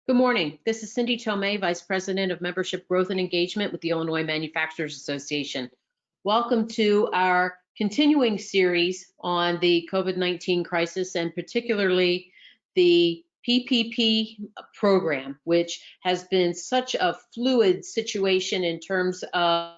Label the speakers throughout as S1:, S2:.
S1: Good morning. This is Cindy Tomei, Vice President of Membership Growth and Engagement with the Illinois Manufacturers Association. Welcome to our continuing series on the COVID-19 crisis and particularly the PPP program, which has been such a fluid situation in terms of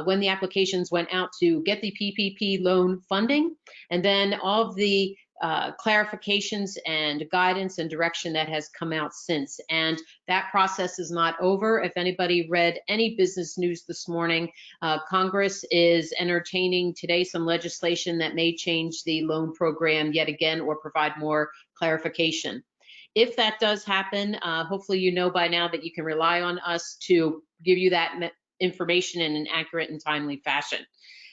S1: when the applications went out to get the PPP loan funding, and then all of the clarifications and guidance and direction that has come out since. And that process is not over. If anybody read any business news this morning, Congress is entertaining today some legislation that may change the loan program yet again or provide more clarification. If that does happen, hopefully you know by now that you can rely on us to give you that information in an accurate and timely fashion.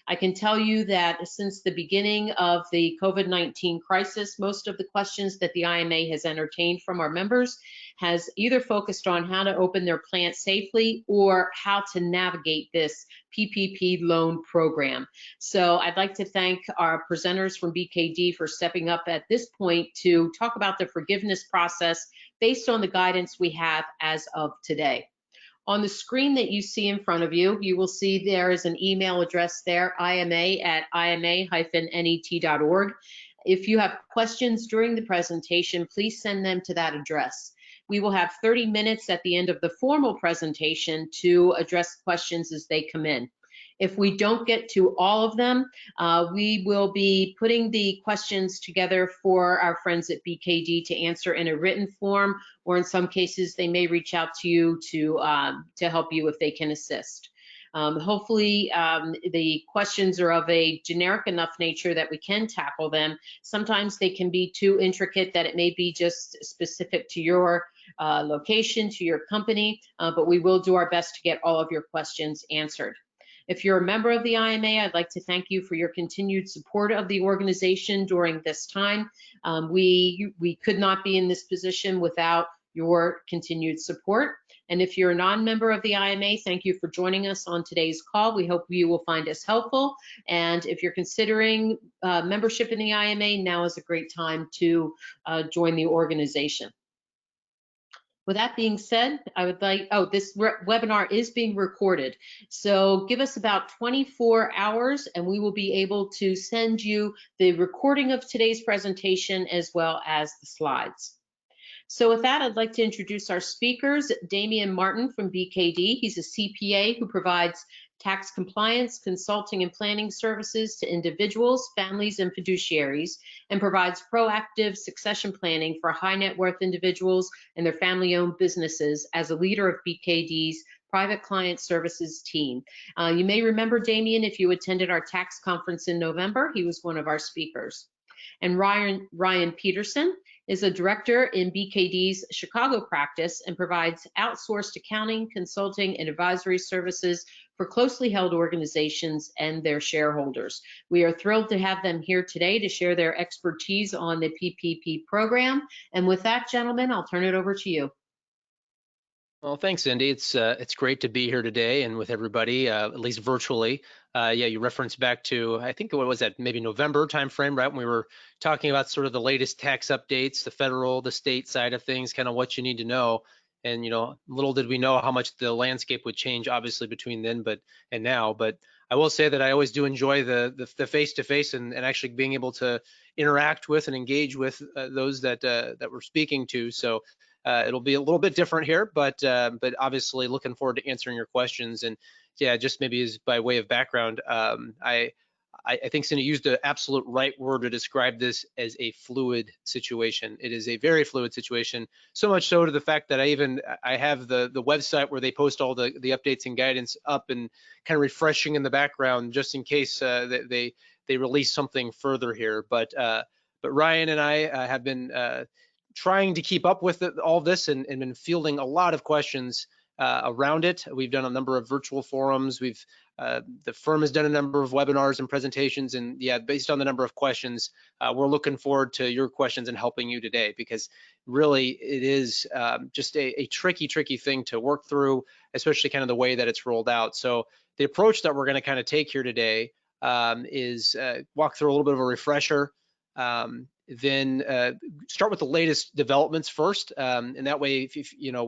S1: I can tell you that since the beginning of the COVID-19 crisis, most of the questions that the IMA has entertained from our members has either focused on how to open their plant safely or how to navigate this PPP loan program. So I'd like to thank our presenters from BKD for stepping up at this point to talk about the forgiveness process based on the guidance we have as of today. On the screen that you see in front of you, you will see there is an email address there, ima@ima-net.org. If you have questions during the presentation, please send them to that address. We will have 30 minutes at the end of the formal presentation to address questions as they come in. If we don't get to all of them, we will be putting the questions together for our friends at BKD to answer in a written form, or in some cases, they may reach out to you to help you if they can assist. Hopefully, the questions are of a generic enough nature that we can tackle them. Sometimes they can be too intricate that it may be just specific to your location, to your company, but we will do our best to get all of your questions answered. If you're a member of the IMA, I'd like to thank you for your continued support of the organization during this time. We could not be in this position without your continued support. And if you're a non-member of the IMA, thank you for joining us on today's call. We hope you will find us helpful. And if you're considering membership in the IMA, now is a great time to join the organization. With that being said, I would like, this webinar is being recorded. So give us about 24 hours and we will be able to send you the recording of today's presentation as well as the slides. So with that, I'd like to introduce our speakers. Damien Martin from BKD. He's a CPA who provides tax compliance, consulting, and planning services to individuals, families, and fiduciaries, and provides proactive succession planning for high net worth individuals and their family-owned businesses as a leader of BKD's private client services team. You may remember Damien if you attended our tax conference in November. He was one of our speakers. And Ryan Peterson is a director in BKD's Chicago practice and provides outsourced accounting, consulting, and advisory services for closely held organizations and their shareholders. We are thrilled to have them here today to share their expertise on the PPP program. And with that, gentlemen, I'll turn it over to you.
S2: Well, thanks, Cindy. It's great to be here today and with everybody, at least virtually. Yeah, you referenced back to, I think, what was that, maybe November timeframe, right? When we were talking about sort of the latest tax updates, the federal, the state side of things, kind of what you need to know. And, you know, little did we know how much the landscape would change, obviously, between then and now. But I will say that I always do enjoy the face-to-face and actually being able to interact with and engage with those that we're speaking to. So it'll be a little bit different here, but obviously looking forward to answering your questions. And yeah, just maybe as by way of background, I think Cindy used the absolute right word to describe this as a fluid situation. It is a very fluid situation, so much so to the fact that I have the website where they post all the updates and guidance up and kind of refreshing in the background just in case they release something further here. But Ryan and I have been trying to keep up with all this and been fielding a lot of questions around it. We've done a number of virtual forums. The firm has done a number of webinars and presentations, and yeah, based on the number of questions, we're looking forward to your questions and helping you today, because really it is just a tricky thing to work through, especially kind of the way that it's rolled out. So the approach that we're going to kind of take here today is walk through a little bit of a refresher, then start with the latest developments first, and that way, if you know,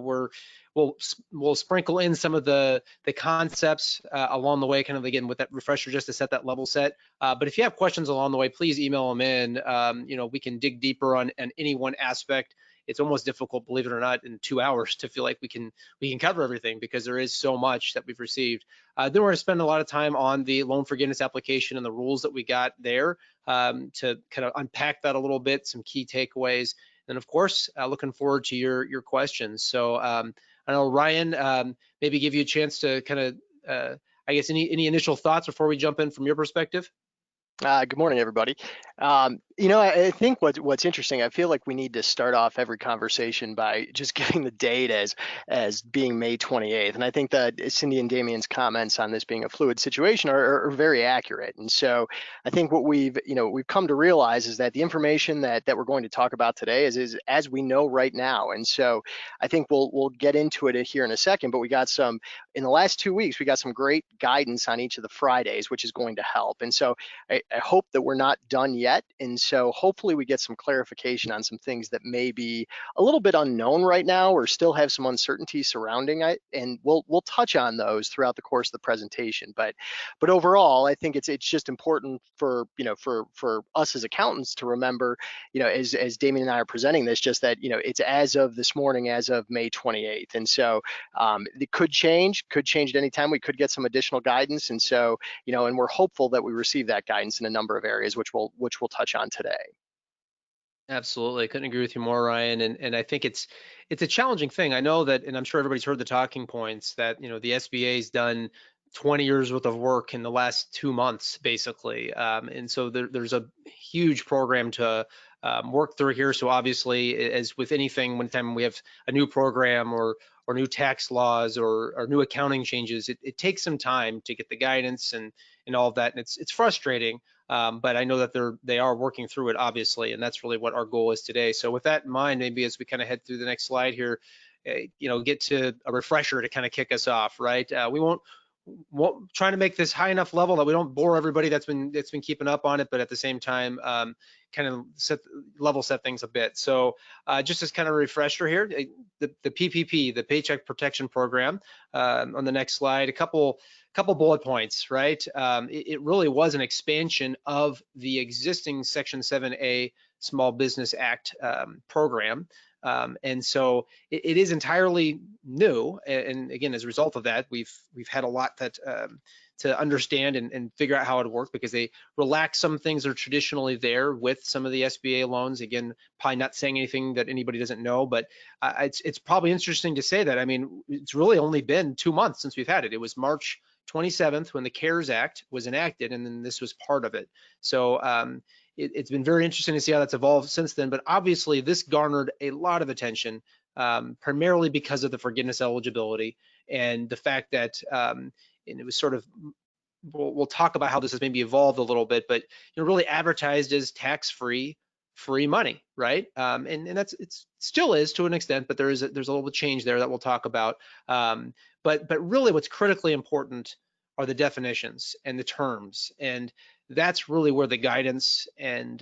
S2: we'll sprinkle in some of the concepts along the way, kind of again with that refresher just to set that level set. But if you have questions along the way, please email them in. You know, we can dig deeper on any one aspect. It's almost difficult, believe it or not, in 2 hours to feel like we can cover everything because there is so much that we've received. Then we're going to spend a lot of time on the loan forgiveness application and the rules that we got there, to kind of unpack that a little bit, some key takeaways. And of course, looking forward to your questions. So I know Ryan, maybe give you a chance to kind of, I guess, any initial thoughts before we jump in from your perspective?
S3: Good morning, everybody. You know, I think what's interesting, I feel like we need to start off every conversation by just giving the date as being May 28th. And I think that Cindy and Damien's comments on this being a fluid situation are very accurate. And so I think what we've come to realize is that the information that we're going to talk about today is as we know right now. And so I think we'll get into it here in a second, but in the last 2 weeks, we got some great guidance on each of the Fridays, which is going to help. And so I hope that we're not done yet. And so hopefully we get some clarification on some things that may be a little bit unknown right now or still have some uncertainty surrounding it. And we'll touch on those throughout the course of the presentation. But overall, I think it's just important for us as accountants to remember, as Damien and I are presenting this, just that, it's as of this morning, as of May 28th. And so it could change at any time. We could get some additional guidance. And so, and we're hopeful that we receive that guidance in a number of areas, which we'll touch on today.
S2: Absolutely, couldn't agree with you more, Ryan. And I think it's a challenging thing. I know that, and I'm sure everybody's heard the talking points that the SBA's done 20 years worth of work in the last 2 months, basically. And so there's a huge program to work through here. So obviously, as with anything, when time we have a new program or new tax laws or new accounting changes, it takes some time to get the guidance and all of that. And it's frustrating, but I know that they are working through it, obviously, and that's really what our goal is today. So with that in mind, maybe as we kind of head through the next slide here, get to a refresher to kind of kick us off, right? We won't trying to make this high enough level that we don't bore everybody that's been keeping up on it, but at the same time, kind of level set things a bit. So just as kind of a refresher here, the PPP, the Paycheck Protection Program, on the next slide, a couple bullet points, right? It really was an expansion of the existing Section 7A Small Business Act program. And so it is entirely new. And again, as a result of that, we've had a lot that to understand and figure out how it worked, because they relax some things that are traditionally there with some of the SBA loans. Again, probably not saying anything that anybody doesn't know, but it's probably interesting to say that. I mean, it's really only been 2 months since we've had it. It was March 27th when the CARES Act was enacted, and then this was part of it. So it's been very interesting to see how that's evolved since then, but obviously this garnered a lot of attention, primarily because of the forgiveness eligibility and the fact that, and it was sort of, we'll talk about how this has maybe evolved a little bit, but really advertised as tax-free money, right? And that's, it still is to an extent, but there's a little change there that we'll talk about. But really what's critically important are the definitions and the terms, and that's really where the guidance and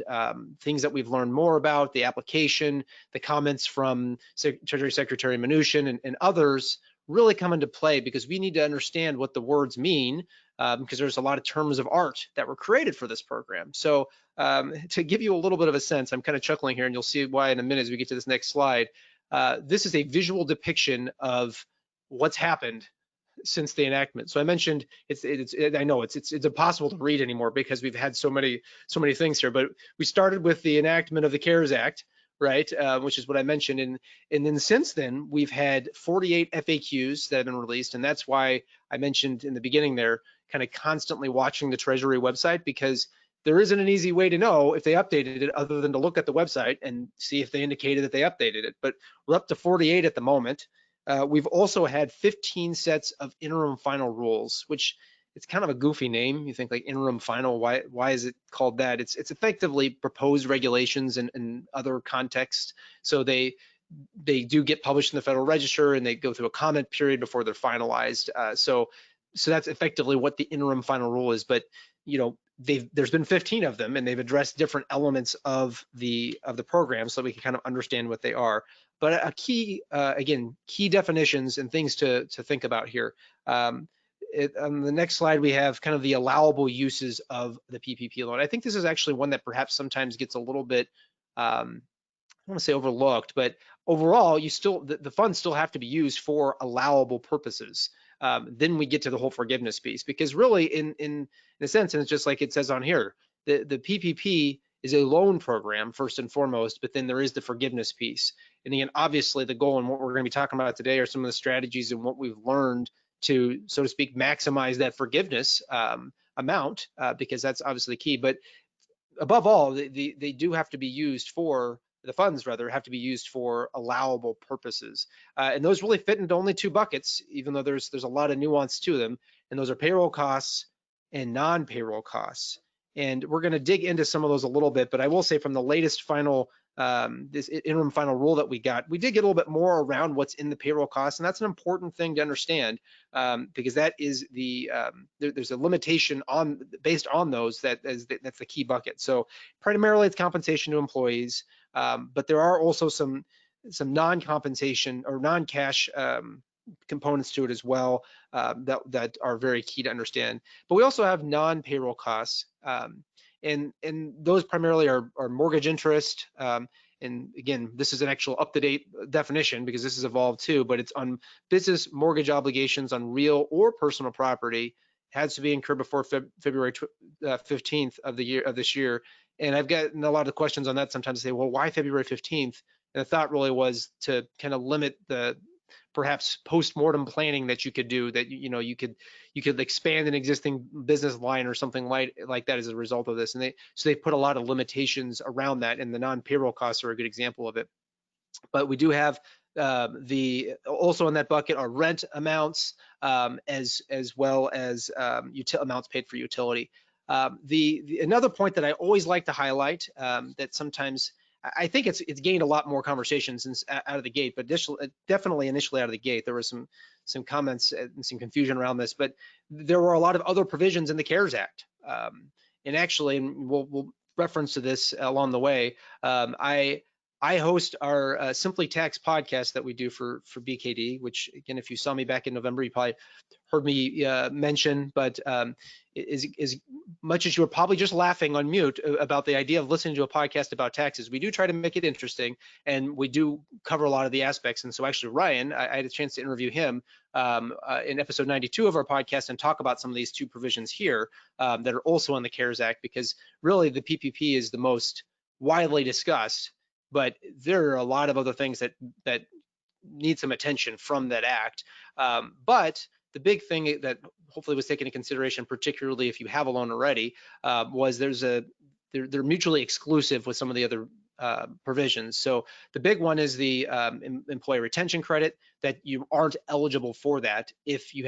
S2: things that we've learned more about, the application, the comments from Treasury Secretary Mnuchin and others really come into play, because we need to understand what the words mean, because there's a lot of terms of art that were created for this program. So to give you a little bit of a sense, I'm kind of chuckling here, and you'll see why in a minute as we get to this next slide. This is a visual depiction of what's happened since the enactment. So I mentioned I know it's impossible to read anymore because we've had so many things here, but we started with the enactment of the CARES Act, right? Which is what I mentioned. And then since then, we've had 48 FAQs that have been released. And that's why I mentioned in the beginning there, kind of constantly watching the Treasury website, because there isn't an easy way to know if they updated it other than to look at the website and see if they indicated that they updated it. But we're up to 48 at the moment. We've also had 15 sets of interim final rules, which it's kind of a goofy name. You think like interim final, why is it called that? It's effectively proposed regulations in other contexts. So they do get published in the Federal Register, and they go through a comment period before they're finalized. So that's effectively what the interim final rule is. But there's been 15 of them, and they've addressed different elements of the program, so we can kind of understand what they are. But a key, again, key definitions and things to think about here. On the next slide, we have kind of the allowable uses of the PPP loan. I think this is actually one that perhaps sometimes gets a little bit, I don't want to say overlooked, but overall, the funds still have to be used for allowable purposes. Then we get to the whole forgiveness piece, because really, in a sense, and it's just like it says on here, the PPP is a loan program first and foremost, but then there is the forgiveness piece. And again, obviously, the goal and what we're going to be talking about today are some of the strategies and what we've learned to, so to speak, maximize that forgiveness amount, because that's obviously key. But above all, they do have to be used for, the funds rather, have to be used for allowable purposes. And those really fit into only two buckets, even though there's a lot of nuance to them. And those are payroll costs and non-payroll costs. And we're going to dig into some of those a little bit, but I will say from the latest final, this interim final rule that we got, we did get a little bit more around what's in the payroll costs, and that's an important thing to understand, because that is there's a limitation based on those, that's the key bucket. So primarily it's compensation to employees, but there are also some non-compensation or non-cash components to it as well, that are very key to understand. But we also have non-payroll costs, and those primarily are mortgage interest. And again, this is an actual up-to-date definition because this has evolved too, but it's on business mortgage obligations on real or personal property. It has to be incurred before February 15th of this year. And I've gotten a lot of questions on that sometimes. Say, well, why February 15th? And the thought really was to kind of limit the perhaps post-mortem planning that you could do, that you could expand an existing business line or something like that as a result of this. And they put a lot of limitations around that, and the non-payroll costs are a good example of it. But we do have also in that bucket are rent amounts, as well as amounts paid for utility. Another point that I always like to highlight, that sometimes I think it's gained a lot more conversation since out of the gate, but definitely initially out of the gate, there was some comments and some confusion around this, but there were a lot of other provisions in the CARES Act. And actually, and we'll reference to this along the way, I host our Simply Tax podcast that we do for BKD, which again, if you saw me back in November, you probably heard me mention, but as much as you were probably just laughing on mute about the idea of listening to a podcast about taxes, we do try to make it interesting, and we do cover a lot of the aspects. And so actually Ryan, I had a chance to interview him in episode 92 of our podcast and talk about some of these two provisions here that are also in the CARES Act, because really the PPP is the most widely discussed, but there are a lot of other things that need some attention from that act. But the big thing that hopefully was taken into consideration, particularly if you have a loan already, was they're mutually exclusive with some of the other provisions. So the big one is the employee retention credit, that you aren't eligible for that if you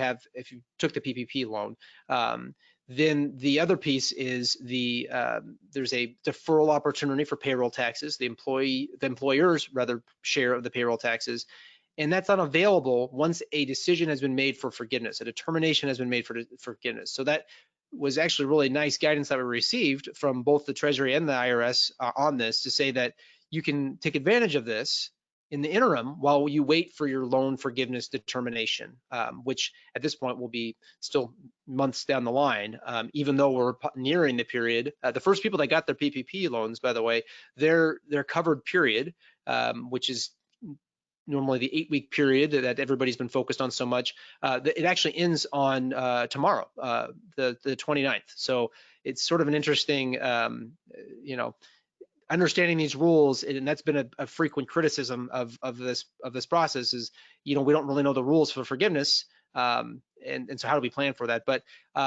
S2: took the PPP loan. Then the other piece is there's a deferral opportunity for payroll taxes, the employer's rather share of the payroll taxes, and that's unavailable once a decision has been made for forgiveness, a determination has been made for forgiveness. So that was actually really nice guidance that we received from both the Treasury and the IRS on this, to say that you can take advantage of this in the interim while you wait for your loan forgiveness determination, which at this point will be still months down the line, even though we're nearing the period. The first people that got their PPP loans, by the way, their covered period, which is normally the 8-week period that everybody's been focused on so much, it actually ends on tomorrow, the 29th. So it's sort of an interesting, understanding these rules, and that's been a frequent criticism of this process is, we don't really know the rules for forgiveness, and so how do we plan for that? But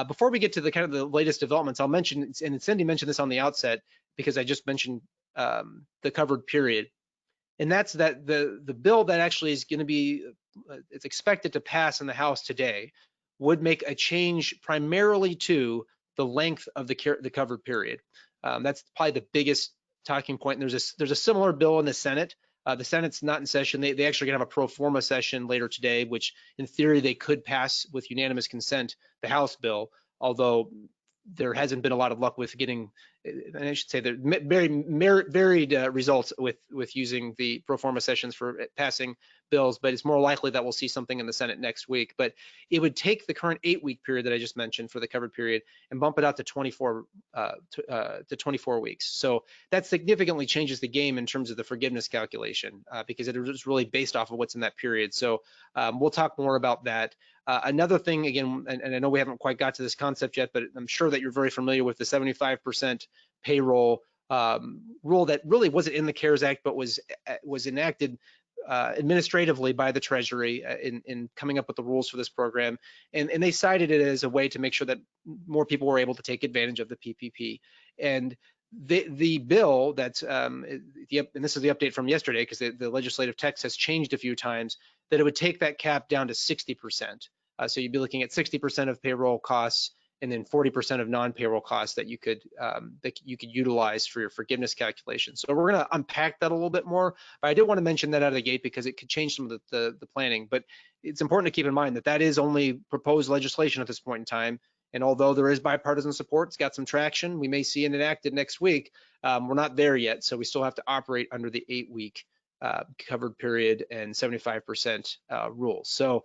S2: before we get to the kind of the latest developments, I'll mention, and Cindy mentioned this on the outset, because I just mentioned the covered period. And that's that the bill that actually is going to be, it's expected to pass in the House today, would make a change primarily to the length of the covered period. That's probably the biggest talking point. And there's a similar bill in the Senate. The Senate's not in session. They actually gonna have a pro forma session later today, which in theory they could pass with unanimous consent the House bill, although there hasn't been a lot of luck with getting, and I should say there very varied results with using the pro forma sessions for passing bills, but it's more likely that we'll see something in the Senate next week. But it would take the current 8-week period that I just mentioned for the covered period and bump it out to 24 weeks. So that significantly changes the game in terms of the forgiveness calculation because it is really based off of what's in that period. So we'll talk more about that. Another thing, again, and I know we haven't quite got to this concept yet, but I'm sure that you're very familiar with the 75% payroll rule that really wasn't in the CARES Act, but was enacted administratively by the Treasury in coming up with the rules for this program. And they cited it as a way to make sure that more people were able to take advantage of the PPP. And the bill that's, and this is the update from yesterday because the legislative text has changed a few times, that it would take that cap down to 60%. So you'd be looking at 60% of payroll costs and then 40% of non-payroll costs that you could utilize for your forgiveness calculation. So we're going to unpack that a little bit more, but I did want to mention that out of the gate because it could change some of the planning. But it's important to keep in mind that that is only proposed legislation at this point in time. And although there is bipartisan support, it's got some traction. We may see it enacted next week. We're not there yet, so we still have to operate under the 8-week covered period and 75% rules. So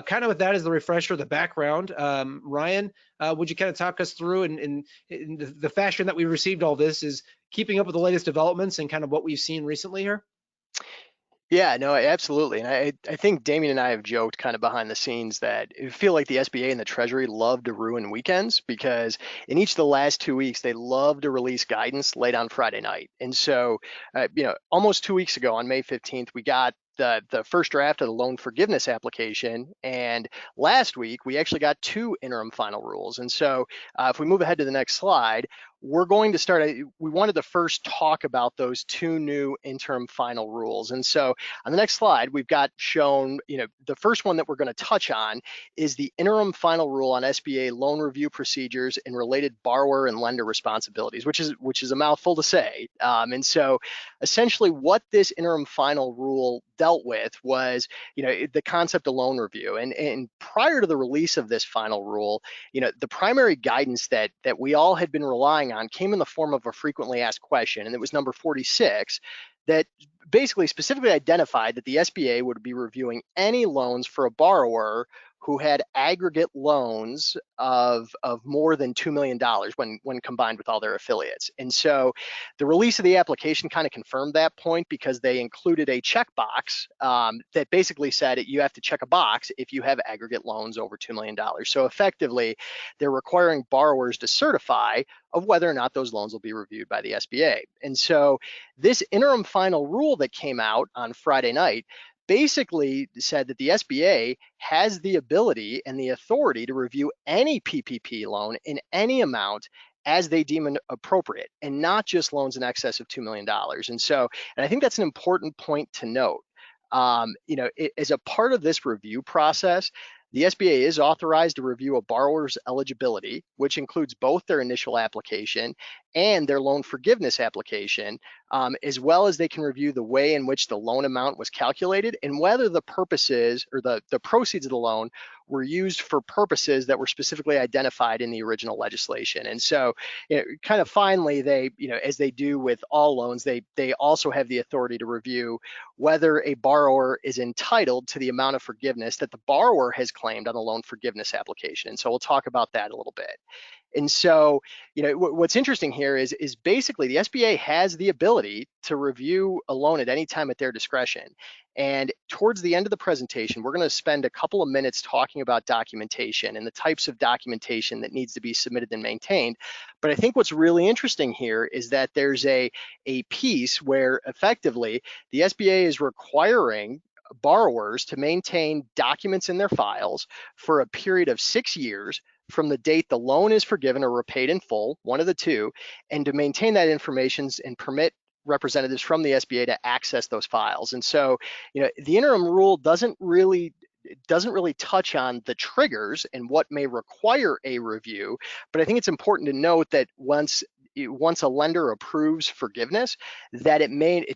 S2: kind of with that as the refresher, the background, Ryan, would you kind of talk us through in the fashion that we received all this is keeping up with the latest developments and kind of what we've seen recently here?
S3: Yeah, no, absolutely. And I think Damien and I have joked kind of behind the scenes that I feel like the SBA and the Treasury love to ruin weekends because in each of the last 2 weeks, they love to release guidance late on Friday night. And so, almost 2 weeks ago on May 15th, we got the first draft of the loan forgiveness application. And last week, we actually got 2 interim final rules. And so if we move ahead to the next slide, we're going to start, we wanted to first talk about those 2 new interim final rules. And so on the next slide, we've got shown, the first one that we're going to touch on is the interim final rule on SBA loan review procedures and related borrower and lender responsibilities, which is a mouthful to say. And so essentially what this interim final rule dealt with was, the concept of loan review. And prior to the release of this final rule, the primary guidance that we all had been relying on came in the form of a frequently asked question, and it was number 46, that basically specifically identified that the SBA would be reviewing any loans for a borrower who had aggregate loans of more than $2 million when combined with all their affiliates. And so the release of the application kind of confirmed that point because they included a checkbox that basically said you have to check a box if you have aggregate loans over $2 million. So effectively, they're requiring borrowers to certify of whether or not those loans will be reviewed by the SBA. And so this interim final rule that came out on Friday night basically said that the SBA has the ability and the authority to review any PPP loan in any amount as they deem appropriate, and not just loans in excess of $2 million. And I think that's an important point to note. As a part of this review process, the SBA is authorized to review a borrower's eligibility, which includes both their initial application and their loan forgiveness application, as well as they can review the way in which the loan amount was calculated and whether the purposes or the proceeds of the loan were used for purposes that were specifically identified in the original legislation. And so kind of finally, they, as they do with all loans, they also have the authority to review whether a borrower is entitled to the amount of forgiveness that the borrower has claimed on the loan forgiveness application. And so we'll talk about that a little bit. And so, what's interesting here is basically the SBA has the ability to review a loan at any time at their discretion. And towards the end of the presentation, we're going to spend a couple of minutes talking about documentation and the types of documentation that needs to be submitted and maintained. But I think what's really interesting here is that there's a piece where effectively the SBA is requiring borrowers to maintain documents in their files for a period of 6 years from the date the loan is forgiven or repaid in full, one of the two, and to maintain that information and permit representatives from the SBA to access those files. And so, the interim rule doesn't really touch on the triggers and what may require a review, but I think it's important to note that once a lender approves forgiveness, that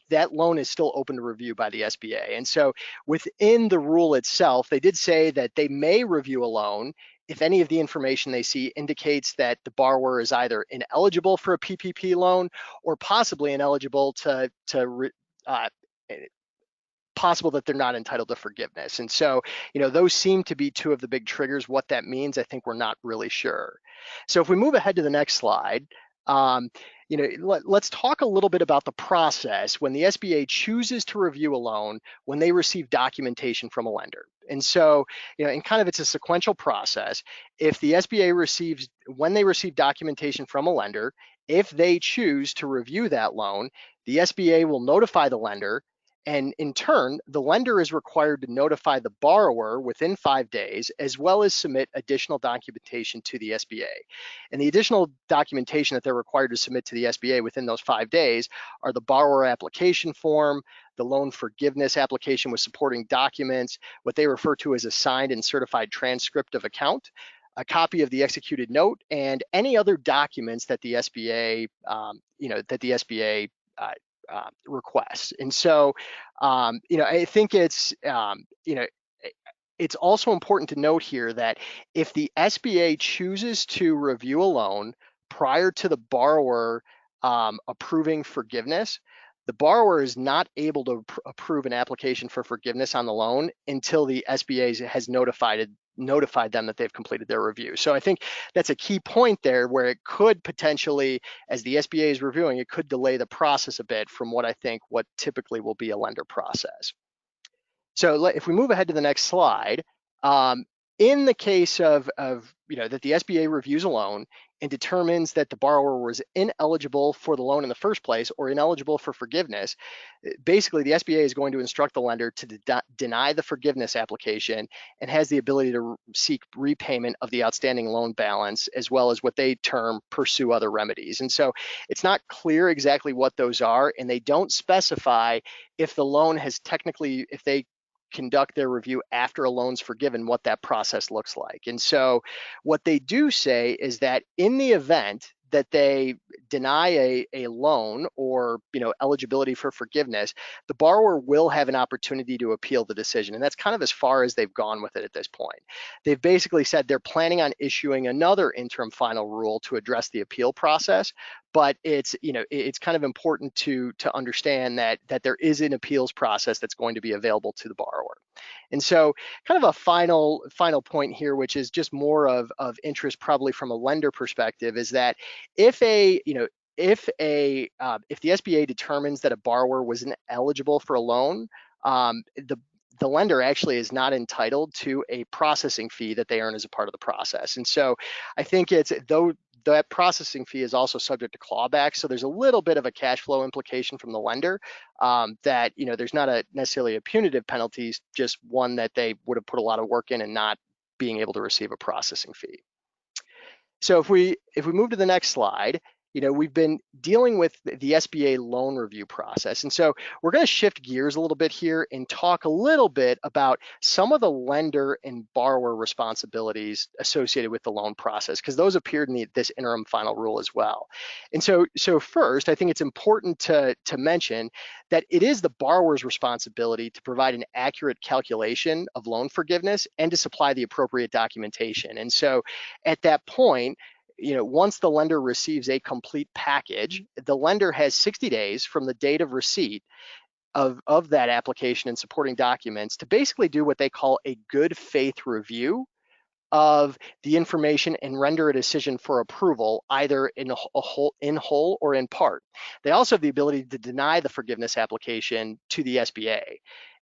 S3: that loan is still open to review by the SBA. And so within the rule itself, they did say that they may review a loan if any of the information they see indicates that the borrower is either ineligible for a PPP loan or possibly ineligible possible that they're not entitled to forgiveness. And so, those seem to be two of the big triggers. What that means, I think we're not really sure. So if we move ahead to the next slide, let's talk a little bit about the process when the SBA chooses to review a loan when they receive documentation from a lender. And so, and kind of it's a sequential process. If the SBA when they receive documentation from a lender, if they choose to review that loan, the SBA will notify the lender. And in turn, the lender is required to notify the borrower within 5 days, as well as submit additional documentation to the SBA. And the additional documentation that they're required to submit to the SBA within those 5 days are the borrower application form, the loan forgiveness application with supporting documents, what they refer to as a signed and certified transcript of account, a copy of the executed note, and any other documents that the SBA, requests. And so, I think it's also important to note here that if the SBA chooses to review a loan prior to the borrower approving forgiveness, the borrower is not able to approve an application for forgiveness on the loan until the SBA has notified them that they've completed their review. So I think that's a key point there, where it could potentially, as the SBA is reviewing, it could delay the process a bit from what typically will be a lender process. So if we move ahead to the next slide, in the case of that the SBA reviews a loan and determines that the borrower was ineligible for the loan in the first place or ineligible for forgiveness, basically the SBA is going to instruct the lender to deny the forgiveness application and has the ability to seek repayment of the outstanding loan balance, as well as what they term pursue other remedies. And so it's not clear exactly what those are, and they don't specify if the loan has if they conduct their review after a loan's forgiven, what that process looks like. And so what they do say is that in the event that they deny a loan or eligibility for forgiveness, the borrower will have an opportunity to appeal the decision. And that's kind of as far as they've gone with it at this point. They've basically said they're planning on issuing another interim final rule to address the appeal process, but it's kind of important to understand that there is an appeals process that's going to be available to the borrower. And so kind of a final point here, which is just more of interest probably from a lender perspective, is that if the SBA determines that a borrower was ineligible for a loan, the lender actually is not entitled to a processing fee that they earn as a part of the process. And so I think that processing fee is also subject to clawback. So there's a little bit of a cash flow implication from the lender, that there's not necessarily a punitive penalty, just one that they would have put a lot of work in and not being able to receive a processing fee. So if we move to the next slide, we've been dealing with the SBA loan review process. And so we're going to shift gears a little bit here and talk a little bit about some of the lender and borrower responsibilities associated with the loan process, because those appeared in this interim final rule as well. And so first, I think it's important to mention that it is the borrower's responsibility to provide an accurate calculation of loan forgiveness and to supply the appropriate documentation. And so at that point, once the lender receives a complete package, the lender has 60 days from the date of receipt of that application and supporting documents to basically do what they call a good faith review of the information and render a decision for approval, either in whole or in part. They also have the ability to deny the forgiveness application to the SBA.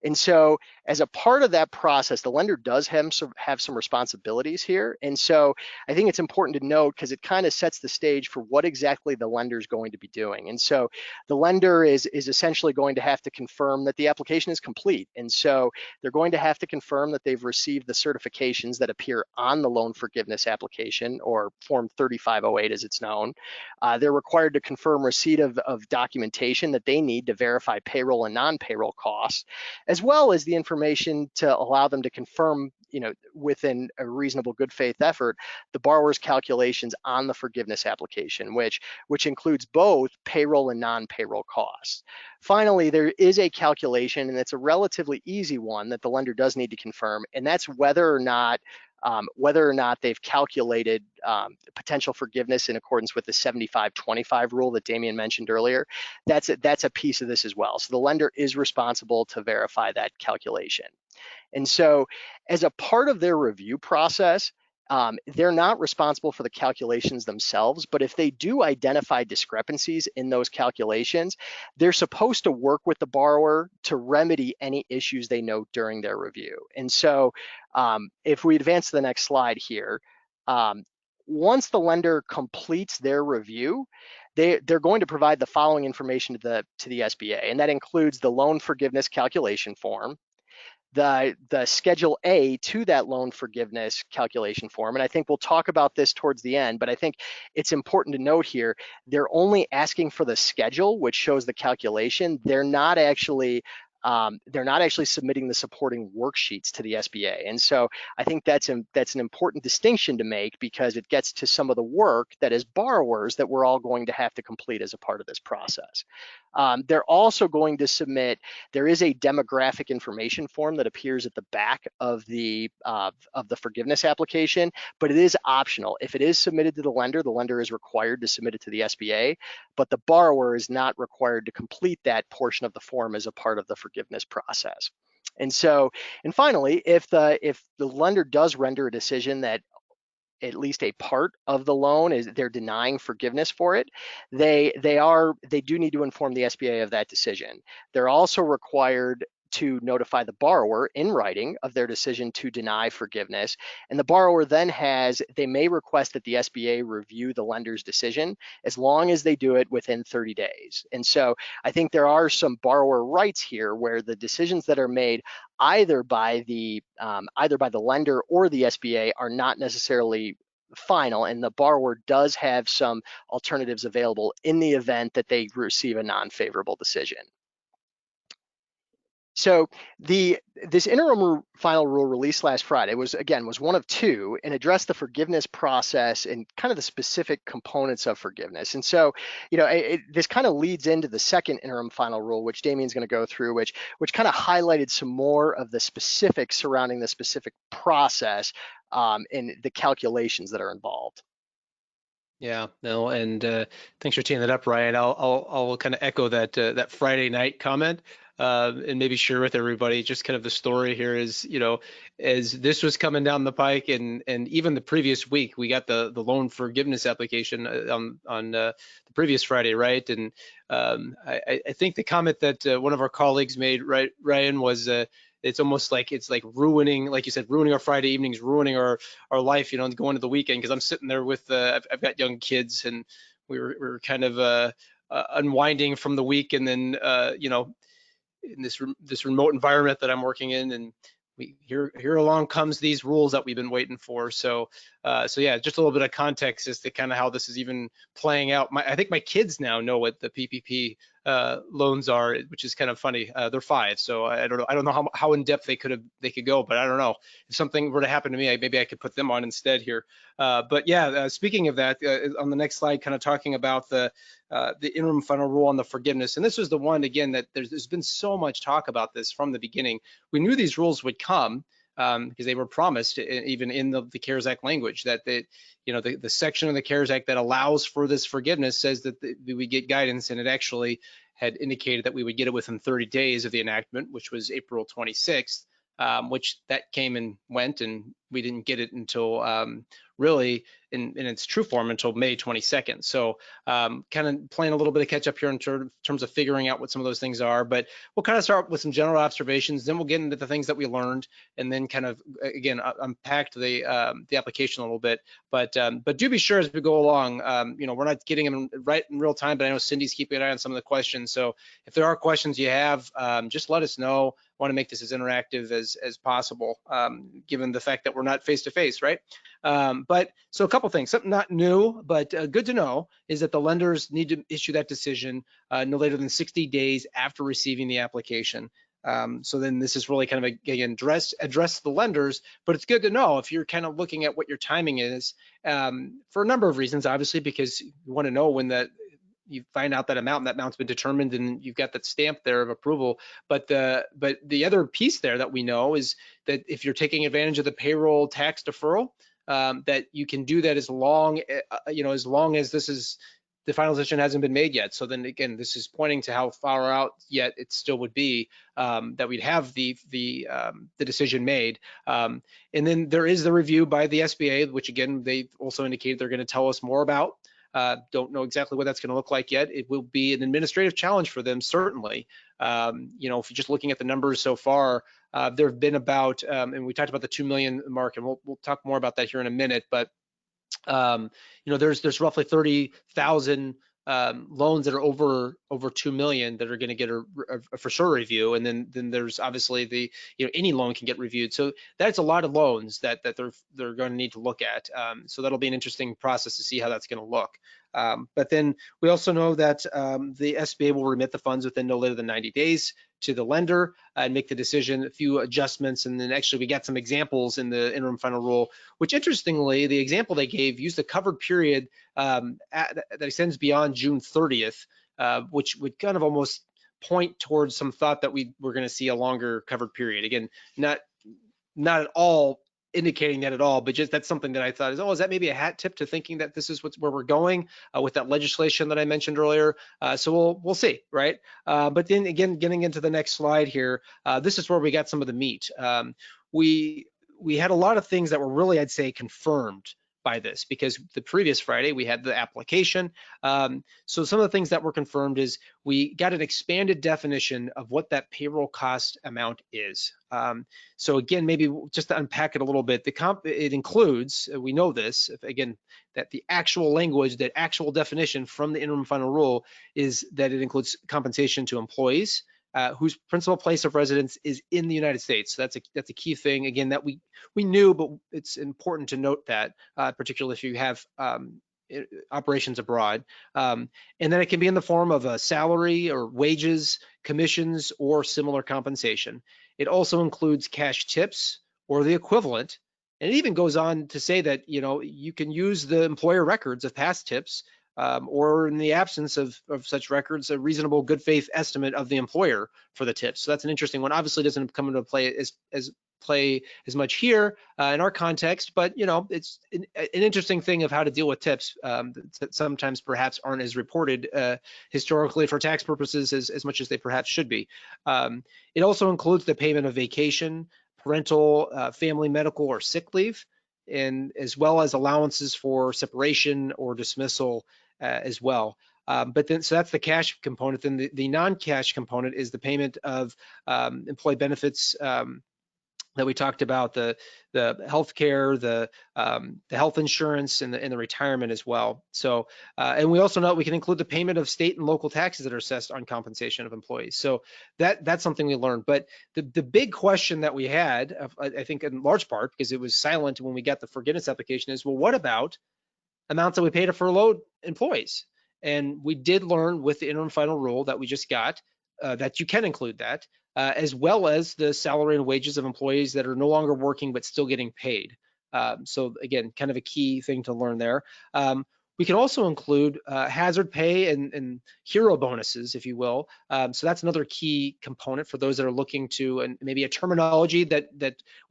S3: And so as a part of that process, the lender does have some responsibilities here. And so I think it's important to note, because it kind of sets the stage for what exactly the lender is going to be doing. And so the lender is essentially going to have to confirm that the application is complete. And so they're going to have to confirm that they've received the certifications that appear on the loan forgiveness application, or Form 3508 as it's known. They're required to confirm receipt of documentation that they need to verify payroll and non-payroll costs, as well as the information to allow them to confirm, within a reasonable good faith effort, the borrower's calculations on the forgiveness application, which includes both payroll and non-payroll costs. Finally, there is a calculation, and it's a relatively easy one that the lender does need to confirm, and that's whether or not whether or not they've calculated potential forgiveness in accordance with the 75-25 rule that Damien mentioned earlier. That's a piece of this as well. So the lender is responsible to verify that calculation. And so as a part of their review process, they're not responsible for the calculations themselves, but if they do identify discrepancies in those calculations, they're supposed to work with the borrower to remedy any issues they note during their review. And so if we advance to the next slide here, once the lender completes their review, they're going to provide the following information to the SBA, and that includes the loan forgiveness calculation form, the Schedule A to that loan forgiveness calculation form. And I think we'll talk about this towards the end, but I think it's important to note here, they're only asking for the schedule, which shows the calculation. They're not actually submitting the supporting worksheets to the SBA. And so I think that's an important distinction to make, because it gets to some of the work that as borrowers that we're all going to have to complete as a part of this process. They're also going to submit, there is a demographic information form that appears at the back of the forgiveness application, but it is optional. If it is submitted to the lender is required to submit it to the SBA, but the borrower is not required to complete that portion of the form as a part of the forgiveness process. And so, and finally, if the lender does render a decision that at least a part of the loan is they're denying forgiveness for it, they do need to inform the SBA of that decision. They're also required to notify the borrower in writing of their decision to deny forgiveness. And the borrower then they may request that the SBA review the lender's decision as long as they do it within 30 days. And so I think there are some borrower rights here where the decisions that are made either by the lender or the SBA are not necessarily final, and the borrower does have some alternatives available in the event that they receive a non-favorable decision. So this interim final rule released last Friday was one of two, and addressed the forgiveness process and kind of the specific components of forgiveness. And so, this kind of leads into the second interim final rule, which Damien's going to go through, which kind of highlighted some more of the specifics surrounding the specific process and the calculations that are involved.
S2: Yeah, no, and thanks for teeing that up, Ryan. I'll kind of echo that Friday night comment. And maybe share with everybody just kind of the story here is, as this was coming down the pike, and even the previous week, we got the loan forgiveness application on the previous Friday, right? And I think the comment that one of our colleagues made, right, Ryan, was it's almost like it's like ruining, like you said, ruining our Friday evenings, ruining our life, going to the weekend, because I'm sitting there with I've got young kids, and we were kind of unwinding from the week, and then in this remote environment that I'm working in, and here along comes these rules that we've been waiting for. So yeah, just a little bit of context as to kind of how this is even playing out. I think my kids now know what the PPP loans are, which is kind of funny. They're 5, so I don't know how in depth they could go, but I don't know if something were to happen to me, maybe I could put them on instead here. But yeah, speaking of that, on the next slide, kind of talking about the interim final rule on the forgiveness, and this was the one again that there's been so much talk about this from the beginning. We knew these rules would come because they were promised, even in the CARES Act language, that the section of the CARES Act that allows for this forgiveness says that we get guidance, and it actually had indicated that we would get it within 30 days of the enactment, which was April 26th, which that came and went, and we didn't get it until really in its true form until May 22nd. So kind of playing a little bit of catch up here in terms of figuring out what some of those things are, but we'll kind of start with some general observations, then we'll get into the things that we learned, and then kind of, again, unpack the application a little bit. But do be sure as we go along, we're not getting them right in real time, but I know Cindy's keeping an eye on some of the questions. So if there are questions you have, just let us know. I want to make this as interactive as possible, given the fact that we're not face-to-face, right? But so a couple things, something not new, but good to know is that the lenders need to issue that decision no later than 60 days after receiving the application. So then this is really kind of, again, address the lenders, but it's good to know if you're kind of looking at what your timing is for a number of reasons, obviously, because you want to know when you find out that amount, and that amount's been determined, and you've got that stamp there of approval. But the other piece there that we know is that if you're taking advantage of the payroll tax deferral, that you can do that as long as the final decision hasn't been made yet. So then again, this is pointing to how far out yet it still would be that we'd have the decision made. And then there is the review by the SBA, which again, they also indicated they're going to tell us more about. Don't know exactly what that's going to look like yet. It will be an administrative challenge for them, certainly. If you're just looking at the numbers so far, there have been about, and we talked about the 2 million mark, and we'll talk more about that here in a minute, but there's roughly 30,000 loans that are over 2 million that are going to get a for sure review, and then there's obviously any loan can get reviewed. So that's a lot of loans that they're going to need to look at. So that'll be an interesting process to see how that's going to look. But then we also know that the SBA will remit the funds within no later than 90 days to the lender and make the decision, a few adjustments, and then actually we got some examples in the interim final rule, which interestingly, the example they gave used the covered period that extends beyond June 30th, which would kind of almost point towards some thought that we were going to see a longer covered period. Again, not at all indicating that at all, but just that's something that I thought is that maybe a hat tip to thinking that this is where we're going with that legislation that I mentioned earlier. So we'll see, right? But then again, getting into the next slide here, this is where we got some of the meat. We had a lot of things that were really, I'd say, confirmed by this, because the previous Friday we had the application. So some of the things that were confirmed is we got an expanded definition of what that payroll cost amount is. So again, maybe just to unpack it a little bit, it includes, we know this, again, that the actual language, that actual definition from the interim final rule is that it includes compensation to employees whose principal place of residence is in the United States. So that's a key thing, again, that we knew, but it's important to note that, particularly if you have operations abroad. And then it can be in the form of a salary or wages, commissions, or similar compensation. It also includes cash tips or the equivalent. And it even goes on to say that, you can use the employer records of past tips, or in the absence of such records, a reasonable good faith estimate of the employer for the tips. So that's an interesting one. Obviously doesn't come into play as much here in our context, but it's an interesting thing of how to deal with tips that sometimes perhaps aren't as reported historically for tax purposes as much as they perhaps should be. It also includes the payment of vacation, parental, family, medical, or sick leave, and as well as allowances for separation or dismissal as well. But then, so that's the cash component. Then the non-cash component is the payment of employee benefits that we talked about, the health care, the health insurance, and the retirement as well. So, and we also know we can include the payment of state and local taxes that are assessed on compensation of employees. So that's something we learned. But the big question that we had, I think in large part, because it was silent when we got the forgiveness application, is, well, what about amounts that we pay to furloughed employees? And we did learn with the interim final rule that we just got that you can include that, as well as the salary and wages of employees that are no longer working but still getting paid. So again, kind of a key thing to learn there. We can also include hazard pay and hero bonuses, if you will. So that's another key component for those that are looking to, and maybe a terminology that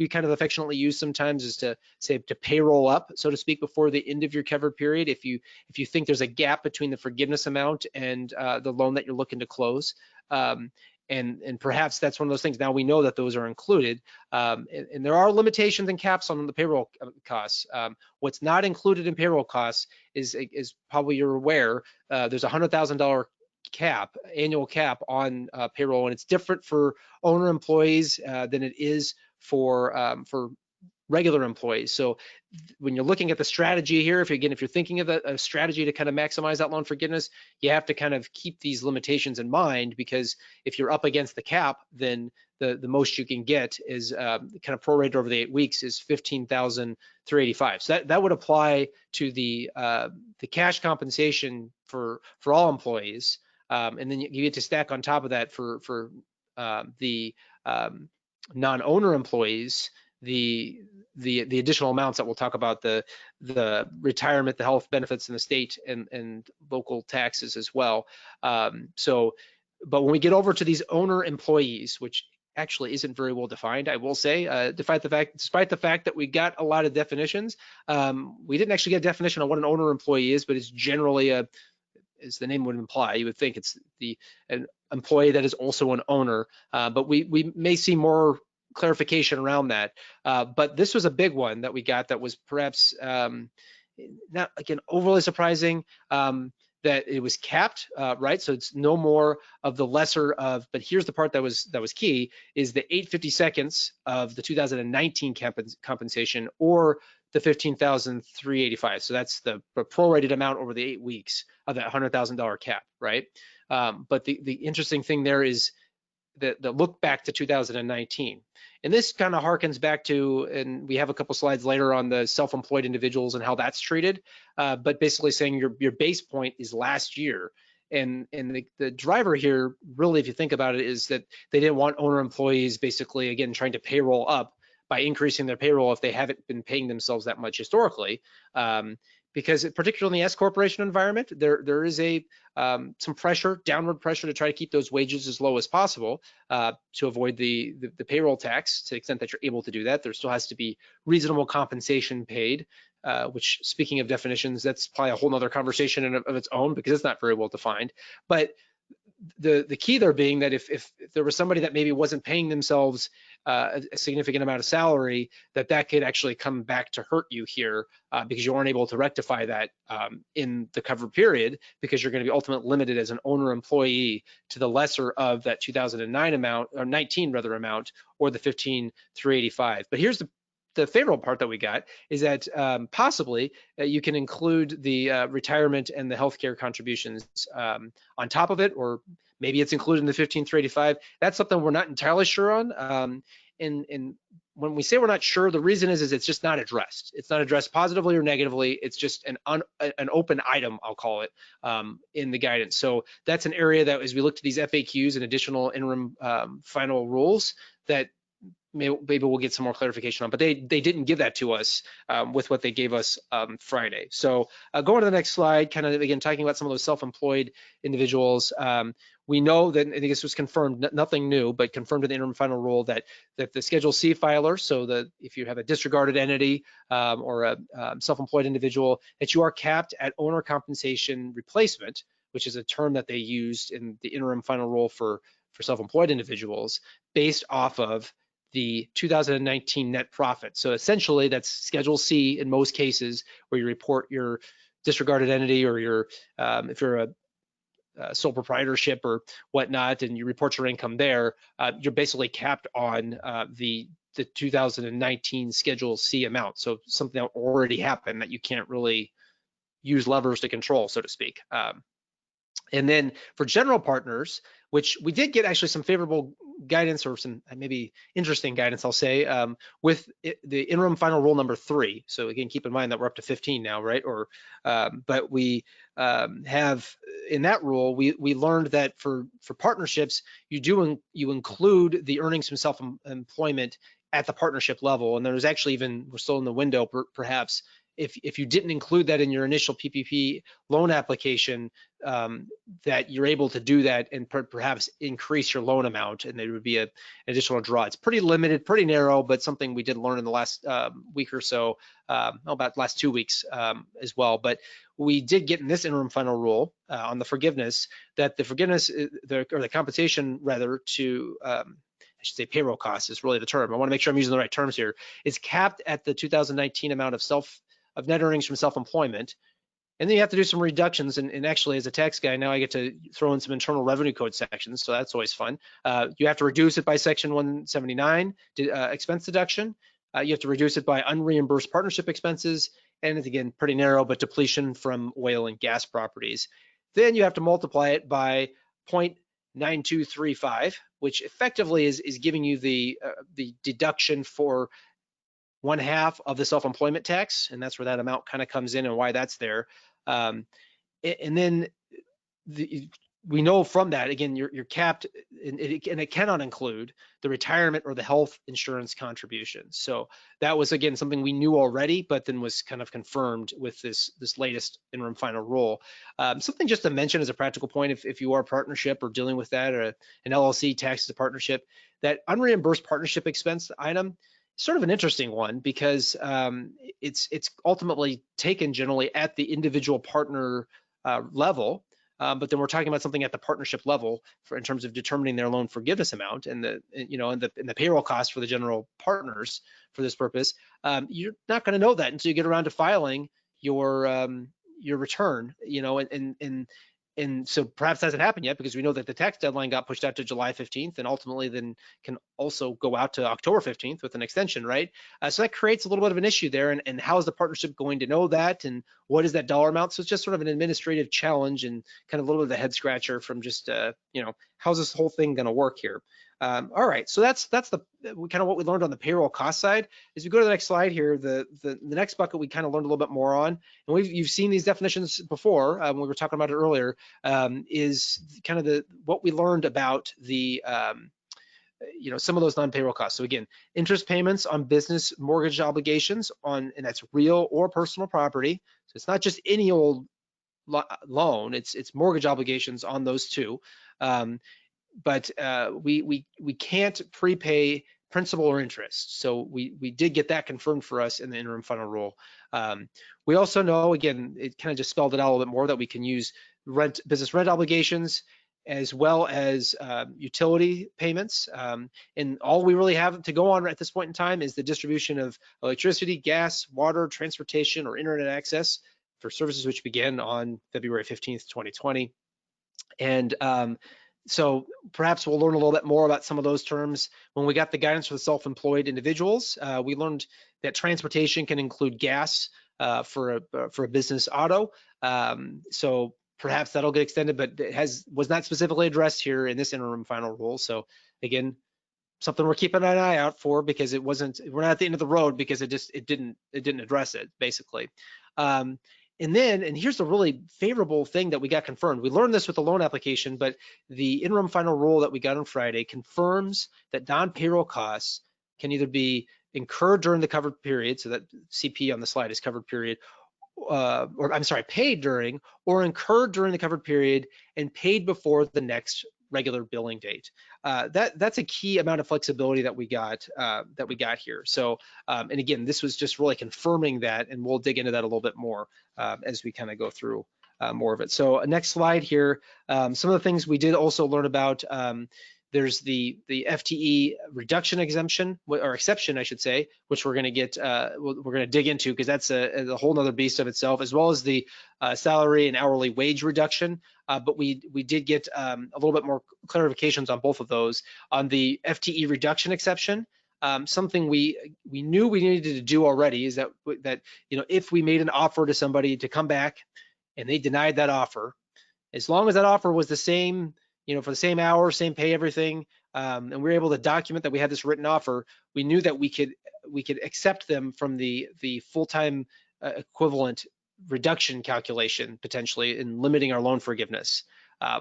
S2: we kind of affectionately use sometimes is to say to payroll up, so to speak, before the end of your covered period. If you think there's a gap between the forgiveness amount and the loan that you're looking to close. And perhaps that's one of those things. Now we know that those are included, and there are limitations and caps on the payroll costs. What's not included in payroll costs is probably you're aware, there's a $100,000 cap, annual cap on payroll, and it's different for owner employees than it is for regular employees. So when you're looking at the strategy here, if you're thinking of a strategy to kind of maximize that loan forgiveness, you have to kind of keep these limitations in mind, because if you're up against the cap, then the most you can get is kind of prorated over the 8 weeks is $15,385. So that would apply to the cash compensation for all employees, and then you get to stack on top of that for the non-owner employees. the additional amounts that we'll talk about, the retirement, the health benefits in the state and local taxes as well. But when we get over to these owner employees, which actually isn't very well defined, I will say, despite the fact that we got a lot of definitions, we didn't actually get a definition of what an owner employee is, but it's generally as the name would imply, you would think it's an employee that is also an owner, but we may see more clarification around that. But this was a big one that we got that was perhaps not, again, overly surprising, that it was capped, right? So it's no more of the lesser of, but here's the part that was key, is the 8/52 of the 2019 compensation, or the 15,385. So that's the prorated amount over the 8 weeks of that $100,000 cap, right? But the interesting thing there is the look back to 2019. And this kind of harkens back to, and we have a couple slides later on the self-employed individuals and how that's treated, but basically saying your base point is last year. And the driver here, really, if you think about it, is that they didn't want owner employees basically, again, trying to payroll up by increasing their payroll if they haven't been paying themselves that much historically. Because particularly in the S corporation environment, there is some pressure, downward pressure, to try to keep those wages as low as possible to avoid the payroll tax. To the extent that you're able to do that, there still has to be reasonable compensation paid, which, speaking of definitions, that's probably a whole nother conversation of its own, because it's not very well defined. But the key there being that if there was somebody that maybe wasn't paying themselves a significant amount of salary, that could actually come back to hurt you here, because you aren't able to rectify that in the covered period, because you're going to be ultimately limited as an owner employee to the lesser of that 2009 amount, or 19 rather amount, or the 15,385. But here's the favorable part that we got, is that possibly you can include the retirement and the healthcare contributions on top of it, or maybe it's included in the 15,385. That's something we're not entirely sure on. And when we say we're not sure, the reason is it's just not addressed. It's not addressed positively or negatively. It's just an open item, I'll call it, in the guidance. So that's an area that, as we look to these FAQs and additional interim final rules, that maybe we'll get some more clarification on, but they didn't give that to us with what they gave us Friday. So going to the next slide, kind of again talking about some of those self-employed individuals. We know that, I think this was confirmed, nothing new, but confirmed in the interim final rule, that the Schedule C filer, so if you have a disregarded entity or a self-employed individual, that you are capped at owner compensation replacement, which is a term that they used in the interim final rule for self-employed individuals, based off of the 2019 net profit. So essentially that's Schedule C in most cases, where you report your disregarded entity, or your if you're a sole proprietorship or whatnot, and you report your income there, you're basically capped on the 2019 Schedule C amount. So something that already happened that you can't really use levers to control, so to speak. And then for general partners, which we did get actually some favorable guidance, or some maybe interesting guidance, I'll say, with the interim final rule number 3. So again, keep in mind that we're up to 15 now, right? But we have, in that rule, we learned that for partnerships, you include the earnings from self-employment at the partnership level. And there's actually even, we're still in the window perhaps, if you didn't include that in your initial PPP loan application, that you're able to do that and perhaps increase your loan amount, and there would be an additional draw. It's pretty limited, pretty narrow, but something we did learn in the last week or so, about last 2 weeks as well. But we did get in this interim final rule on the forgiveness, that the forgiveness, or the compensation rather, to I should say payroll costs is really the term. I want to make sure I'm using the right terms here. It's capped at the 2019 amount of net earnings from self-employment. And then you have to do some reductions. And actually, as a tax guy, now I get to throw in some internal revenue code sections. So that's always fun. You have to reduce it by Section 179 expense deduction. You have to reduce it by unreimbursed partnership expenses. And it's, again, pretty narrow, but depletion from oil and gas properties. Then you have to multiply it by 0.9235, which effectively is giving you the deduction for 1/2 of the self-employment tax, and that's where that amount kind of comes in and why that's there. And then we know from that, again, you're capped, and it cannot include the retirement or the health insurance contributions. So that was, again, something we knew already, but then was kind of confirmed with this latest interim final rule. Something just to mention as a practical point, if you are a partnership or dealing with that, or an LLC taxed as a partnership, that unreimbursed partnership expense item is sort of an interesting one, because it's ultimately taken generally at the individual partner level. But then we're talking about something at the partnership level in terms of determining their loan forgiveness amount and the payroll costs for the general partners for this purpose. You're not going to know that until you get around to filing your return, and so perhaps that hasn't happened yet, because we know that the tax deadline got pushed out to July 15th, and ultimately then can also go out to October 15th with an extension, right? So that creates a little bit of an issue there, and how is the partnership going to know that, and what is that dollar amount? So it's just sort of an administrative challenge and kind of a little bit of a head scratcher from just, how's this whole thing going to work here? All right, so that's the kind of what we learned on the payroll cost side. As we go to the next slide here, the next bucket we kind of learned a little bit more on, and you've seen these definitions before when we were talking about it earlier, is kind of what we learned about the some of those non-payroll costs. So again, interest payments on business mortgage obligations and that's real or personal property. So it's not just any old loan, it's mortgage obligations on those two. But we can't prepay principal or interest. So we did get that confirmed for us in the interim final rule. We also know, again, it kind of just spelled it out a little bit more, that we can use business rent obligations as well as utility payments. And all we really have to go on at this point in time is the distribution of electricity, gas, water, transportation, or internet access for services which began on February 15th, 2020. And so perhaps we'll learn a little bit more about some of those terms. When we got the guidance for the self-employed individuals, we learned that transportation can include gas for a business auto. So perhaps that'll get extended, but it was not specifically addressed here in this interim final rule. So again, something we're keeping an eye out for, because we're not at the end of the road, because it didn't address it, basically. And here's the really favorable thing that we got confirmed. We learned this with the loan application, but the interim final rule that we got on Friday confirms that non-payroll costs can either be incurred during the covered period, so that CP on the slide is covered period, or I'm sorry, paid during or incurred during the covered period and paid before the next regular billing date. That's a key amount of flexibility that we got here. So, and again, this was just really confirming that, and we'll dig into that a little bit more as we kind of go through more of it. So next slide here, some of the things we did also learn about. There's the FTE reduction exemption, or exception, I should say, which we're going to dig into, because that's a whole nother beast of itself, as well as the salary and hourly wage reduction. But we did get a little bit more clarifications on both of those. On the FTE reduction exception, something we knew we needed to do already is that if we made an offer to somebody to come back and they denied that offer, as long as that offer was the same, for the same hours, same pay, everything, and we were able to document that we had this written offer, we knew that we could accept them from the full-time equivalent reduction calculation, potentially, in limiting our loan forgiveness.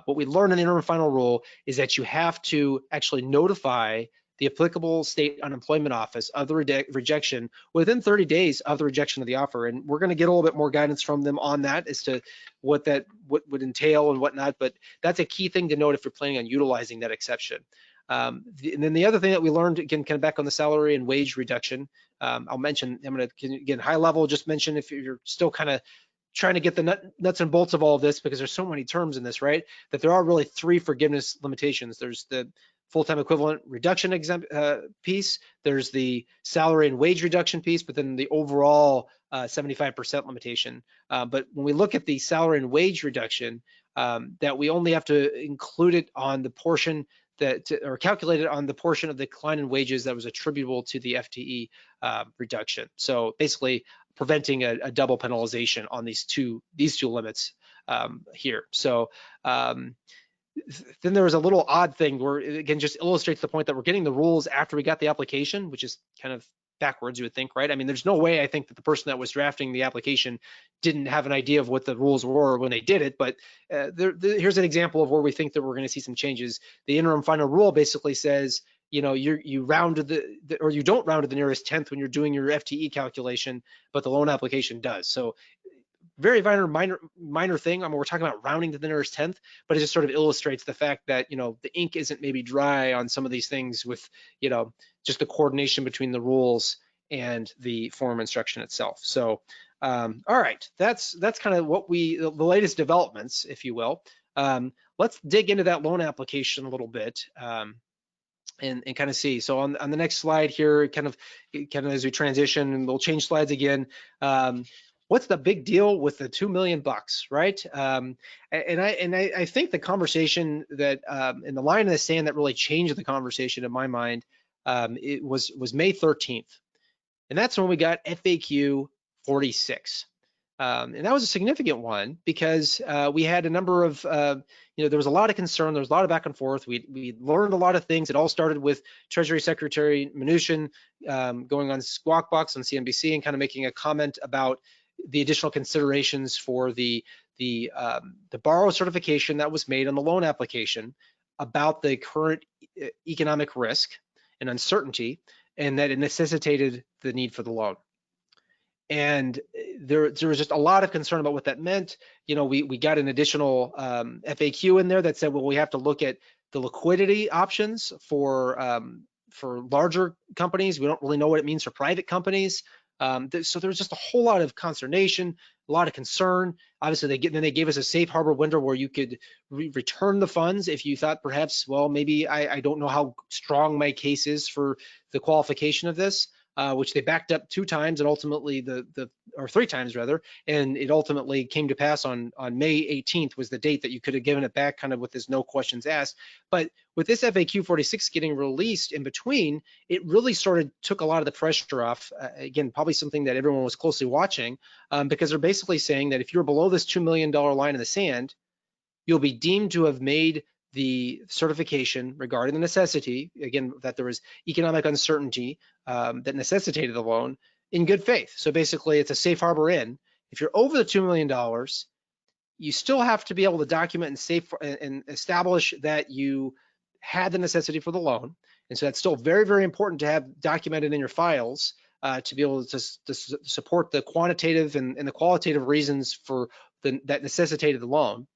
S2: What we learned in the interim final rule is that you have to actually notify the applicable state unemployment office of the rejection within 30 days of the rejection of the offer. And we're going to get a little bit more guidance from them on that as to what would entail and whatnot, but that's a key thing to note if you're planning on utilizing that exception. And then the other thing that we learned, again, kind of back on the salary and wage reduction, I'll mention, I'm going to, again, high level, just mention if you're still kind of trying to get the nuts and bolts of all of this, because there's so many terms in this, right, that there are really 3 forgiveness limitations. There's the full-time equivalent reduction piece, there's the salary and wage reduction piece, but then the overall 75% limitation. But when we look at the salary and wage reduction, that we only have to include it on the portion or calculate it on the portion of the decline in wages that was attributable to the FTE reduction. So basically preventing a double penalization on these two limits here. So then there was a little odd thing where, again, just illustrates the point that we're getting the rules after we got the application, which is kind of backwards, you would think, right? I mean, there's no way I think that the person that was drafting the application didn't have an idea of what the rules were when they did it, but here's an example of where we think that we're going to see some changes. The interim final rule basically says, you know, you round to or you don't round to the nearest tenth when you're doing your FTE calculation, but the loan application does. So very minor thing. I mean, we're talking about rounding to the nearest tenth, but it just sort of illustrates the fact that, you know, the ink isn't maybe dry on some of these things with, you know, just the coordination between the rules and the form instruction itself. So, all right, that's kind of what the latest developments, if you will. Let's dig into that loan application a little bit. And kind of see. So on the next slide here, kind of as we transition, and we'll change slides again. What's the big deal with the $2 million, right? And I think the conversation that in the line in the sand that really changed the conversation in my mind, it was May 13th, and that's when we got FAQ 46. And that was a significant one because we had a number of, you know, there was a lot of concern, there was a lot of back and forth. We learned a lot of things. It all started with Treasury Secretary Mnuchin going on Squawk Box on CNBC and kind of making a comment about the additional considerations for the borrower certification that was made on the loan application about the current economic risk and uncertainty, and that it necessitated the need for the loan. And there was just a lot of concern about what that meant. You know, we got an additional FAQ in there that said, well, we have to look at the liquidity options for larger companies. We don't really know what it means for private companies. So there's just a whole lot of consternation, a lot of concern. Obviously, they gave us a safe harbor window where you could return the funds if you thought perhaps, well, maybe I don't know how strong my case is for the qualification of this. Which they backed up 2 times and ultimately or 3 times rather, and it ultimately came to pass on May 18th was the date that you could have given it back kind of with this no questions asked. But with this FAQ 46 getting released in between, it really sort of took a lot of the pressure off. Again, probably something that everyone was closely watching because they're basically saying that if you're below this $2 million line in the sand, you'll be deemed to have made the certification regarding the necessity, again, that there was economic uncertainty that necessitated the loan in good faith. So basically it's a safe harbor in. If you're over the $2 million, you still have to be able to document and establish that you had the necessity for the loan. And so that's still very, very important to have documented in your files to be able to support the quantitative and the qualitative reasons for that necessitated the loan.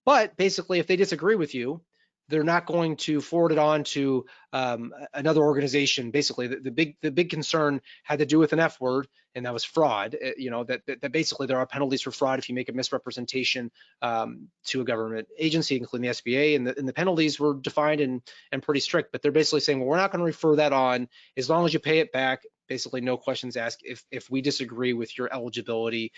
S2: But basically, if they disagree with you, they're not going to forward it on to another organization. Basically, the big concern had to do with an F word, and that was fraud. You know, that basically there are penalties for fraud if you make a misrepresentation to a government agency, including the SBA, and the penalties were defined and pretty strict. But they're basically saying, well, we're not going to refer that on as long as you pay it back. Basically, no questions asked if we disagree with your eligibility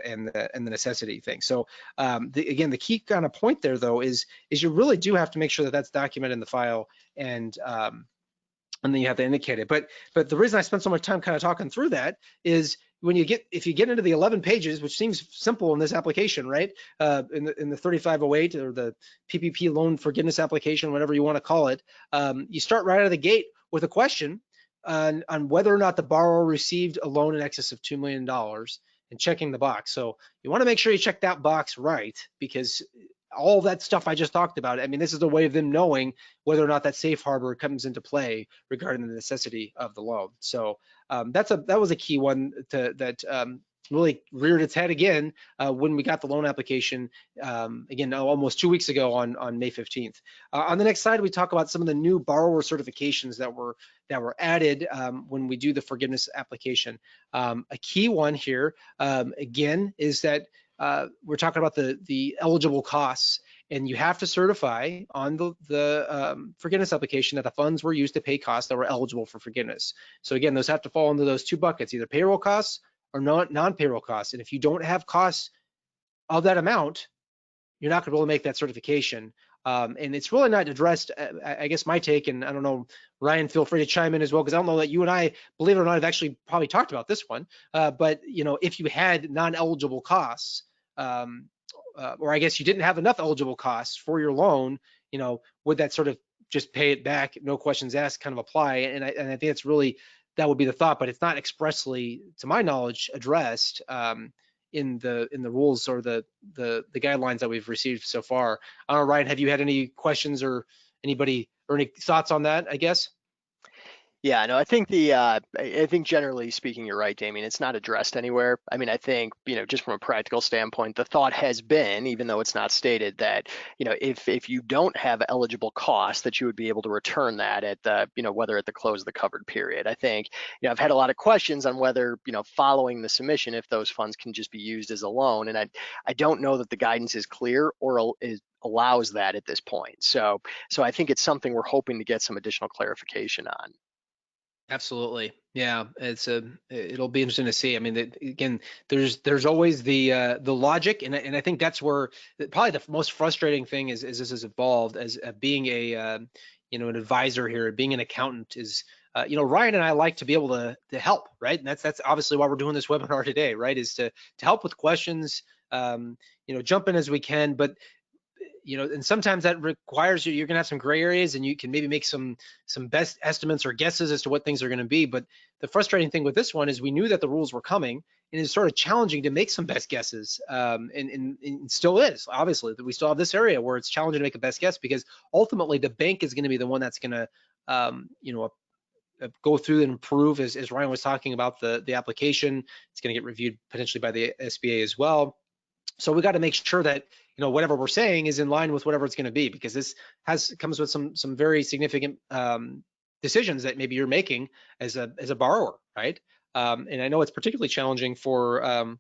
S2: and the necessity thing. So again, the key kind of point there though is you really do have to make sure that that's documented in the file, and then you have to indicate it. But the reason I spent so much time kind of talking through that is if you get into the 11 pages, which seems simple in this application, right? In the 3508 or the PPP loan forgiveness application, whatever you want to call it, you start right out of the gate with a question on whether or not the borrower received a loan in excess of $2 million and checking the box. So you want to make sure you check that box right, because all that stuff I just talked about, I mean, this is a way of them knowing whether or not that safe harbor comes into play regarding the necessity of the loan. So that was a key one that really reared its head again when we got the loan application again almost 2 weeks ago on May 15th. On the next slide, we talk about some of the new borrower certifications that were added when we do the forgiveness application. A key one here again is that we're talking about the eligible costs, and you have to certify on the forgiveness application that the funds were used to pay costs that were eligible for forgiveness. So again, those have to fall into those 2 buckets, either payroll costs or non-payroll costs. And if you don't have costs of that amount, you're not going to be able to make that certification. And it's really not addressed. I guess my take, and I don't know, Ryan, feel free to chime in as well, because I don't know that you and I, believe it or not, have actually probably talked about this one. But you know, if you had non-eligible costs, or I guess you didn't have enough eligible costs for your loan, you know, would that sort of just pay it back, no questions asked, kind of apply? And I think it's really that would be the thought, but it's not expressly, to my knowledge, addressed in the rules or the guidelines that we've received so far. Ryan, have you had any questions or anybody or any thoughts on that, I guess?
S3: Yeah, no, I think I think generally speaking, you're right, Damien. It's not addressed anywhere. I mean, I think, just from a practical standpoint, the thought has been, even though it's not stated, that, if you don't have eligible costs, that you would be able to return that at the, whether at the close of the covered period. I think, I've had a lot of questions on whether, following the submission, if those funds can just be used as a loan. And I don't know that the guidance is clear or allows that at this point. So I think it's something we're hoping to get some additional clarification on.
S2: Absolutely. Yeah, it'll be interesting to see. I mean, again, there's always the logic, and I think that's where probably the most frustrating thing is this has evolved as being an advisor here, being an accountant is, Ryan and I like to be able to help, right? And that's obviously why we're doing this webinar today, right? Is to help with questions, jump in as we can, but and sometimes that requires you're going to have some gray areas, and you can maybe make some best estimates or guesses as to what things are going to be. But the frustrating thing with this one is we knew that the rules were coming, and it's sort of challenging to make some best guesses, and still is. Obviously, we still have this area where it's challenging to make a best guess, because ultimately the bank is going to be the one that's going to go through and approve, as Ryan was talking about the application. It's going to get reviewed potentially by the SBA as well. So we got to make sure that whatever we're saying is in line with whatever it's going to be, because this comes with some very significant decisions that maybe you're making as a borrower, right? And I know it's particularly challenging for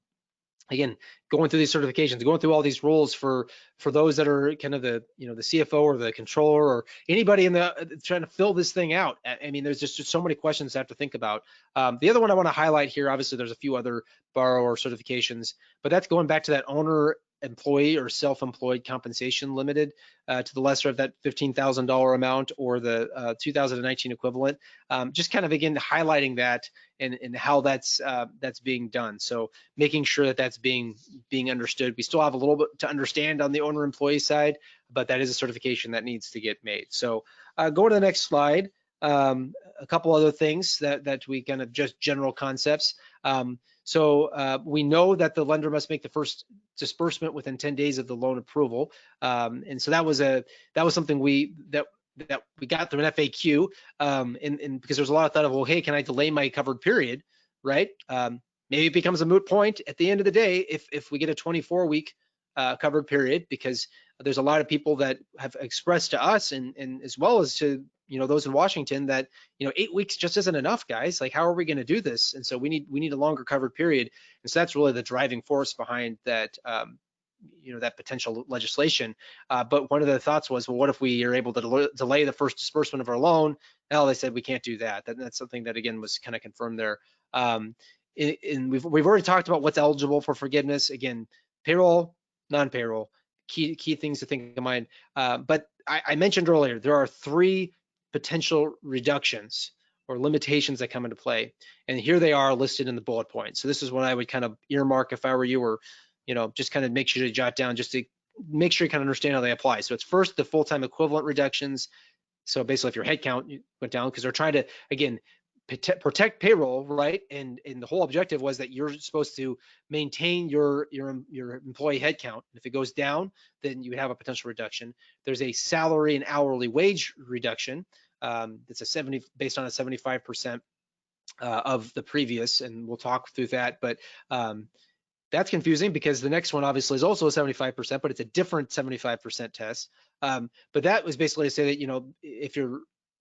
S2: again, going through these certifications, going through all these rules for those that are kind of the the CFO or the controller or anybody in the trying to fill this thing out. I mean, there's just so many questions to have to think about. The other one I want to highlight here, obviously, there's a few other borrower certifications, but that's going back to that owner employee or self-employed compensation limited to the lesser of that $15,000 amount or the 2019 equivalent. Just kind of again highlighting that and how that's being done. So making sure that that's being understood. We still have a little bit to understand on the owner employee side, but that is a certification that needs to get made. So go to the next slide. A couple other things that we kind of just general concepts. So we know that the lender must make the first disbursement within 10 days of the loan approval, and so that was something we got through an FAQ, and because there's a lot of thought of, well, hey, can I delay my covered period, right? Maybe it becomes a moot point at the end of the day if we get a 24-week covered period, because there's a lot of people that have expressed to us and as well as to those in Washington that 8 weeks just isn't enough, guys. Like, how are we going to do this? And so we need a longer covered period, and so that's really the driving force behind that that potential legislation. But one of the thoughts was, well, what if we are able to delay the first disbursement of our loan? Well, they said we can't do that. That's something that again was kind of confirmed there. And we've already talked about what's eligible for forgiveness. Again, payroll, non-payroll, key things to think in mind. But I mentioned earlier, there are 3 potential reductions or limitations that come into play, and here they are listed in the bullet points. So this is what I would kind of earmark if I were you, or just kind of make sure to jot down just to make sure you kind of understand how they apply. So it's first the full-time equivalent reductions. So basically if your headcount went down, because they're trying to again protect payroll, right? And the whole objective was that you're supposed to maintain your employee headcount. If it goes down, then you would have a potential reduction. There's a salary and hourly wage reduction. It's based on a 75% of the previous, and we'll talk through that. But that's confusing because the next one obviously is also a 75%, but it's a different 75% test. But that was basically to say that if you're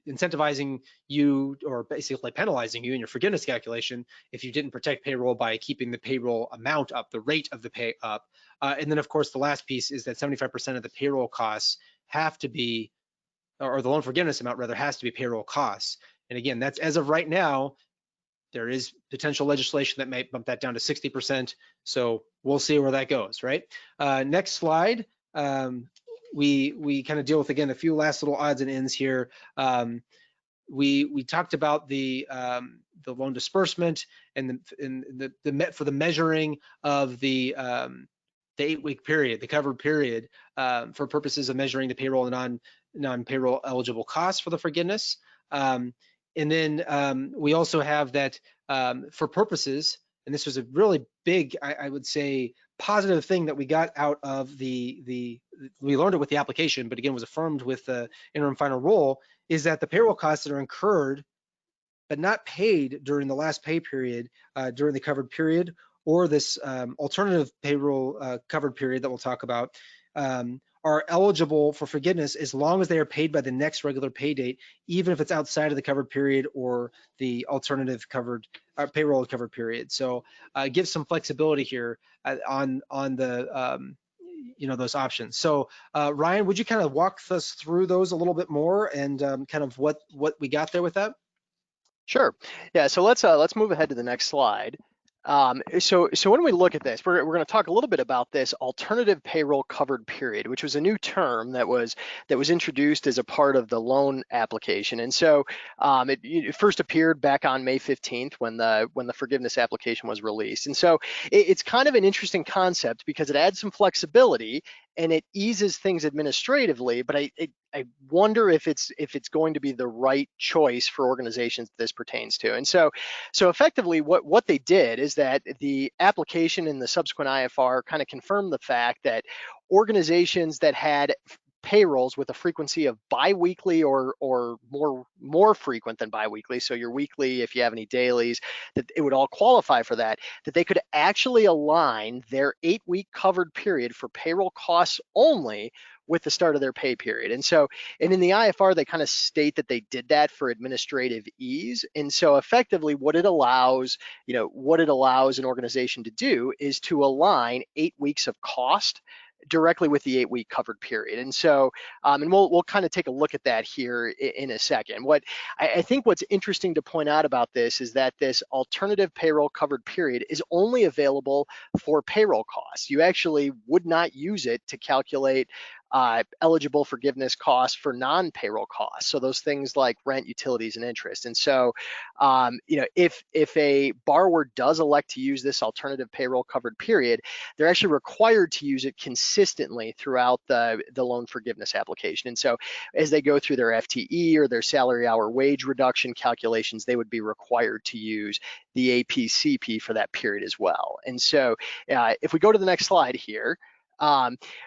S2: incentivizing you or basically penalizing you in your forgiveness calculation if you didn't protect payroll by keeping the payroll amount up, the rate of the pay up. And then of course the last piece is that 75% of the payroll costs have to be, or the loan forgiveness amount rather, has to be payroll costs. And again, that's as of right now. There is potential legislation that may bump that down to 60%. So we'll see where that goes, right? Next slide. We kind of deal with, again, a few last little odds and ends here. We talked about the loan disbursement and for the measuring of the 8-week period, the covered period, for purposes of measuring the payroll and non-payroll eligible costs for the forgiveness. And then we also have that for purposes, and this was a really big, I would say, positive thing that we got out of we learned it with the application, but again was affirmed with the interim final rule, is that the payroll costs that are incurred but not paid during the last pay period, during the covered period, or this alternative payroll covered period that we'll talk about, are eligible for forgiveness as long as they are paid by the next regular pay date, even if it's outside of the covered period or the alternative covered payroll covered period. So give some flexibility here on the those options. So Ryan, would you kind of walk us through those a little bit more and kind of what we got there with that?
S3: Sure. Yeah. So let's move ahead to the next slide. So when we look at this, we're going to talk a little bit about this alternative payroll covered period, which was a new term that was introduced as a part of the loan application. And so it first appeared back on May 15th when the forgiveness application was released. And so it's kind of an interesting concept because it adds some flexibility and it eases things administratively, but I wonder if it's going to be the right choice for organizations that this pertains to. And so effectively what they did is that the application and the subsequent IFR kind of confirmed the fact that organizations that had payrolls with a frequency of biweekly or more frequent than biweekly, so your weekly, if you have any dailies, that it would all qualify for that they could actually align their 8-week covered period for payroll costs only with the start of their pay period. And in the IFR, they kind of state that they did that for administrative ease. And so effectively what it allows an organization to do is to align 8 weeks of cost directly with the 8-week covered period. And so, and we'll kind of take a look at that here in a second. What I think what's interesting to point out about this is that this alternative payroll covered period is only available for payroll costs. You actually would not use it to calculate eligible forgiveness costs for non-payroll costs. So those things like rent, utilities, and interest. And so, if a borrower does elect to use this alternative payroll covered period, they're actually required to use it consistently throughout the loan forgiveness application. And so as they go through their FTE or their salary hour wage reduction calculations, they would be required to use the APCP for that period as well. And so if we go to the next slide here,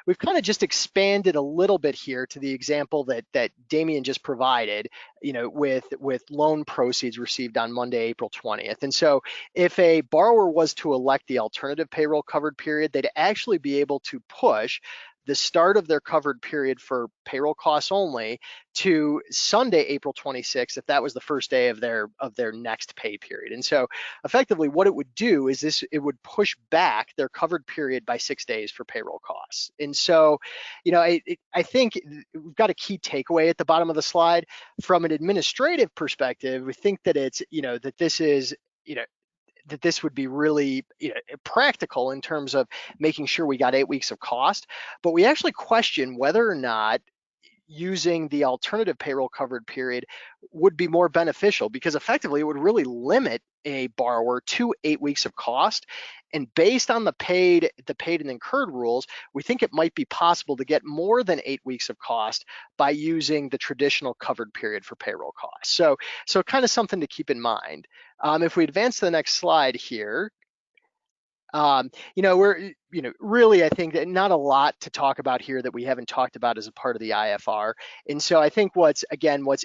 S3: we've kind of just expanded a little bit here to the example that Damien just provided, with loan proceeds received on Monday, April 20th. And so if a borrower was to elect the alternative payroll covered period, they'd actually be able to push the start of their covered period for payroll costs only to Sunday, April 26th, if that was the first day of their next pay period. And so effectively what it would do is it would push back their covered period by 6 days for payroll costs. And so, I think we've got a key takeaway at the bottom of the slide. From an administrative perspective, we think that it's, that this is, that this would be really practical in terms of making sure we got 8 weeks of cost, but we actually question whether or not using the alternative payroll covered period would be more beneficial, because effectively it would really limit a borrower to 8 weeks of cost. And based on the paid and incurred rules, we think it might be possible to get more than 8 weeks of cost by using the traditional covered period for payroll costs. So kind of something to keep in mind. If we advance to the next slide here, we're, really, I think that not a lot to talk about here that we haven't talked about as a part of the IFR. And so I think what's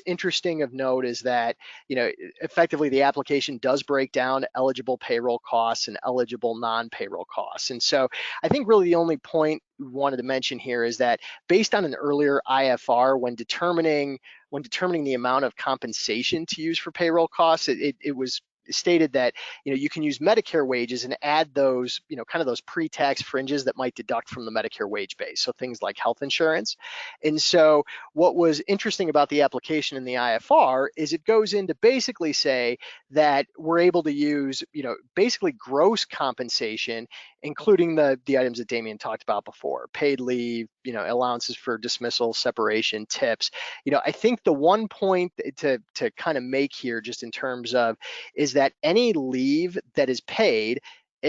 S3: interesting of note is that, effectively the application does break down eligible payroll costs and eligible non-payroll costs. And so I think really the only point we wanted to mention here is that based on an earlier IFR, when determining the amount of compensation to use for payroll costs, it was stated that you can use Medicare wages and add those kind of those pre-tax fringes that might deduct from the Medicare wage base, so things like health insurance. And so what was interesting about the application in the IFR is it goes in to basically say that we're able to use basically gross compensation, including the items that Damien talked about before: paid leave, allowances for dismissal, separation, tips. I think the one point to kind of make here, just in terms of, is that any leave that is paid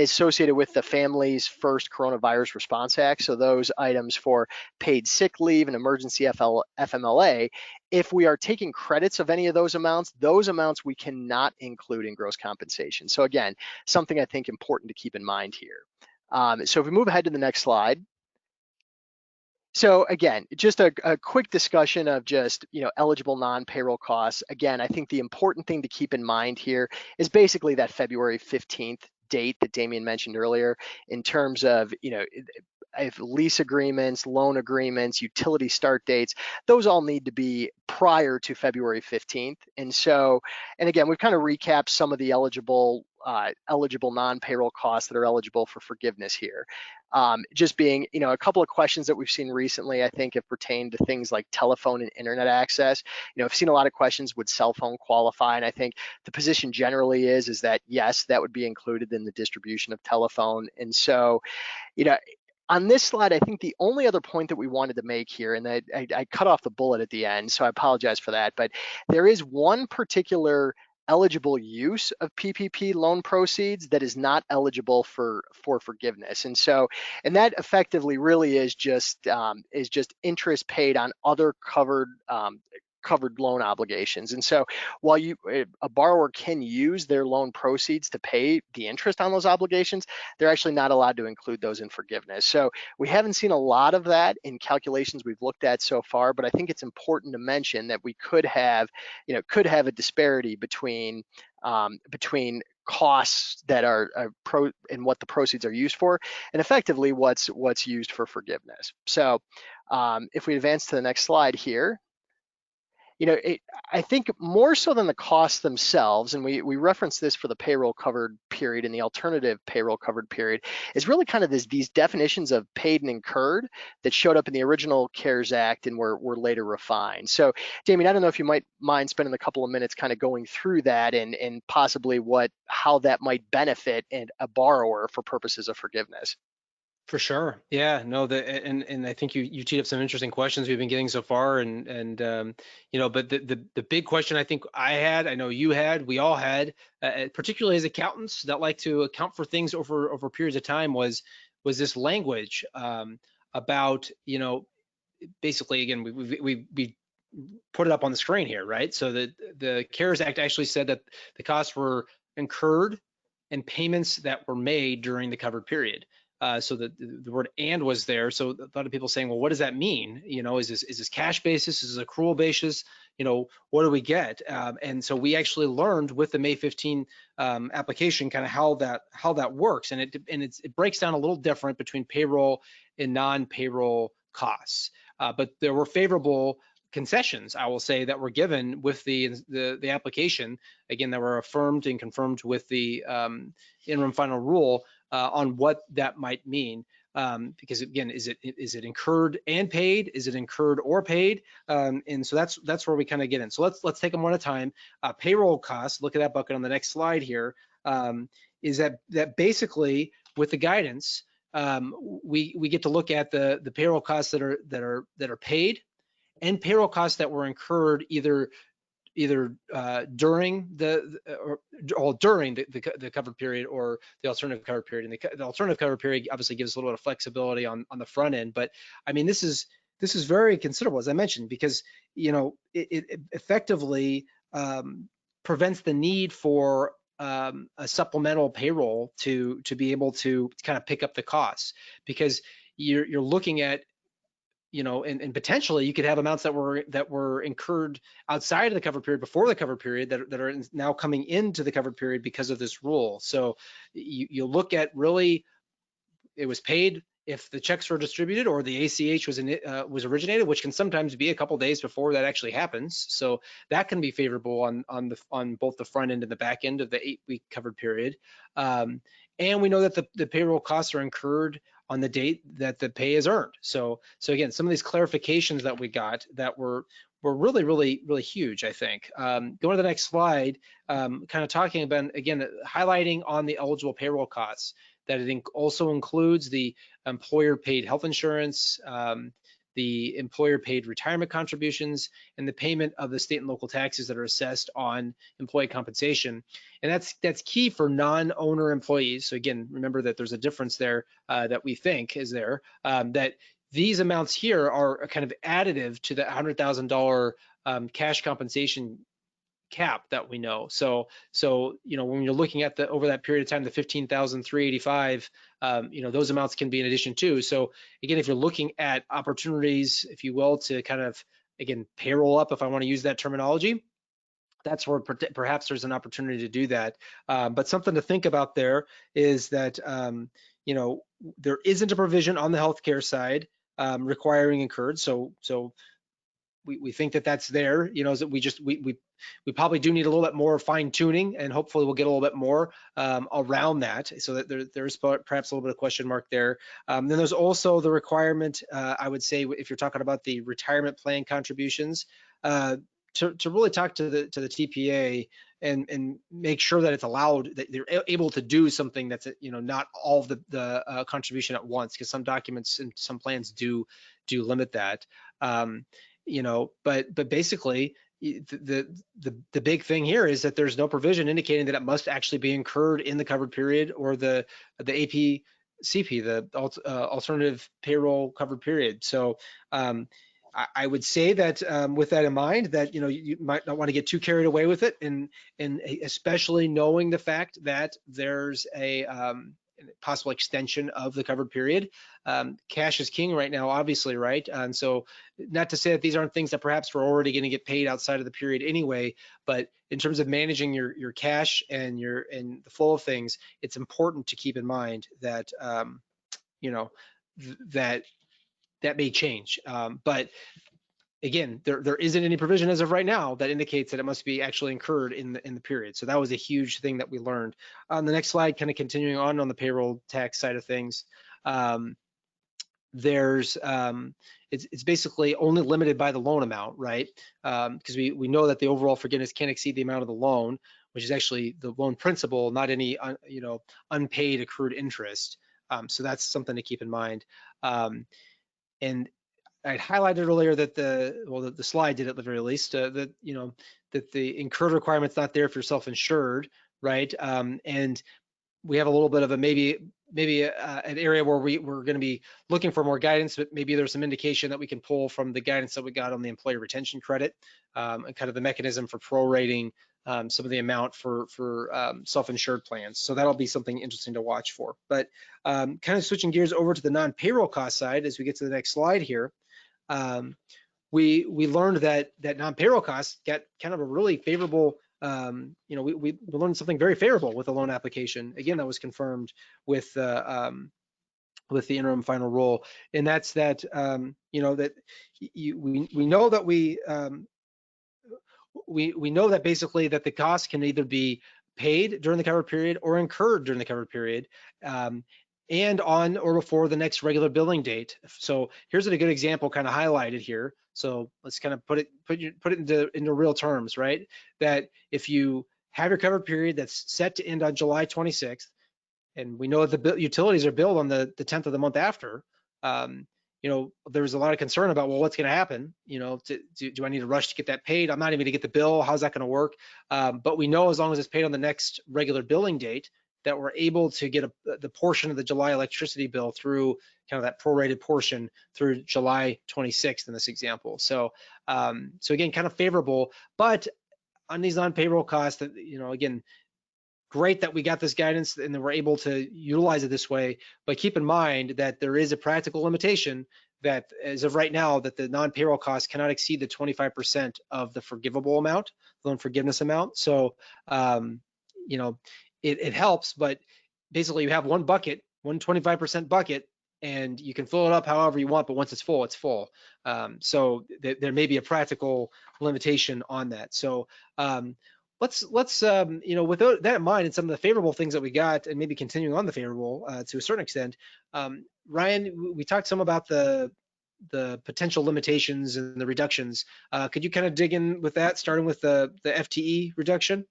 S3: associated with the Families First Coronavirus Response Act. So those items for paid sick leave and emergency FMLA, if we are taking credits of any of those amounts we cannot include in gross compensation. So again, something I think important to keep in mind here. So if we move ahead to the next slide. So again, just a quick discussion of just, eligible non-payroll costs. Again, I think the important thing to keep in mind here is basically that February 15th date that Damien mentioned earlier in terms of, if lease agreements, loan agreements, utility start dates, those all need to be prior to February 15th. And so, and again, we've kind of recapped some of the eligible non-payroll costs that are eligible for forgiveness here. Just being, a couple of questions that we've seen recently, I think have pertained to things like telephone and internet access. I've seen a lot of questions, would cell phone qualify? And I think the position generally is that yes, that would be included in the distribution of telephone. And so, on this slide, I think the only other point that we wanted to make here, and I cut off the bullet at the end, so I apologize for that, but there is one particular eligible use of PPP loan proceeds that is not eligible for forgiveness. And so, and that effectively really is just interest paid on other covered loan obligations. And so while a borrower can use their loan proceeds to pay the interest on those obligations, they're actually not allowed to include those in forgiveness. So we haven't seen a lot of that in calculations we've looked at so far, but I think it's important to mention that we could have a disparity between costs that are and what the proceeds are used for, and effectively what's used for forgiveness. So if we advance to the next slide here, I think more so than the costs themselves, and we reference this for the payroll covered period and the alternative payroll covered period, is really kind of these definitions of paid and incurred that showed up in the original CARES Act and were later refined. So, Damien, I don't know if you might mind spending a couple of minutes kind of going through that and possibly how that might benefit a borrower for purposes of forgiveness.
S2: For sure. Yeah, no, and I think you teed up some interesting questions we've been getting so far, and but the big question I think I had, I know you had, we all had, particularly as accountants that like to account for things over periods of time, was this language about, basically, again, we put it up on the screen here, right? So the CARES Act actually said that the costs were incurred and payments that were made during the covered period. So the word "and" was there. So a lot of people saying, well, what does that mean? Is this cash basis? Is this accrual basis? What do we get? And so we actually learned with the May 15 application kind of how that works, and it breaks down a little different between payroll and non-payroll costs. But there were favorable concessions, I will say, that were given with the application, again, that were affirmed and confirmed with the interim final rule on what that might mean. Because again, is it incurred and paid? Is it incurred or paid? And so that's where we kind of get in. So let's take them one at a time. Payroll costs, look at that bucket on the next slide here, is that basically with the guidance, we get to look at the payroll costs that are paid, and payroll costs that were incurred either during the covered period or the alternative covered period. And the alternative covered period obviously gives a little bit of flexibility on the front end, but I mean, this is very considerable, as I mentioned, because it effectively prevents the need for a supplemental payroll to be able to kind of pick up the costs, because you're looking at, and potentially you could have amounts that were incurred outside of the covered period, before the covered period, that are now coming into the covered period because of this rule. So you look at, really, it was paid if the checks were distributed or the ACH was originated, which can sometimes be a couple days before that actually happens. So that can be favorable on both the front end and the back end of the 8-week covered period. And we know that the payroll costs are incurred on the date that the pay is earned. So again, some of these clarifications that we got that were really, really, really huge, I think. Going to the next slide, kind of talking about, again, highlighting on the eligible payroll costs, that it also includes the employer paid health insurance, the employer paid retirement contributions, and the payment of the state and local taxes that are assessed on employee compensation. And that's key for non-owner employees. So again, remember that there's a difference there that we think is there, that these amounts here are kind of additive to the $100,000 cash compensation cap that we know. So when you're looking at the over that period of time, the 15,385, those amounts can be in addition too. So again, if you're looking at opportunities, if you will, to kind of again payroll up, if I want to use that terminology, that's where perhaps there's an opportunity to do that. But something to think about there is that there isn't a provision on the healthcare side requiring incurred. So we think that that's there, that we probably do need a little bit more fine tuning, and hopefully we'll get a little bit more around that, so that there's perhaps a little bit of question mark there. Then there's also the requirement, I would say, if you're talking about the retirement plan contributions, to really talk to the TPA and make sure that it's allowed, that they're able to do something that's not all of the contribution at once, because some documents and some plans do limit that. But basically the big thing here is that there's no provision indicating that it must actually be incurred in the covered period or the APCP, the alternative payroll covered period. So I would say that with that in mind, that you might not want to get too carried away with it, and especially knowing the fact that there's a possible extension of the covered period. Cash is king right now, obviously, right? And so not to say that these aren't things that perhaps we're already going to get paid outside of the period anyway, but in terms of managing your cash and the flow of things, it's important to keep in mind that that may change. But again, there isn't any provision as of right now that indicates that it must be actually incurred in the period. So that was a huge thing that we learned. On the next slide, kind of continuing on the payroll tax side of things, it's basically only limited by the loan amount, right? Because we know that the overall forgiveness can't exceed the amount of the loan, which is actually the loan principal, not any unpaid accrued interest. So that's something to keep in mind. And I'd highlighted earlier that the slide did at the very least, that the incurred requirement's not there if you're self-insured, right? And we have a little bit of a maybe an area where we're going to be looking for more guidance, but maybe there's some indication that we can pull from the guidance that we got on the employee retention credit, and kind of the mechanism for prorating some of the amount for self-insured plans. So that'll be something interesting to watch for. But kind of switching gears over to the non-payroll cost side as we get to the next slide here. We learned that non-payroll costs got kind of a really favorable, we learned something very favorable with the loan application. Again, that was confirmed with the interim final rule, and that's that we know that we know that basically that the cost can either be paid during the covered period or incurred during the covered period, and on or before the next regular billing date. So here's a good example kind of highlighted here. So let's kind of put it into real terms, right? That if you have your covered period that's set to end on July 26th, and we know that the utilities are billed on the 10th of the month after, there's a lot of concern about, well, what's going to happen? Do I need to rush to get that paid? I'm not even going to get the bill. How's that going to work? But we know as long as it's paid on the next regular billing date, that we're able to get the portion of the July electricity bill through kind of that prorated portion through July 26th in this example. So again, kind of favorable, but on these non-payroll costs, that again, great that we got this guidance and that we're able to utilize it this way. But keep in mind that there is a practical limitation that, as of right now, that the non-payroll costs cannot exceed the 25% of the forgivable amount, loan forgiveness amount. So it helps, but basically you have one bucket, 125% bucket, and you can fill it up however you want, but once it's full, it's full. So there may be a practical limitation on that. So let's with that in mind and some of the favorable things that we got, and maybe continuing on the favorable to a certain extent, Ryan, we talked some about the potential limitations and the reductions. Could you kind of dig in with that, starting with the FTE reduction?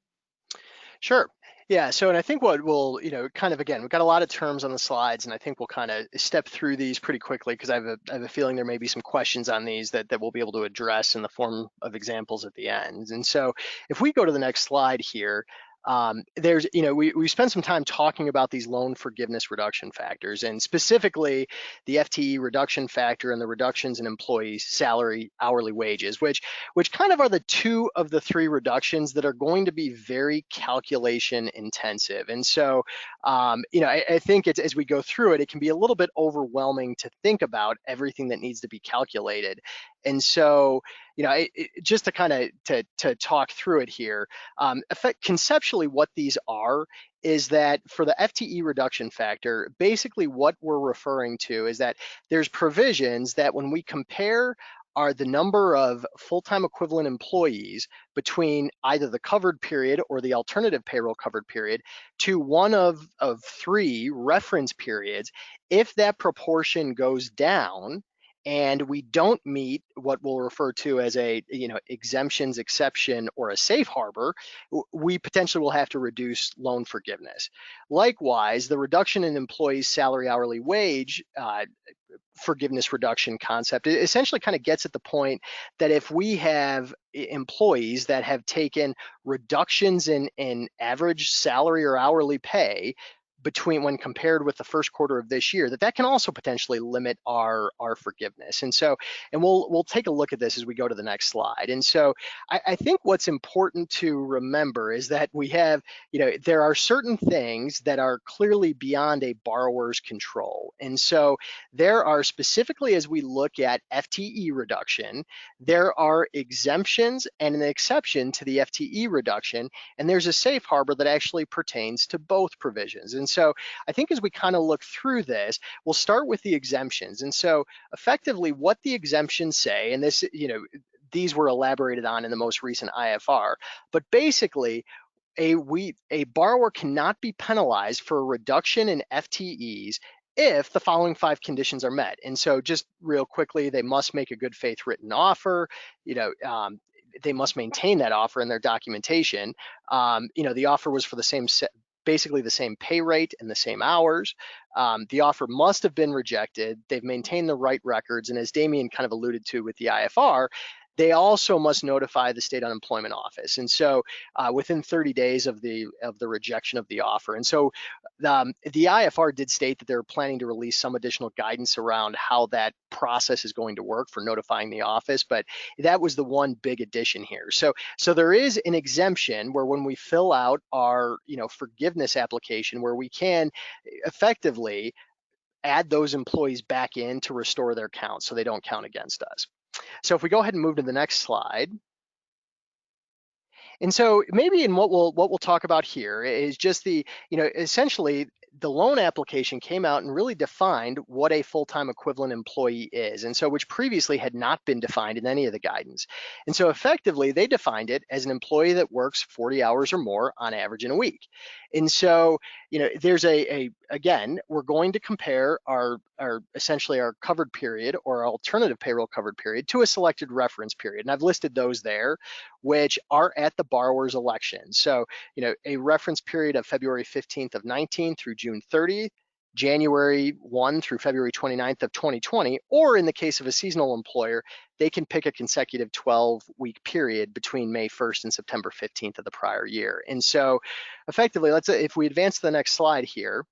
S3: Sure. Yeah, so and I think what we'll, kind of again, we've got a lot of terms on the slides, and I think we'll kind of step through these pretty quickly because I have a feeling there may be some questions on these that we'll be able to address in the form of examples at the end. And so if we go to the next slide here, there's, we spent some time talking about these loan forgiveness reduction factors, and specifically the FTE reduction factor and the reductions in employees' salary, hourly wages, which kind of are the two of the three reductions that are going to be very calculation intensive. And so, I think it's, as we go through it, it can be a little bit overwhelming to think about everything that needs to be calculated. And so, just to kind of to talk through it here, conceptually what these are is that for the FTE reduction factor, basically what we're referring to is that there's provisions that when we compare are the number of full-time equivalent employees between either the covered period or the alternative payroll covered period to one of three reference periods. If that proportion goes down and we don't meet what we'll refer to as a exemptions, exception, or a safe harbor, we potentially will have to reduce loan forgiveness. Likewise, the reduction in employees' salary, hourly wage forgiveness reduction concept, it essentially kind of gets at the point that if we have employees that have taken reductions in average salary or hourly pay between when compared with the first quarter of this year, that can also potentially limit our forgiveness. And so, and we'll take a look at this as we go to the next slide. And so I think what's important to remember is that we have, there are certain things that are clearly beyond a borrower's control. And so there are, specifically as we look at FTE reduction, there are exemptions and an exception to the FTE reduction, and there's a safe harbor that actually pertains to both provisions. And so I think as we kind of look through this, we'll start with the exemptions. And so effectively what the exemptions say, and this, these were elaborated on in the most recent IFR, but basically a borrower cannot be penalized for a reduction in FTEs if the following 5 conditions are met. And so just real quickly, they must make a good faith written offer, they must maintain that offer in their documentation. The offer was for the same basically the same pay rate and the same hours. The offer must have been rejected. They've maintained the right records. And as Damien kind of alluded to with the IFR, they also must notify the state unemployment office. And so within 30 days of the rejection of the offer. And so the IFR did state that they're planning to release some additional guidance around how that process is going to work for notifying the office, but that was the one big addition here. So there is an exemption where when we fill out our forgiveness application, where we can effectively add those employees back in to restore their count so they don't count against us. So if we go ahead and move to the next slide. And so maybe in what we'll talk about here is just the, essentially the loan application came out and really defined what a full-time equivalent employee is. And so which previously had not been defined in any of the guidance. And so effectively they defined it as an employee that works 40 hours or more on average in a week. And so, there's again, we're going to compare our essentially our covered period or our alternative payroll covered period to a selected reference period. And I've listed those there, which are at the borrower's election. So, a reference period of February 15th of 19 through June 30th, January 1 through February 29th of 2020, or in the case of a seasonal employer, they can pick a consecutive 12-week period between May 1st and September 15th of the prior year. And so effectively, if we advance to the next slide here,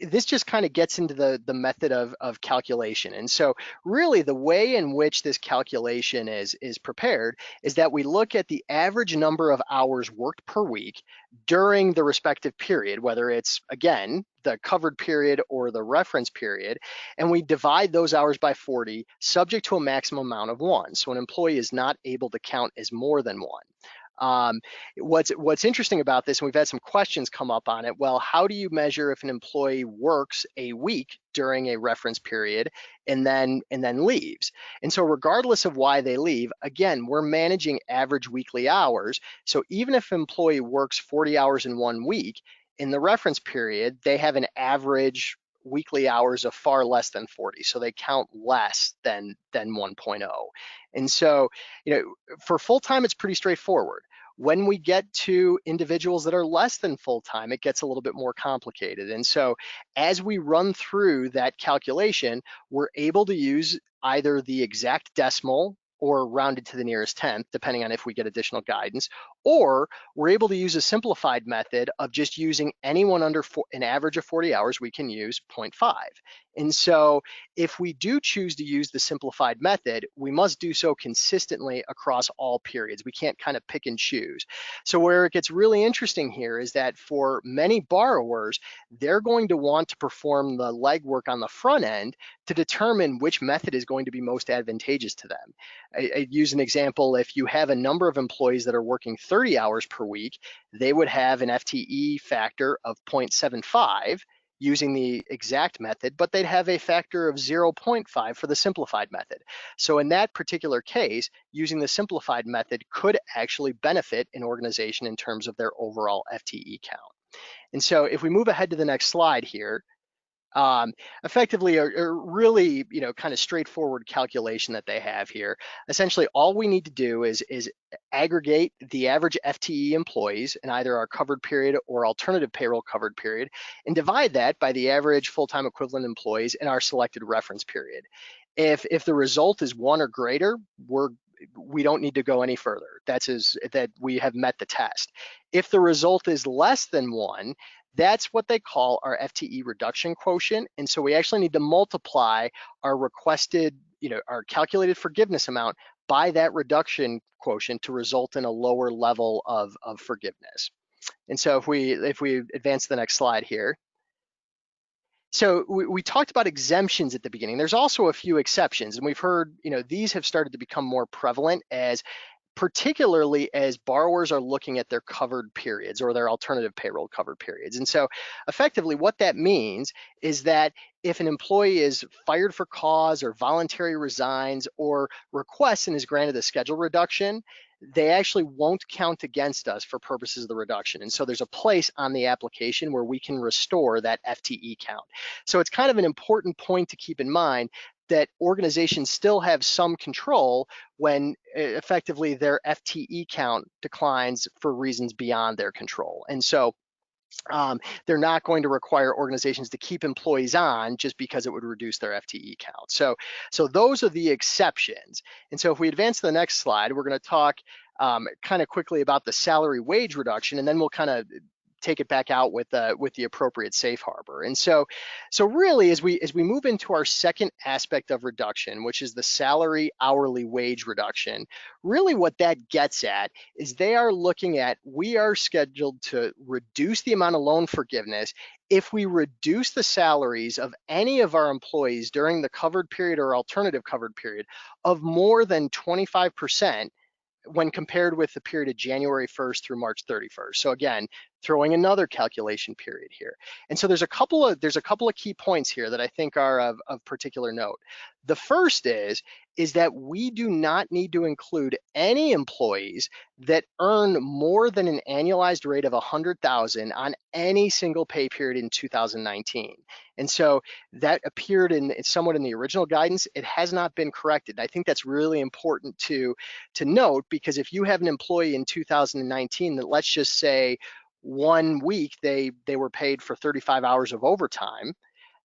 S3: this just kind of gets into the method of calculation. And so really the way in which this calculation is prepared is that we look at the average number of hours worked per week during the respective period, whether it's, again, the covered period or the reference period, and we divide those hours by 40, subject to a maximum amount of 1. So an employee is not able to count as more than 1. What's interesting about this, and we've had some questions come up on it, well, how do you measure if an employee works a week during a reference period and then leaves? And so regardless of why they leave, again, we're managing average weekly hours. So even if an employee works 40 hours in 1 week, in the reference period, they have an average weekly hours of far less than 40. So they count less than 1.0. And so, for full-time, it's pretty straightforward. When we get to individuals that are less than full-time, it gets a little bit more complicated. And so as we run through that calculation, we're able to use either the exact decimal or rounded to the nearest tenth, depending on if we get additional guidance, or we're able to use a simplified method of just using anyone under an average of 40 hours, we can use 0.5. And so if we do choose to use the simplified method, we must do so consistently across all periods. We can't kind of pick and choose. So where it gets really interesting here is that for many borrowers, they're going to want to perform the legwork on the front end to determine which method is going to be most advantageous to them. I use an example. If you have a number of employees that are working 30 hours per week, they would have an FTE factor of 0.75 using the exact method, but they'd have a factor of 0.5 for the simplified method. So in that particular case, using the simplified method could actually benefit an organization in terms of their overall FTE count. And so if we move ahead to the next slide here, effectively a really, kind of straightforward calculation that they have here. Essentially, all we need to do is aggregate the average FTE employees in either our covered period or alternative payroll covered period, and divide that by the average full-time equivalent employees in our selected reference period. If the result is 1 or greater, we don't need to go any further. That we have met the test. If the result is less than 1, that's what they call our FTE reduction quotient. And so we actually need to multiply our requested, our calculated forgiveness amount by that reduction quotient to result in a lower level of forgiveness. And so if we advance to the next slide here. So we talked about exemptions at the beginning. There's also a few exceptions, and we've heard, these have started to become more prevalent particularly as borrowers are looking at their covered periods or their alternative payroll covered periods. And so effectively what that means is that if an employee is fired for cause or voluntarily resigns or requests and is granted a schedule reduction, they actually won't count against us for purposes of the reduction. And so there's a place on the application where we can restore that FTE count. So it's kind of an important point to keep in mind that organizations still have some control when effectively their FTE count declines for reasons beyond their control. And so they're not going to require organizations to keep employees on just because it would reduce their FTE count. So those are the exceptions. And so if we advance to the next slide, we're going to talk kind of quickly about the salary wage reduction, and then we'll kind of take it back out with the appropriate safe harbor. And so really as we move into our second aspect of reduction, which is the salary hourly wage reduction, really what that gets at is they are looking at, we are scheduled to reduce the amount of loan forgiveness if we reduce the salaries of any of our employees during the covered period or alternative covered period of more than 25% when compared with the period of January 1st through March 31st. So again, throwing another calculation period here. And so there's a couple of key points here that I think are of particular note. The first is that we do not need to include any employees that earn more than an annualized rate of 100,000 on any single pay period in 2019. And so that appeared somewhat in the original guidance. It has not been corrected. I think that's really important to note, because if you have an employee in 2019 that, let's just say, 1 week they were paid for 35 hours of overtime,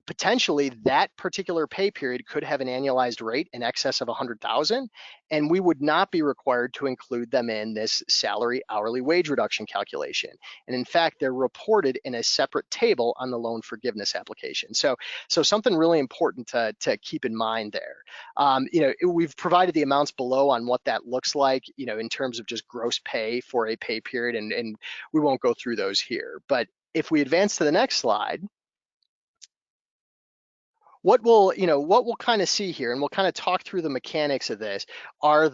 S3: potentially that particular pay period could have an annualized rate in excess of 100,000, and we would not be required to include them in this salary hourly wage reduction calculation. And in fact, they're reported in a separate table on the loan forgiveness application. So something really important to keep in mind there. We've provided the amounts below on what that looks like, in terms of just gross pay for a pay period, and we won't go through those here. But if we advance to the next slide, what we'll kind of see here, and we'll kind of talk through the mechanics of this, are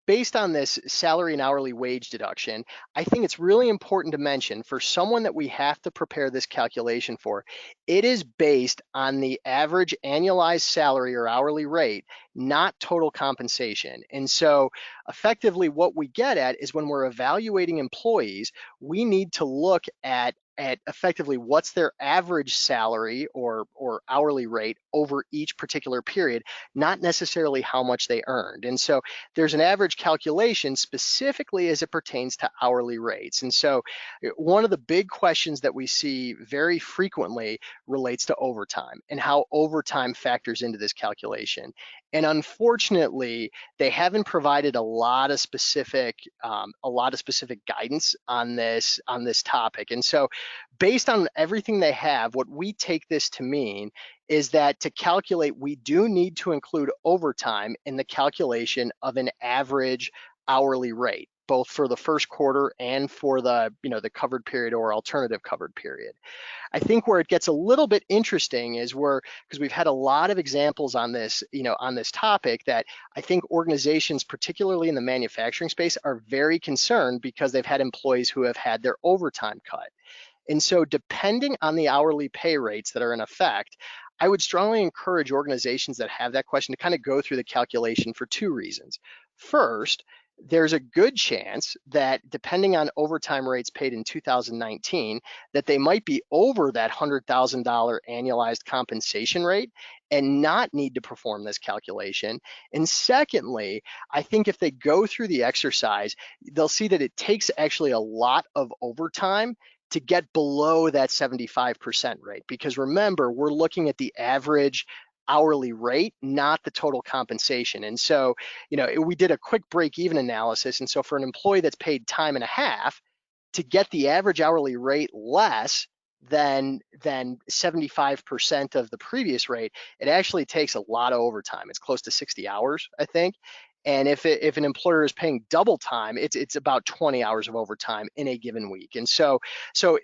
S3: based on this salary and hourly wage deduction, I think it's really important to mention, for someone that we have to prepare this calculation for, it is based on the average annualized salary or hourly rate, not total compensation. And so effectively what we get at is, when we're evaluating employees, we need to look at at effectively what's their average salary or hourly rate over each particular period, not necessarily how much they earned. And so there's an average calculation specifically as it pertains to hourly rates. And so one of the big questions that we see very frequently relates to overtime and how overtime factors into this calculation. And unfortunately, they haven't provided a lot of specific guidance on this topic. And so based on everything they have, what we take this to mean is that to calculate, we do need to include overtime in the calculation of an average hourly rate, both for the first quarter and for the covered period or alternative covered period. I think where it gets a little bit interesting is because we've had a lot of examples on this, on this topic, that I think organizations, particularly in the manufacturing space, are very concerned because they've had employees who have had their overtime cut. And so depending on the hourly pay rates that are in effect, I would strongly encourage organizations that have that question to kind of go through the calculation for two reasons. First, there's a good chance that depending on overtime rates paid in 2019, that they might be over that $100,000 annualized compensation rate and not need to perform this calculation. And secondly, I think if they go through the exercise, they'll see that it takes actually a lot of overtime to get below that 75% rate. Because remember, we're looking at the average hourly rate, not the total compensation. And so, we did a quick break-even analysis. And so for an employee that's paid time and a half, to get the average hourly rate less than 75% of the previous rate, it actually takes a lot of overtime. It's close to 60 hours, I think. And if an employer is paying double time, it's about 20 hours of overtime in a given week. And so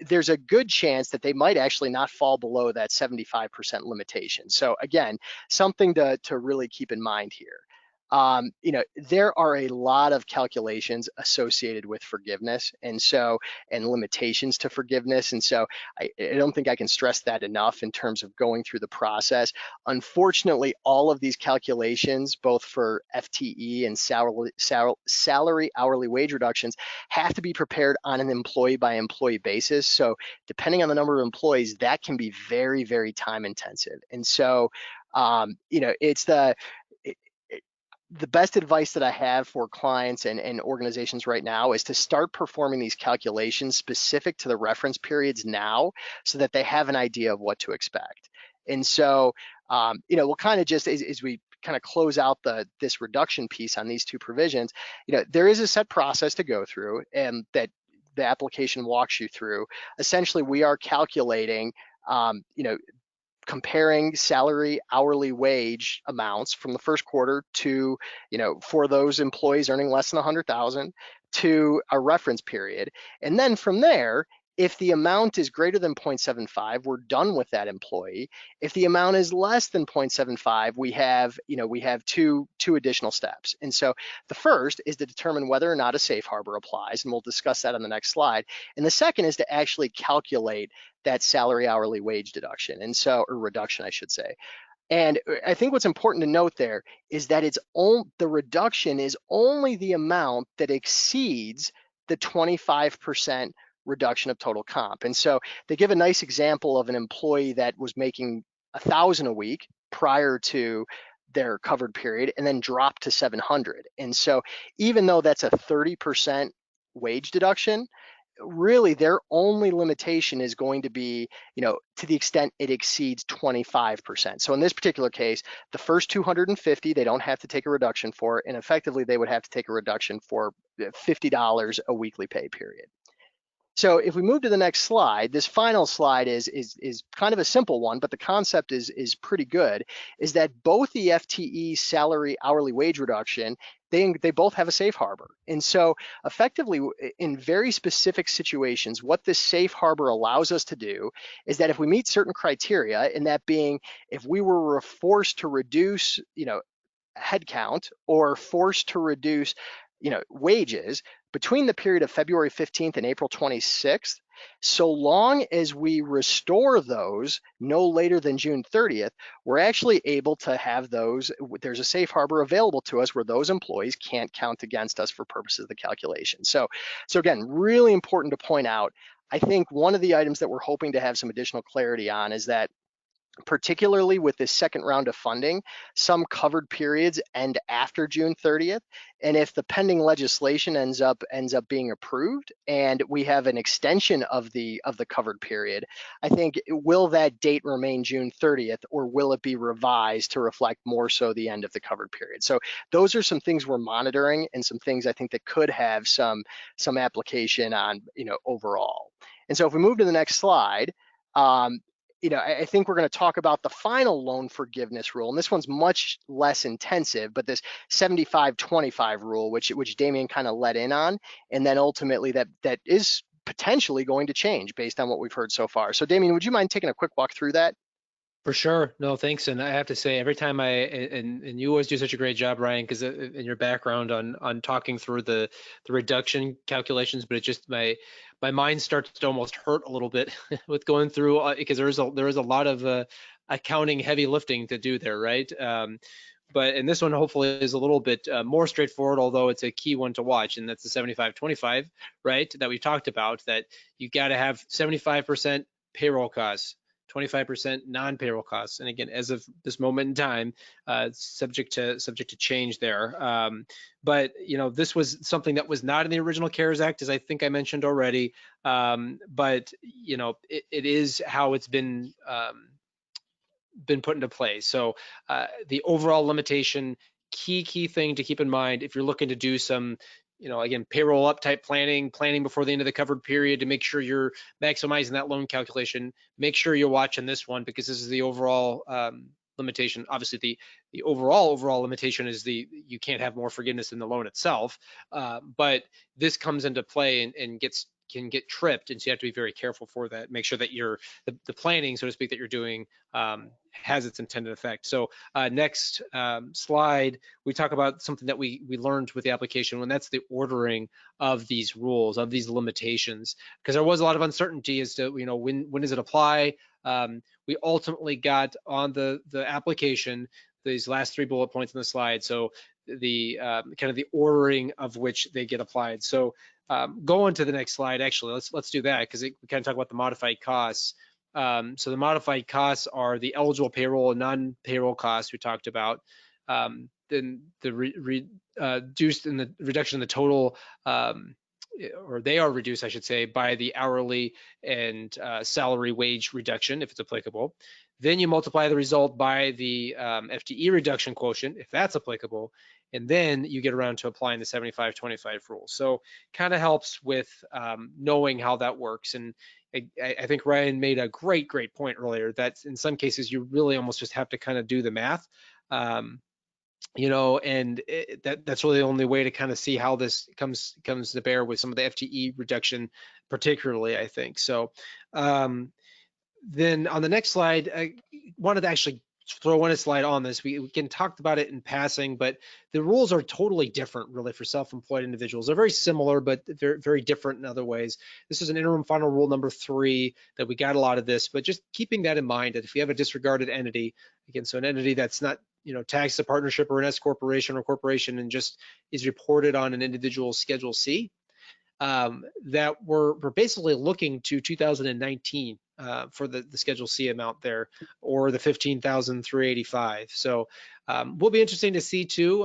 S3: there's a good chance that they might actually not fall below that 75% limitation. So again, something to really keep in mind here. There are a lot of calculations associated with forgiveness and limitations to forgiveness. And so I don't think I can stress that enough in terms of going through the process. Unfortunately, all of these calculations, both for FTE and salary hourly wage reductions, have to be prepared on an employee by employee basis. So depending on the number of employees, that can be very, very time intensive. And so, it's the best advice that I have for clients and organizations right now is to start performing these calculations specific to the reference periods now, so that they have an idea of what to expect. And so, we'll kind of just, as we kind of close out this reduction piece on these two provisions, there is a set process to go through and that the application walks you through. Essentially, we are calculating, comparing salary hourly wage amounts from the first quarter to, for those employees earning less than 100,000 to a reference period. And then from there, if the amount is greater than 0.75, we're done with that employee. If the amount is less than 0.75, we have two additional steps. And so the first is to determine whether or not a safe harbor applies, and we'll discuss that on the next slide. And the second is to actually calculate that salary hourly wage deduction, or reduction, I should say. And I think what's important to note there is that the reduction is only the amount that exceeds the 25% reduction of total comp. And so they give a nice example of an employee that was making 1,000 a week prior to their covered period and then dropped to 700. And so even though that's a 30% wage deduction, really their only limitation is going to be, to the extent it exceeds 25%. So in this particular case, the first 250, they don't have to take a reduction for, and effectively they would have to take a reduction for $50 a weekly pay period. So if we move to the next slide, this final slide is kind of a simple one, but the concept is pretty good, is that both the FTE salary hourly wage reduction, they both have a safe harbor. And so effectively, in very specific situations, what this safe harbor allows us to do is that if we meet certain criteria, and that being if we were forced to reduce, headcount or forced to reduce, wages between the period of February 15th and April 26th, so long as we restore those no later than June 30th, we're actually able to have those, there's a safe harbor available to us where those employees can't count against us for purposes of the calculation. So again, really important to point out, I think one of the items that we're hoping to have some additional clarity on is that, particularly with this second round of funding, some covered periods end after June 30th. And if the pending legislation ends up being approved and we have an extension of the covered period, I think, will that date remain June 30th, or will it be revised to reflect more so the end of the covered period? So those are some things we're monitoring, and some things I think that could have some application on, overall. And so if we move to the next slide, I think we're going to talk about the final loan forgiveness rule, and this one's much less intensive, but this 75-25 rule, which Damien kind of let in on, and then ultimately that is potentially going to change based on what we've heard so far. So Damien, would you mind taking a quick walk through that?
S2: For sure. No, thanks. And I have to say, every time and you always do such a great job, Ryan, because in your background on talking through the reduction calculations, but it just my mind starts to almost hurt a little bit with going through, because there is a lot of accounting heavy lifting to do there, right? But in this one, hopefully, is a little bit more straightforward, although it's a key one to watch, and that's the 75-25, right? That we've talked about, that you got to have 75% payroll costs, 25% non-payroll costs, and again, as of this moment in time, subject to change there. But this was something that was not in the original CARES Act, as I think I mentioned already. But it is how it's been put into place. So the overall limitation, key thing to keep in mind if you're looking to do some, again, payroll up type planning before the end of the covered period to make sure you're maximizing that loan calculation. Make sure you're watching this one, because this is the overall limitation. Obviously, the overall limitation is you can't have more forgiveness in the loan itself, but this comes into play and can get tripped, and so you have to be very careful for that. Make sure that the planning, so to speak, that you're doing has its intended effect. So next slide, we talk about something that we learned with the application, and that's the ordering of these rules, of these limitations, because there was a lot of uncertainty as to when does it apply. We ultimately got on the application these last 3 bullet points on the slide, so the kind of the ordering of which they get applied. So going to the next slide, actually, let's do that, because we kind of talk about the modified costs. So the modified costs are the eligible payroll and non-payroll costs we talked about. Then the reduction in the total, or they are reduced, I should say, by the hourly and salary wage reduction, if it's applicable. Then you multiply the result by the FTE reduction quotient, if that's applicable, and then you get around to applying the 75-25 rule. So kind of helps with knowing how that works. And I think Ryan made a great point earlier that in some cases you really almost just have to kind of do the math, and that's really the only way to kind of see how this comes to bear with some of the FTE reduction, particularly, I think. So then on the next slide, I wanted to actually throw in a slide on this. We can talk about it in passing, but the rules are totally different, really, for self-employed individuals. They're very similar, but they're very different in other ways. This is an interim final rule number 3 that we got a lot of this, but just keeping that in mind, that if you have a disregarded entity, again, so an entity that's not taxed a partnership or an S corporation or corporation and just is reported on an individual Schedule C, that we're basically looking to 2019 for the Schedule C amount there, or the 15,385. So will be interesting to see too.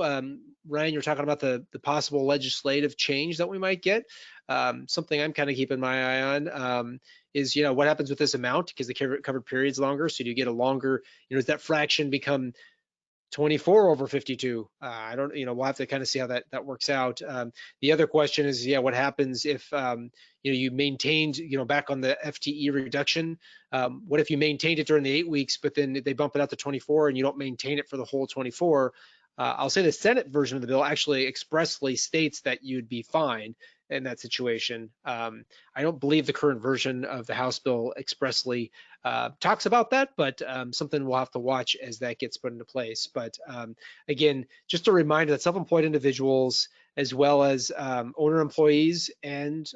S2: Ryan, you're talking about the possible legislative change that we might get. Something I'm kind of keeping my eye on is what happens with this amount, because the covered period's longer. So do you get a longer, does that fraction become 24 over 52? I don't, we'll have to kind of see how that works out. The other question is, what happens if, you maintained, back on the FTE reduction, what if you maintained it during the 8 weeks, but then they bump it out to 24 and you don't maintain it for the whole 24? I'll say the Senate version of the bill actually expressly states that you'd be fine in that situation. I don't believe the current version of the House bill expressly talks about that, but something we'll have to watch as that gets put into place. But again, just a reminder that self-employed individuals, as well as owner employees and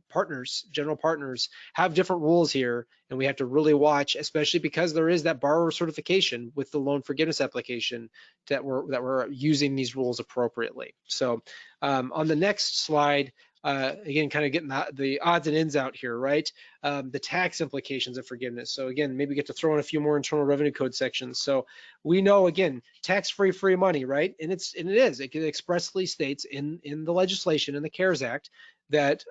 S2: partners, general partners, have different rules here, and we have to really watch, especially because there is that borrower certification with the loan forgiveness application, that we're using these rules appropriately. So on the next slide, again, kind of getting the odds and ends out here, right? The tax implications of forgiveness. So again, maybe get to throw in a few more Internal Revenue Code sections. So we know, again, tax-free free money, right? And it expressly states in the legislation, in the CARES Act, that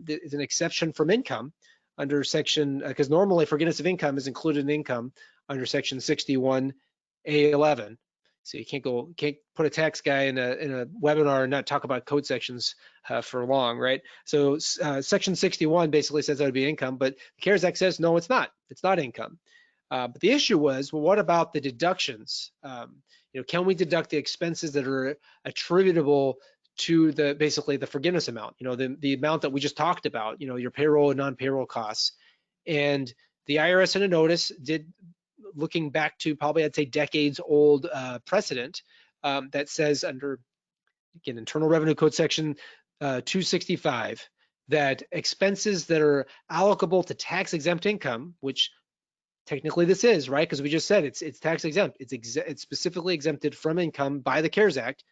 S2: it's an exception from income under section, because normally forgiveness of income is included in income under section 61A11. So you can't put a tax guy in a webinar and not talk about code sections for long, right? So section 61 basically says that would be income, but the CARES Act says no, it's not. It's not income. But the issue was, well, what about the deductions? Can we deduct the expenses that are attributable to basically the forgiveness amount? The amount that we just talked about. Your payroll and non-payroll costs. And the IRS in a notice did, looking back to probably, I'd say, decades old precedent that says under, again, Internal Revenue Code section 265, that expenses that are allocable to tax exempt income, which technically this is, right? Because we just said it's tax exempt. It's specifically exempted from income by the CARES Act,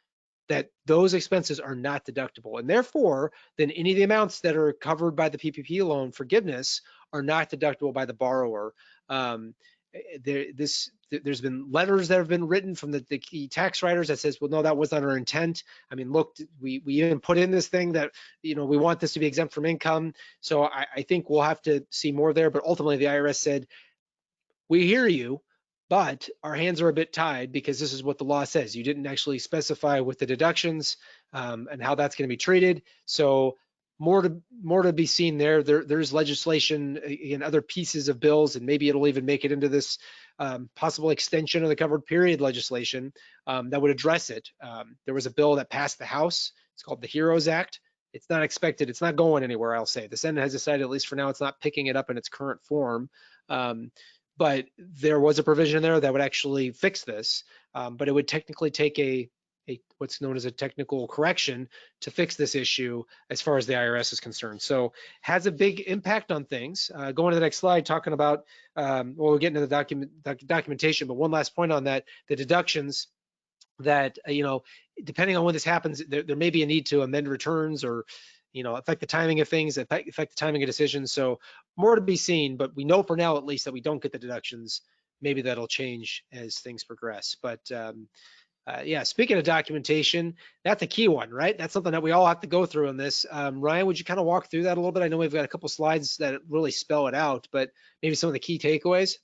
S2: that those expenses are not deductible. And therefore, then any of the amounts that are covered by the PPP loan forgiveness are not deductible by the borrower. There's been letters that have been written from the key tax writers that says, well, no, that was not our intent. I mean, look, we even put in this thing that, we want this to be exempt from income. So I think we'll have to see more there. But ultimately, the IRS said, we hear you, but our hands are a bit tied because this is what the law says. You didn't actually specify with the deductions and how that's going to be treated. So more to be seen there. There's legislation in other pieces of bills, and maybe it'll even make it into this possible extension of the covered period legislation that would address it. There was a bill that passed the House. It's called the HEROES Act. It's not expected. It's not going anywhere, I'll say. The Senate has decided, at least for now, it's not picking it up in its current form. But there was a provision there that would actually fix this, but it would technically take a what's known as a technical correction to fix this issue as far as the IRS is concerned. So has a big impact on things. Going to the next slide, talking about, well, we're getting to the documentation, but one last point on that, the deductions that, depending on when this happens, there may be a need to amend returns or affect the timing of things, affect the timing of decisions. So more to be seen, but we know for now, at least, that we don't get the deductions. Maybe that'll change as things progress. But yeah, speaking of documentation, that's a key one, right? That's something that we all have to go through in this. Ryan, would you kind of walk through that a little bit? I know we've got a couple slides that really spell it out, but maybe some of the key takeaways.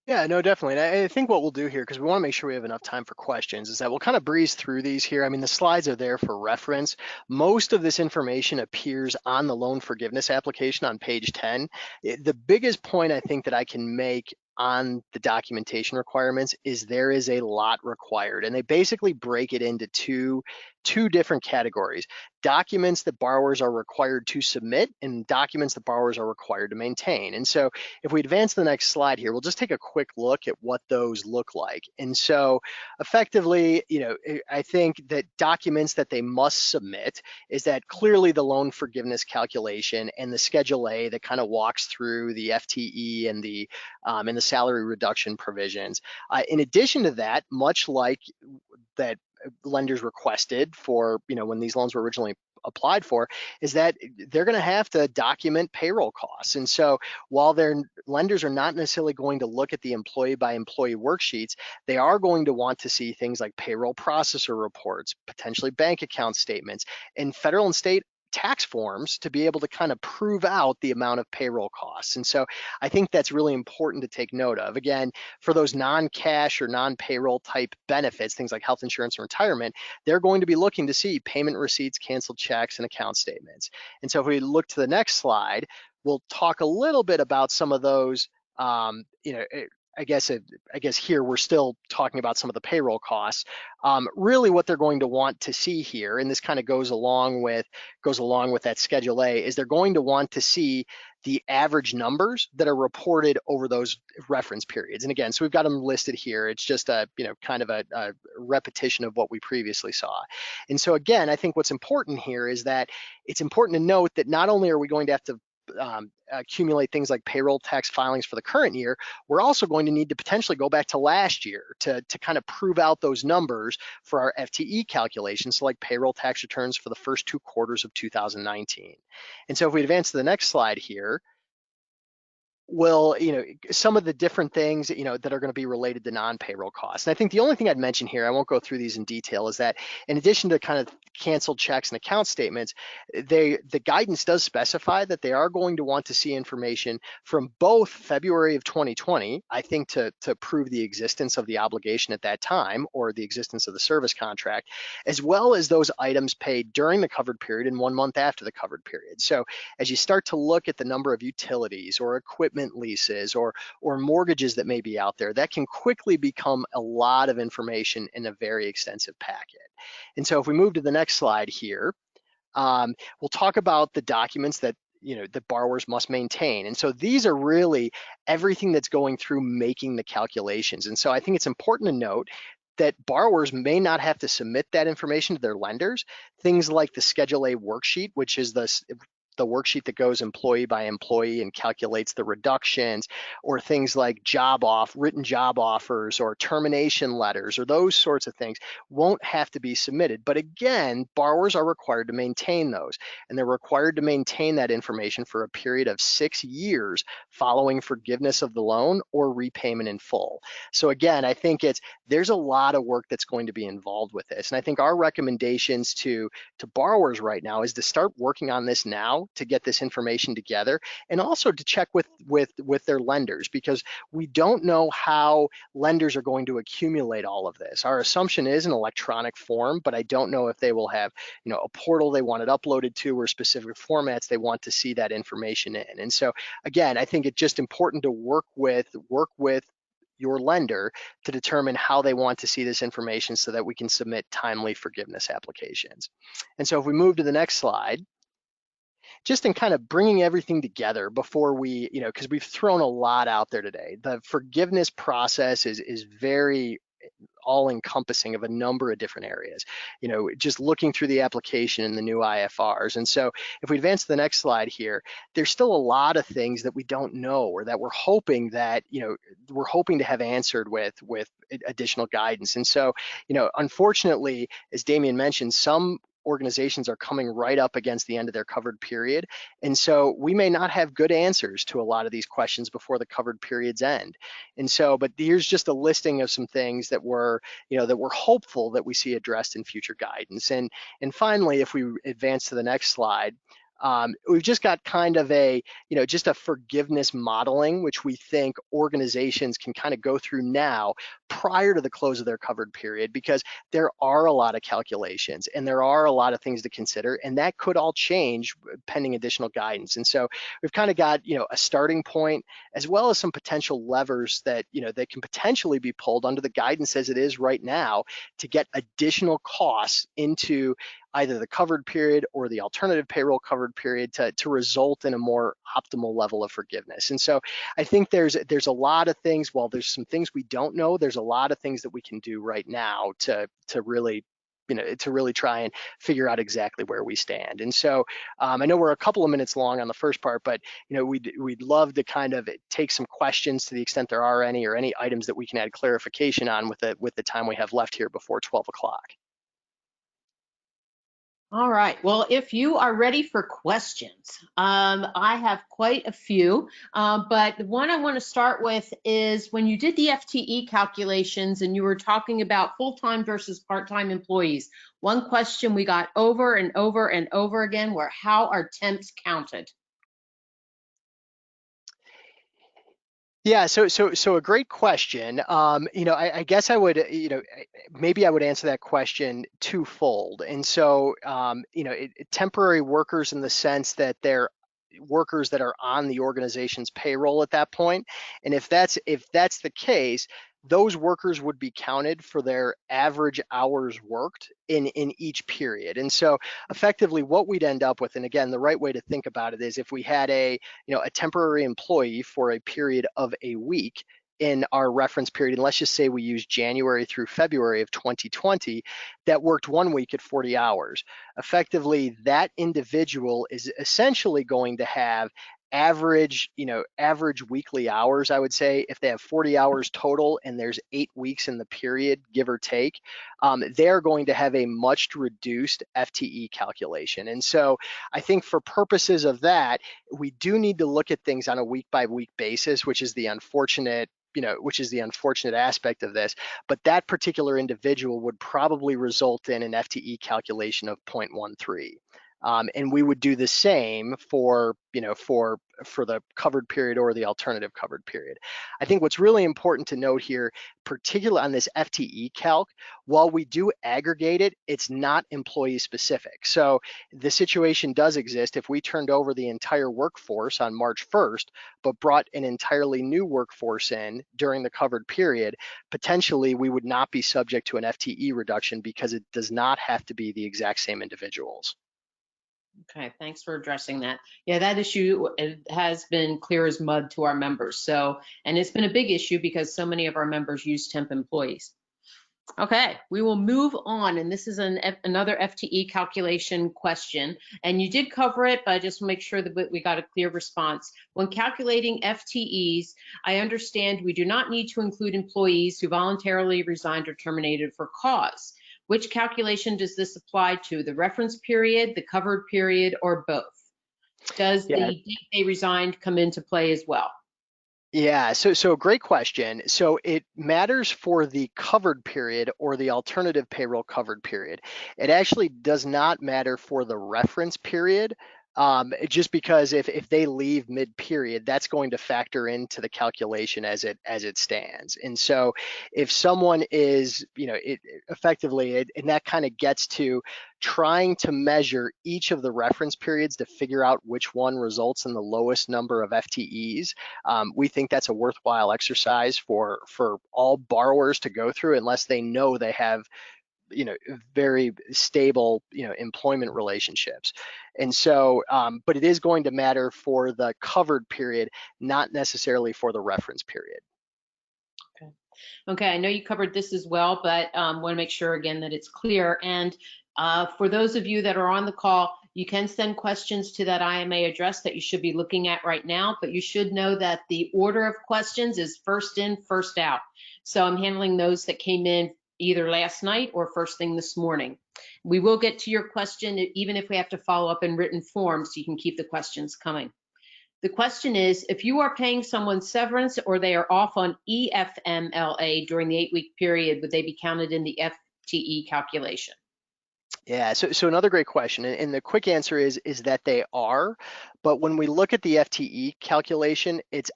S3: Yeah, no, definitely. And I think what we'll do here, because we want to make sure we have enough time for questions, is that we'll kind of breeze through these here. I mean, the slides are there for reference. Most of this information appears on the loan forgiveness application on page 10. The biggest point I think that I can make on the documentation requirements is there is a lot required, and they basically break it into two different categories: documents that borrowers are required to submit and documents that borrowers are required to maintain. And so if we advance to the next slide here, we'll just take a quick look at what those look like. And so effectively, I think that documents that they must submit is that clearly the loan forgiveness calculation and the Schedule A that kind of walks through the FTE and the salary reduction provisions. In addition to that, much like that lenders requested for, when these loans were originally applied for, is that they're going to have to document payroll costs. And so while their lenders are not necessarily going to look at the employee by employee worksheets, they are going to want to see things like payroll processor reports, potentially bank account statements, and federal and state tax forms to be able to kind of prove out the amount of payroll costs. And so I think that's really important to take note of. Again, for those non-cash or non-payroll type benefits, things like health insurance and retirement, they're going to be looking to see payment receipts, canceled checks, and account statements. And so if we look to the next slide, we'll talk a little bit about some of those, I guess here we're still talking about some of the payroll costs. Really what they're going to want to see here, and this kind of goes along with that Schedule A, is they're going to want to see the average numbers that are reported over those reference periods. And again, so we've got them listed here. It's just a, kind of a repetition of what we previously saw. And so again, I think what's important here is that it's important to note that not only are we going to have to accumulate things like payroll tax filings for the current year, we're also going to need to potentially go back to last year to kind of prove out those numbers for our FTE calculations, so like payroll tax returns for the first 2 quarters of 2019. And so if we advance to the next slide here, will, some of the different things, that are going to be related to non-payroll costs. And I think the only thing I'd mention here, I won't go through these in detail, is that in addition to kind of canceled checks and account statements, the guidance does specify that they are going to want to see information from both February of 2020, I think to prove the existence of the obligation at that time or the existence of the service contract, as well as those items paid during the covered period and 1 month after the covered period. So as you start to look at the number of utilities or equipment leases or mortgages that may be out there, that can quickly become a lot of information in a very extensive packet. And so if we move to the next slide here, we'll talk about the documents that that borrowers must maintain. And so these are really everything that's going through making the calculations. And so I think it's important to note that borrowers may not have to submit that information to their lenders. Things like the Schedule A worksheet, which is the worksheet that goes employee by employee and calculates the reductions, or things like written job offers or termination letters or those sorts of things won't have to be submitted. But again, borrowers are required to maintain those, and they're required to maintain that information for a period of 6 years following forgiveness of the loan or repayment in full. So again, I think there's a lot of work that's going to be involved with this. And I think our recommendations to borrowers right now is to start working on this now, to get this information together, and also to check with their lenders, because we don't know how lenders are going to accumulate all of this. Our assumption is an electronic form, but I don't know if they will have a portal they want it uploaded to or specific formats they want to see that information in. And so again, I think it's just important to work with your lender to determine how they want to see this information so that we can submit timely forgiveness applications. And so if we move to the next slide, just in kind of bringing everything together before we, because we've thrown a lot out there today. The forgiveness process is very all-encompassing of a number of different areas, just looking through the application and the new IFRs. And so if we advance to the next slide here, there's still a lot of things that we don't know, or that we're hoping to have answered with additional guidance. And so, unfortunately, as Damien mentioned, some organizations are coming right up against the end of their covered period. And so we may not have good answers to a lot of these questions before the covered periods end. And so, but here's just a listing of some things that we're hopeful that we see addressed in future guidance. And finally, if we advance to the next slide, we've just got kind of just a forgiveness modeling, which we think organizations can kind of go through now prior to the close of their covered period, because there are a lot of calculations and there are a lot of things to consider, and that could all change pending additional guidance. And so we've kind of got, a starting point, as well as some potential levers that, that can potentially be pulled under the guidance as it is right now to get additional costs into either the covered period or the alternative payroll covered period to result in a more optimal level of forgiveness. And so I think there's a lot of things. While there's some things we don't know, there's a lot of things that we can do right now to really try and figure out exactly where we stand. And so I know we're a couple of minutes long on the first part, but we'd love to kind of take some questions to the extent there are any, or any items that we can add clarification on with the time we have left here before 12 o'clock.
S1: All right. Well, if you are ready for questions, I have quite a few, but the one I want to start with is when you did the FTE calculations and you were talking about full-time versus part-time employees, one question we got over and over and over again were, how are temps counted?
S3: Yeah, so a great question. I guess I would, maybe I would answer that question twofold. And so, temporary workers in the sense that they're workers that are on the organization's payroll at that point. And if that's the case, those workers would be counted for their average hours worked in each period. And so effectively what we'd end up with, and again, the right way to think about it is if we had a temporary employee for a period of a week in our reference period, and let's just say we use January through February of 2020, that worked 1 week at 40 hours. Effectively, that individual is essentially going to have average weekly hours, I would say if they have 40 hours total and there's 8 weeks in the period, give or take, they're going to have a much reduced FTE calculation. And so I think for purposes of that, we do need to look at things on a week by week basis, which is the unfortunate aspect of this. But that particular individual would probably result in an FTE calculation of 0.13. And we would do the same for the covered period or the alternative covered period. I think what's really important to note here, particularly on this FTE calc, while we do aggregate it, it's not employee specific. So the situation does exist if we turned over the entire workforce on March 1st, but brought an entirely new workforce in during the covered period, potentially we would not be subject to an FTE reduction because it does not have to be the exact same individuals.
S1: Okay, thanks for addressing that. Yeah, that issue has been clear as mud to our members. So, and it's been a big issue because so many of our members use temp employees. Okay, we will move on, and this is another FTE calculation question, and you did cover it, but I just want to make sure that we got a clear response. When calculating FTEs, I understand we do not need to include employees who voluntarily resigned or terminated for cause. Which calculation does this apply to? The reference period, the covered period, or both? Does the date they resigned come into play as well?
S3: Yeah, so great question. So it matters for the covered period or the alternative payroll covered period. It actually does not matter for the reference period. Just because if they leave mid-period, that's going to factor into the calculation as it stands. And so if someone is, effectively, and that kind of gets to trying to measure each of the reference periods to figure out which one results in the lowest number of FTEs, we think that's a worthwhile exercise for all borrowers to go through, unless they know they have very stable employment relationships. And so but it is going to matter for the covered period, not necessarily for the reference period.
S1: Okay, I know you covered this as well, but want to make sure again that it's clear. And for those of you that are on the call, you can send questions to that IMA address that you should be looking at right now, but you should know that the order of questions is first in, first out. So I'm handling those that came in either last night or first thing this morning. We will get to your question, even if we have to follow up in written form, so you can keep the questions coming. The question is, if you are paying someone severance or they are off on EFMLA during the 8-week period, would they be counted in the FTE calculation?
S3: Yeah, so another great question, and the quick answer is that they are, but when we look at the FTE calculation, it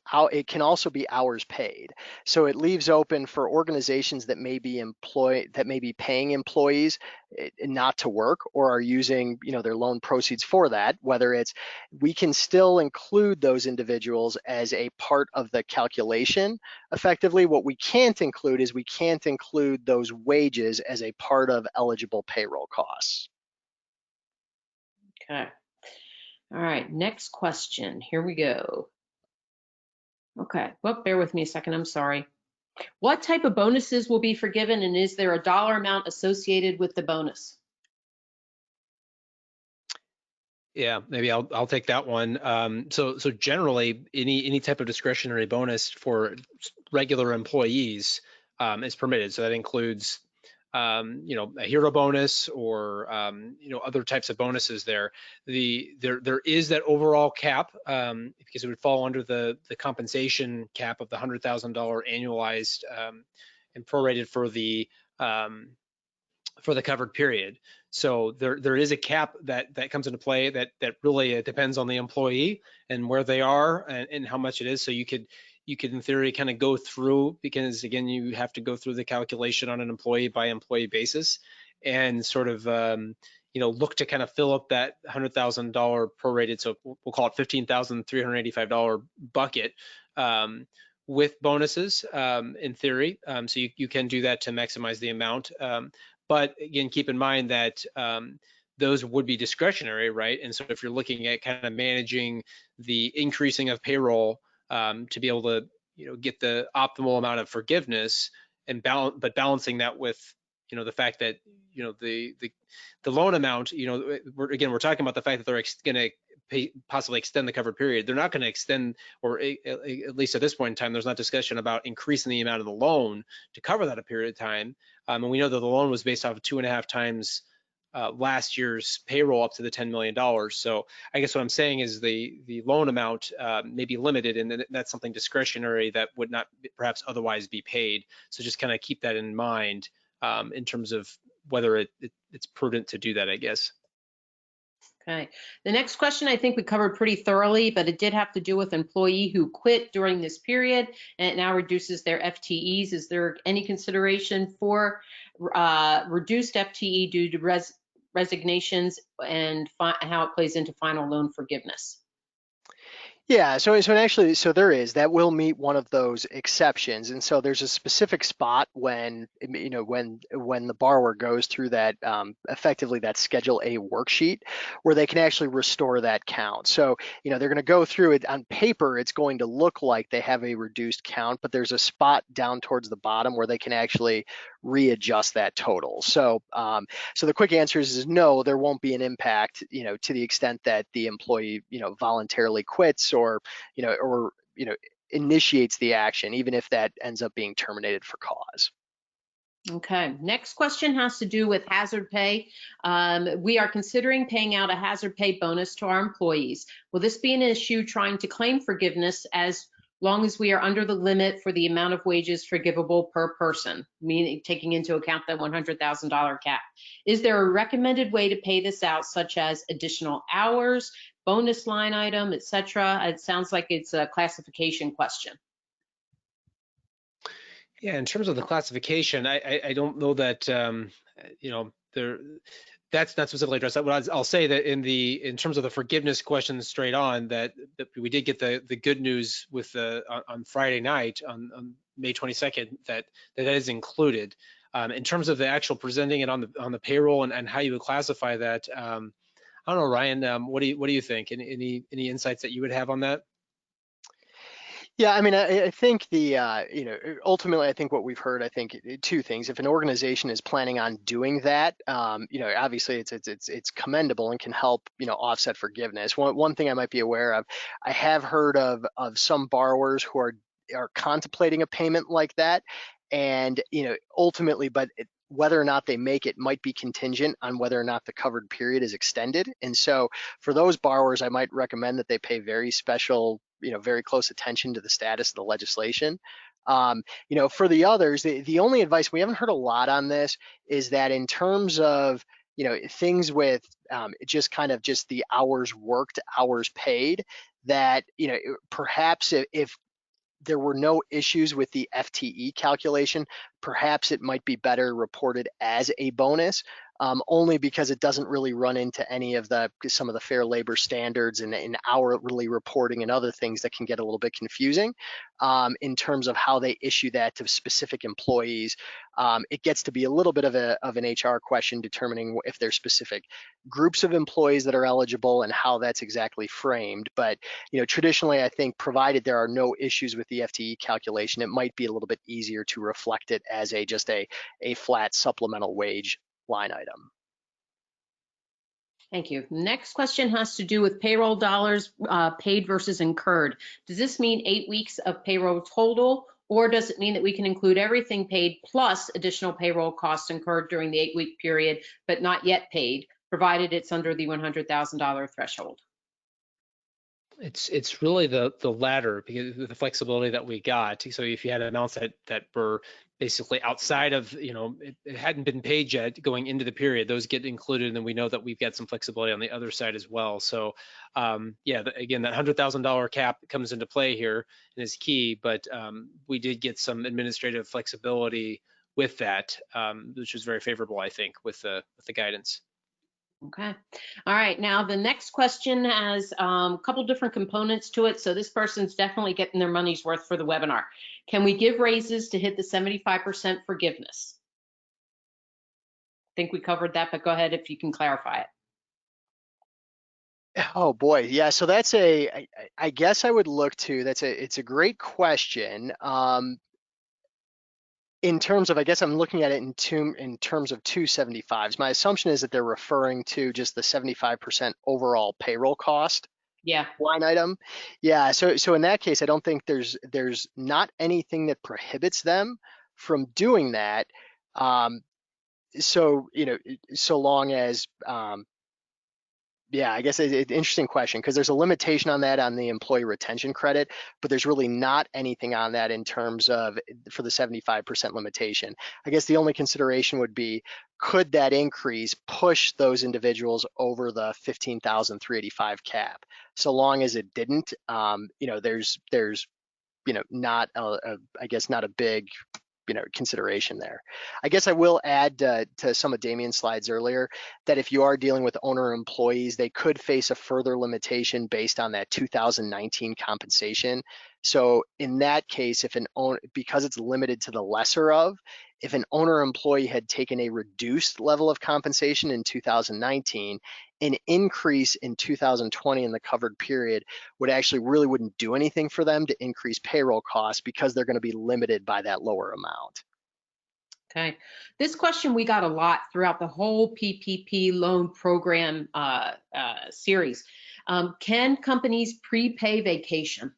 S3: can also be hours paid. So it leaves open for organizations that may be paying employees not to work or are using their loan proceeds for that. Whether it's, we can still include those individuals as a part of the calculation. Effectively, what we can't include is we can't include those wages as a part of eligible payroll costs.
S1: Okay. All right, next question. Here we go. Okay, well, bear with me a second, I'm sorry. What type of bonuses will be forgiven, and is there a dollar amount associated with the bonus?
S2: Yeah, maybe I'll take that one. So generally, any type of discretionary bonus for regular employees is permitted. So that includes a hero bonus or other types of bonuses there. There is that overall cap because it would fall under the compensation cap of the $100,000 annualized and prorated for the covered period. So there is a cap that comes into play that really depends on the employee and where they are and how much it is. So you could in theory kind of go through, because again, you have to go through the calculation on an employee by employee basis and sort of look to kind of fill up that $100,000 prorated, so we'll call it $15,385 bucket with bonuses in theory. So you can do that to maximize the amount. But again, keep in mind that those would be discretionary, right? And so if you're looking at kind of managing the increasing of payroll to be able to, get the optimal amount of forgiveness and balancing that with, the fact that, the loan amount, we're talking about the fact that they're going to possibly extend the covered period. They're not going to extend, or at least at this point in time, there's not discussion about increasing the amount of the loan to cover that a period of time. And we know that the loan was based off of 2.5 times last year's payroll up to the $10 million. So I guess what I'm saying is the loan amount may be limited, and that's something discretionary that would not perhaps otherwise be paid. So just kind of keep that in mind in terms of whether it's prudent to do that, I guess.
S1: Okay. The next question I think we covered pretty thoroughly, but it did have to do with employee who quit during this period and it now reduces their FTEs. Is there any consideration for reduced FTE due to resignations and how it plays into final loan forgiveness?
S3: Yeah, so actually, so there is, that will meet one of those exceptions. And so there's a specific spot when, when the borrower goes through that, effectively that Schedule A worksheet, where they can actually restore that count. So, they're going to go through it on paper, it's going to look like they have a reduced count, but there's a spot down towards the bottom where they can actually readjust that total. So, so the quick answer is no, there won't be an impact, to the extent that the employee, voluntarily quits or initiates the action, even if that ends up being terminated for cause.
S1: Okay, next question has to do with hazard pay. We are considering paying out a hazard pay bonus to our employees. Will this be an issue trying to claim forgiveness as long as we are under the limit for the amount of wages forgivable per person, meaning taking into account that $100,000 cap? Is there a recommended way to pay this out, such as additional hours, bonus line item, etc.? It sounds like it's a classification question.
S2: Yeah, in terms of the classification, I don't know that that's not specifically addressed. I'll say that in terms of the forgiveness question straight on, that we did get the good news with on Friday night on May 22nd that is included. In terms of the actual presenting it on the payroll and how you would classify that, I don't know, Ryan. What do you think? Any insights that you would have on that?
S3: Yeah, I mean, I think ultimately, I think what we've heard, I think two things. If an organization is planning on doing that, obviously it's commendable and can help, offset forgiveness. One thing I might be aware of, I have heard of some borrowers who are contemplating a payment like that, and ultimately, but whether or not they make it might be contingent on whether or not the covered period is extended. And so for those borrowers, I might recommend that they pay very special, very close attention to the status of the legislation. For the others, the only advice, we haven't heard a lot on this, is that in terms of, things with just kind of just the hours worked, hours paid, that, perhaps if there were no issues with the FTE calculation, perhaps it might be better reported as a bonus, only because it doesn't really run into any of some of the fair labor standards and hourly reporting and other things that can get a little bit confusing in terms of how they issue that to specific employees. It gets to be a little bit of an HR question, determining if there's specific groups of employees that are eligible and how that's exactly framed. But traditionally, I think provided there are no issues with the FTE calculation, it might be a little bit easier to reflect it as just a flat supplemental wage line item.
S1: Thank you. Next question has to do with payroll dollars paid versus incurred. Does this mean 8 weeks of payroll total, or does it mean that we can include everything paid plus additional payroll costs incurred during the 8-week period, but not yet paid, provided it's under the $100,000 threshold?
S2: It's really the latter, because of the flexibility that we got. So if you had amounts that were basically outside of, it hadn't been paid yet going into the period, those get included, and then we know that we've got some flexibility on the other side as well. So yeah, again, that $100,000 cap comes into play here and is key, but we did get some administrative flexibility with that, which was very favorable, I think, with the guidance.
S1: Okay. All right. Now, the next question has a couple different components to it. So this person's definitely getting their money's worth for the webinar. Can we give raises to hit the 75% forgiveness? I think we covered that, but go ahead if you can clarify it.
S3: Oh boy, yeah. So that's I guess I would look to, it's a great question. In terms of, I guess I'm looking at it in terms of 275s. My assumption is that they're referring to just the 75% overall payroll cost.
S1: Yeah.
S3: line item. Yeah, so in that case, I don't think there's not anything that prohibits them from doing that. So, so long as, yeah, I guess it's an interesting question because there's a limitation on that on the employee retention credit, but there's really not anything on that in terms of for the 75% limitation. I guess the only consideration would be, could that increase push those individuals over the 15,385 cap? So long as it didn't, there's not I guess not a big consideration there. I guess I will add to some of Damien's slides earlier that if you are dealing with owner employees, they could face a further limitation based on that 2019 compensation. So in that case, because it's limited to the lesser of, if an owner employee had taken a reduced level of compensation in 2019, an increase in 2020 in the covered period wouldn't do anything for them to increase payroll costs because they're going to be limited by that lower amount.
S1: Okay. This question we got a lot throughout the whole PPP loan program series. Can companies prepay vacation?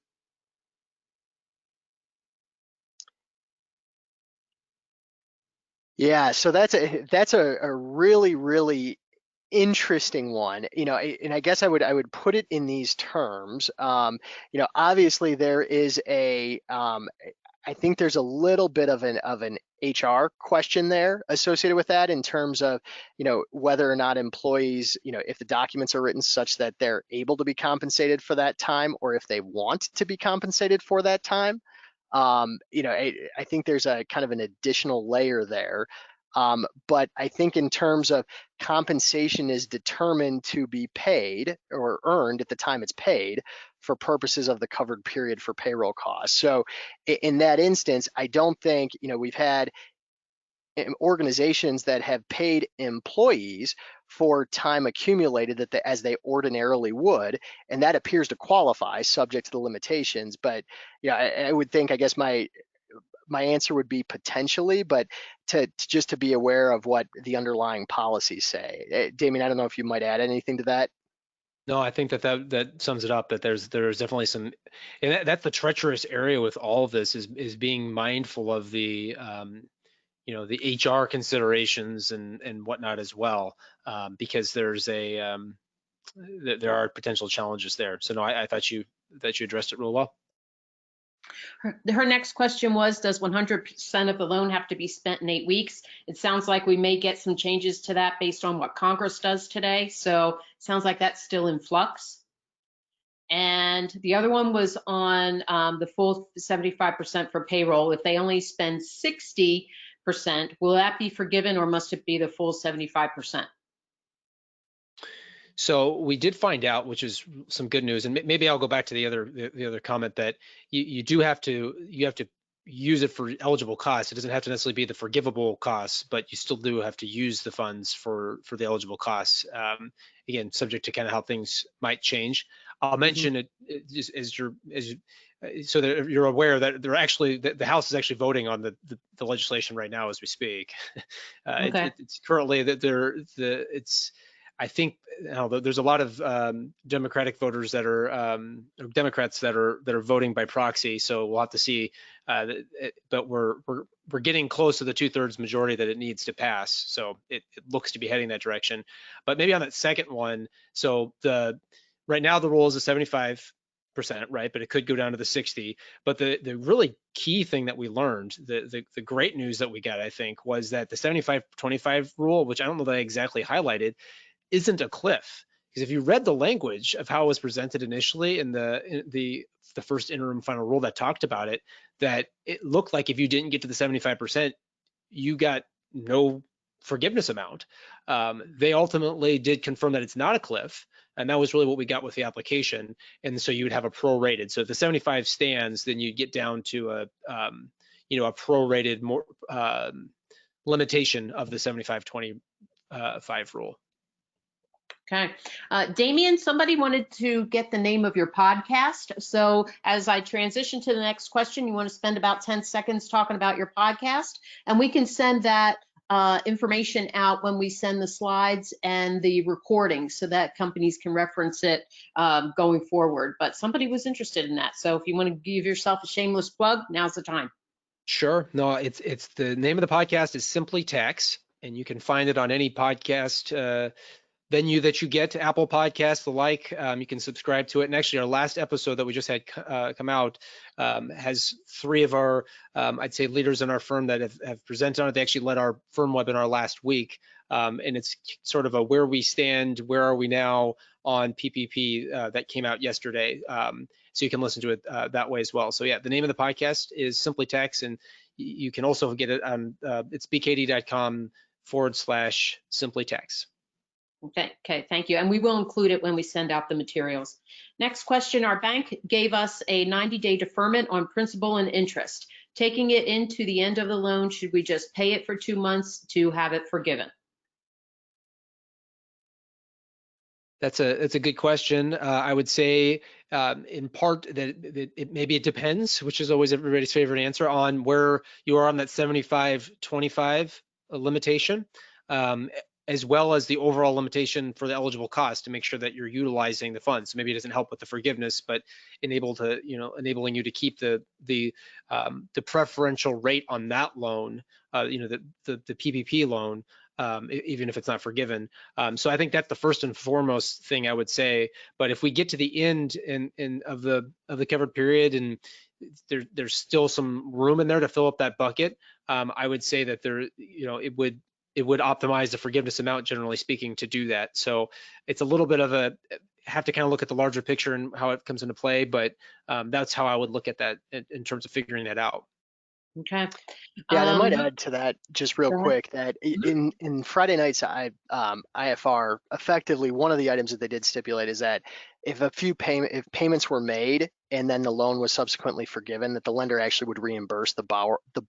S3: Yeah, so that's a really, really interesting one, and I guess I would put it in these terms. Obviously there is I think there's a little bit of an HR question there associated with that in terms of, whether or not employees, if the documents are written such that they're able to be compensated for that time, or if they want to be compensated for that time. I think there's a kind of an additional layer there. But I think in terms of compensation is determined to be paid or earned at the time it's paid for purposes of the covered period for payroll costs. So in that instance, I don't think, we've had organizations that have paid employees for time accumulated as they ordinarily would, and that appears to qualify subject to the limitations. But I would think, I guess my answer would be potentially, but just to be aware of what the underlying policies say. Damien, I don't know if you might add anything to that.
S2: No, I think that sums it up. That there's definitely some, and that's the treacherous area with all of this is being mindful of the the HR considerations and whatnot as well, because there are potential challenges there. So no, I thought you addressed it real well.
S1: Her next question was, does 100% of the loan have to be spent in 8 weeks? It sounds like we may get some changes to that based on what Congress does today. So it sounds like that's still in flux. And the other one was on the full 75% for payroll. If they only spend 60%, will that be forgiven, or must it be the full 75%?
S2: So we did find out, which is some good news, and maybe I'll go back to the other comment that you have to use it for eligible costs. It doesn't have to necessarily be the forgivable costs, but you still do have to use the funds for the eligible costs. Again, subject to kind of how things might change. I'll mention it just so that you're aware that the House is actually voting on the legislation right now as we speak.
S1: Okay.
S2: It's currently that I think there's a lot of Democratic voters that are Democrats that are voting by proxy. So we'll have to see. But we're getting close to the 2/3 majority that it needs to pass. So it looks to be heading that direction. But maybe on that second one, so right now the rule is a 75%, right? But it could go down to the 60. But the really key thing that we learned, the great news that we got, I think, was that the 75-25 rule, which I don't know that I exactly highlighted, isn't a cliff. Because if you read the language of how it was presented initially in the first interim final rule that talked about it, that it looked like if you didn't get to the 75%, you got no forgiveness amount. They ultimately did confirm that it's not a cliff, and that was really what we got with the application. And so you would have a prorated. So if the 75 stands, then you get down to a prorated more limitation of the 75-25 rule.
S1: Okay. Damien, somebody wanted to get the name of your podcast. So as I transition to the next question, you want to spend about 10 seconds talking about your podcast, and we can send that information out when we send the slides and the recording so that companies can reference it going forward. But somebody was interested in that. So if you want to give yourself a shameless plug, now's the time.
S2: Sure. No, it's the name of the podcast is Simply Tax, and you can find it on any podcast venue that you get, Apple Podcasts, the like. You can subscribe to it. And actually, our last episode that we just had come out has 3 of our, I'd say, leaders in our firm that have presented on it. They actually led our firm webinar last week. And it's sort of a where we stand, where are we now on PPP that came out yesterday. So you can listen to it that way as well. So yeah, the name of the podcast is Simply Tax, and you can also get it on, it's bkd.com/Simply Tax.
S1: Okay, thank you. And we will include it when we send out the materials. Next question, our bank gave us a 90-day deferment on principal and interest. Taking it into the end of the loan, should we just pay it for 2 months to have it forgiven?
S2: That's a good question. I would say in part that maybe it depends, which is always everybody's favorite answer, on where you are on that 75-25 limitation, as well as the overall limitation for the eligible cost to make sure that you're utilizing the funds. So maybe it doesn't help with the forgiveness, but enabling you to keep the preferential rate on that loan, the PPP loan, even if it's not forgiven. So I think that's the first and foremost thing I would say. But if we get to the end of the covered period and there's still some room in there to fill up that bucket, I would say that it would optimize the forgiveness amount, generally speaking, to do that. So it's a little bit of have to kind of look at the larger picture and how it comes into play, but that's how I would look at that in terms of figuring that out.
S1: Okay.
S3: Yeah, and I might add to that just real quick that in Friday night's IFR, effectively one of the items that they did stipulate is that if if payments were made and then the loan was subsequently forgiven, that the lender actually would reimburse the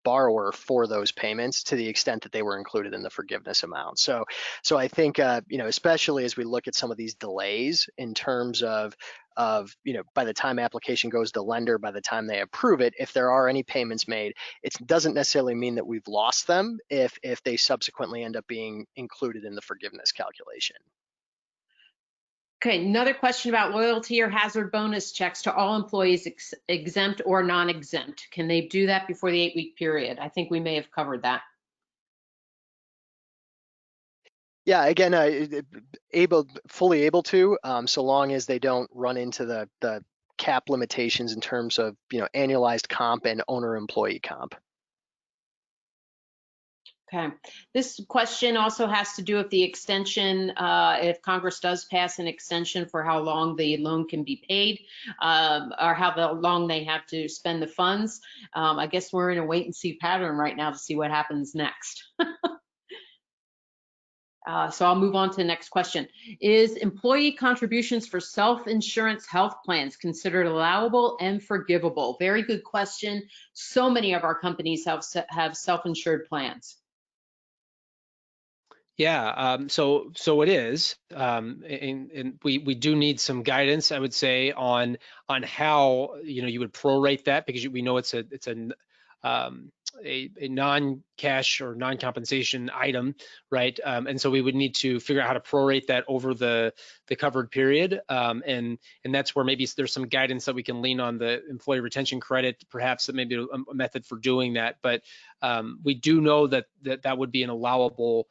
S3: borrower for those payments to the extent that they were included in the forgiveness amount. So I think especially as we look at some of these delays in terms of by the time application goes to lender, by the time they approve it, if there are any payments made, it doesn't necessarily mean that we've lost them if they subsequently end up being included in the forgiveness calculation.
S1: Okay, another question about loyalty or hazard bonus checks to all employees exempt or non-exempt. Can they do that before the 8-week period? I think we may have covered that.
S3: Yeah, again, fully able to, so long as they don't run into the cap limitations in terms of annualized comp and owner-employee comp.
S1: Okay, this question also has to do with the extension, if Congress does pass an extension for how long the loan can be paid, or how long they have to spend the funds. I guess we're in a wait and see pattern right now to see what happens next. So I'll move on to the next question. Is employee contributions for self-insurance health plans considered allowable and forgivable? Very good question. So many of our companies have self-insured plans.
S2: Yeah, so it is, and we do need some guidance, I would say, on how you would prorate that, because we know it's a non-cash or non-compensation item, right? And so we would need to figure out how to prorate that over the covered period, and that's where maybe there's some guidance that we can lean on the employee retention credit, perhaps that may be a method for doing that. But we do know that would be an allowable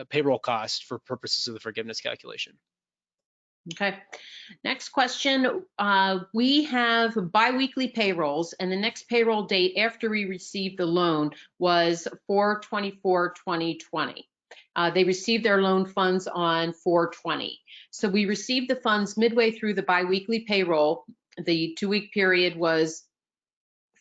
S2: payroll cost for purposes of the forgiveness calculation.
S1: Okay, next question. We have biweekly payrolls, and the next payroll date after we received the loan was 4/24/2020. They received their loan funds on 4/20. So we received the funds midway through the biweekly payroll. The 2-week period was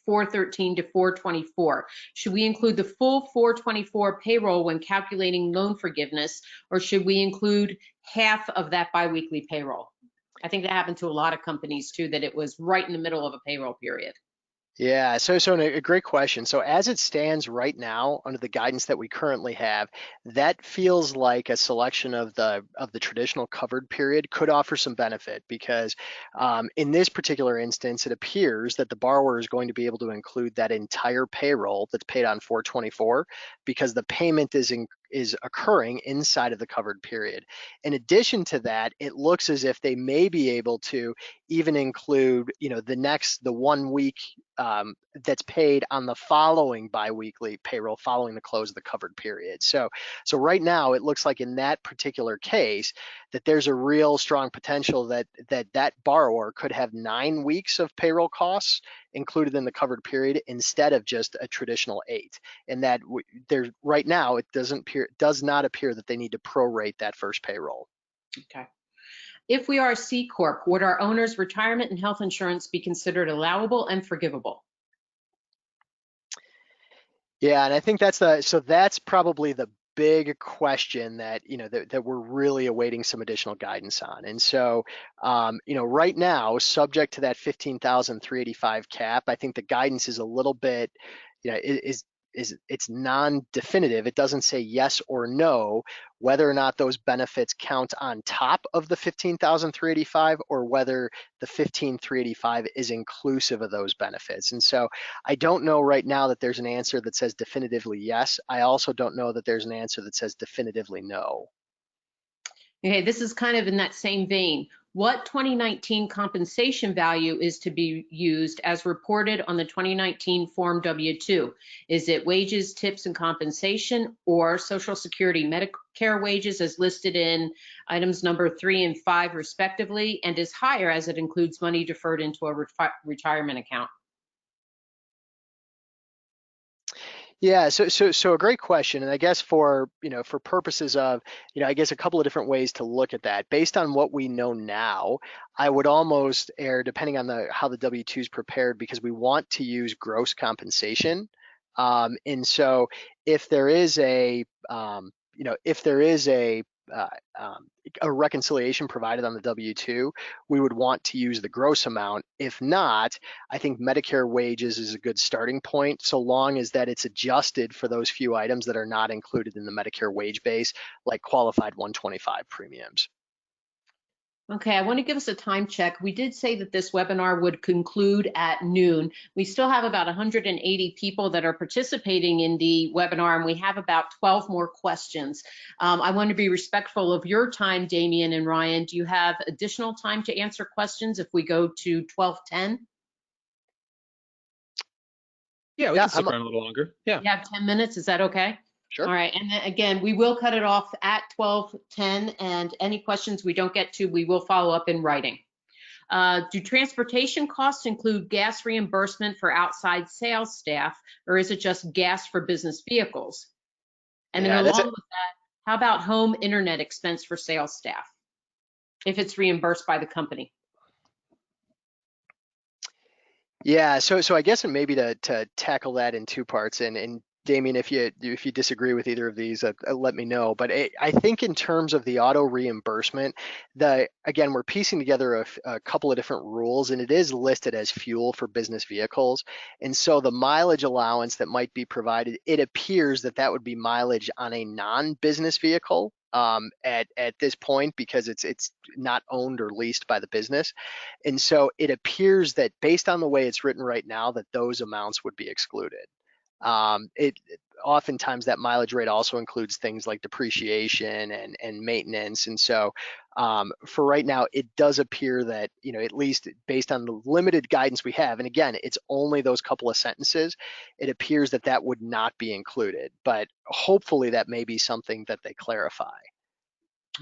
S1: 4/13 to 4/24. Should we include the full 4/24 payroll when calculating loan forgiveness, or should we include half of that biweekly payroll? I think that happened to a lot of companies too, that it was right in the middle of a payroll period.
S3: Yeah, so a great question. So as it stands right now, under the guidance that we currently have, that feels like a selection of the traditional covered period could offer some benefit because in this particular instance, it appears that the borrower is going to be able to include that entire payroll that's paid on 424 because the payment is occurring inside of the covered period. In addition to that, it looks as if they may be able to even include, the 1 week that's paid on the following biweekly payroll following the close of the covered period. So right now it looks like in that particular case that there's a real strong potential that borrower could have 9 weeks of payroll costs included in the covered period instead of just a traditional 8. And that there right now it does not appear that they need to prorate that first payroll.
S1: Okay. If we are a C Corp, would our owner's retirement and health insurance be considered allowable and forgivable?
S3: Yeah, and I think that's probably the big question that that we're really awaiting some additional guidance on. And so right now, subject to that 15,385 cap, I think the guidance is a little bit, is it's non-definitive. It doesn't say yes or no whether or not those benefits count on top of the 15,385 or whether the 15,385 is inclusive of those benefits. And so I don't know right now that there's an answer that says definitively yes. I also don't know that there's an answer that says definitively no.
S1: Okay, this is kind of in that same vein. What 2019 compensation value is to be used as reported on the 2019 Form W-2? Is it wages, tips, and compensation, or Social Security Medicare wages as listed in items number 3 and 5 respectively, and is higher as it includes money deferred into a retirement account?
S3: Yeah, so a great question, and I guess for purposes of I guess a couple of different ways to look at that. Based on what we know now, I would almost err, depending on how the W-2 is prepared, because we want to use gross compensation. And so if there is uh, um, a reconciliation provided on the W-2, we would want to use the gross amount. If not, I think Medicare wages is a good starting point, so long as that it's adjusted for those few items that are not included in the Medicare wage base, like qualified 125 premiums.
S1: Okay, I want to give us a time check. We did say that this webinar would conclude at noon. We still have about 180 people that are participating in the webinar, and we have about 12 more questions. I want to be respectful of your time, Damien and Ryan. Do you have additional time to answer questions if we go to 12:10?
S2: Yeah, we can stick around a little longer. Yeah.
S1: You have 10 minutes, is that okay?
S3: Sure.
S1: All right, and then again, we will cut it off at 12:10, and any questions we don't get to, we will follow up in writing. Do transportation costs include gas reimbursement for outside sales staff, or is it just gas for business vehicles? And then along with that, how about home internet expense for sales staff, if it's reimbursed by the company?
S3: Yeah, so I guess maybe to tackle that in two parts, and Damien, if you disagree with either of these, let me know. But I think in terms of the auto reimbursement, again, we're piecing together a couple of different rules, and it is listed as fuel for business vehicles. And so the mileage allowance that might be provided, it appears that would be mileage on a non-business vehicle at this point, because it's not owned or leased by the business. And so it appears that based on the way it's written right now, that those amounts would be excluded. Oftentimes that mileage rate also includes things like depreciation and maintenance. And so for right now, it does appear that, at least based on the limited guidance we have, and again, it's only those couple of sentences, it appears that would not be included. But hopefully that may be something that they clarify.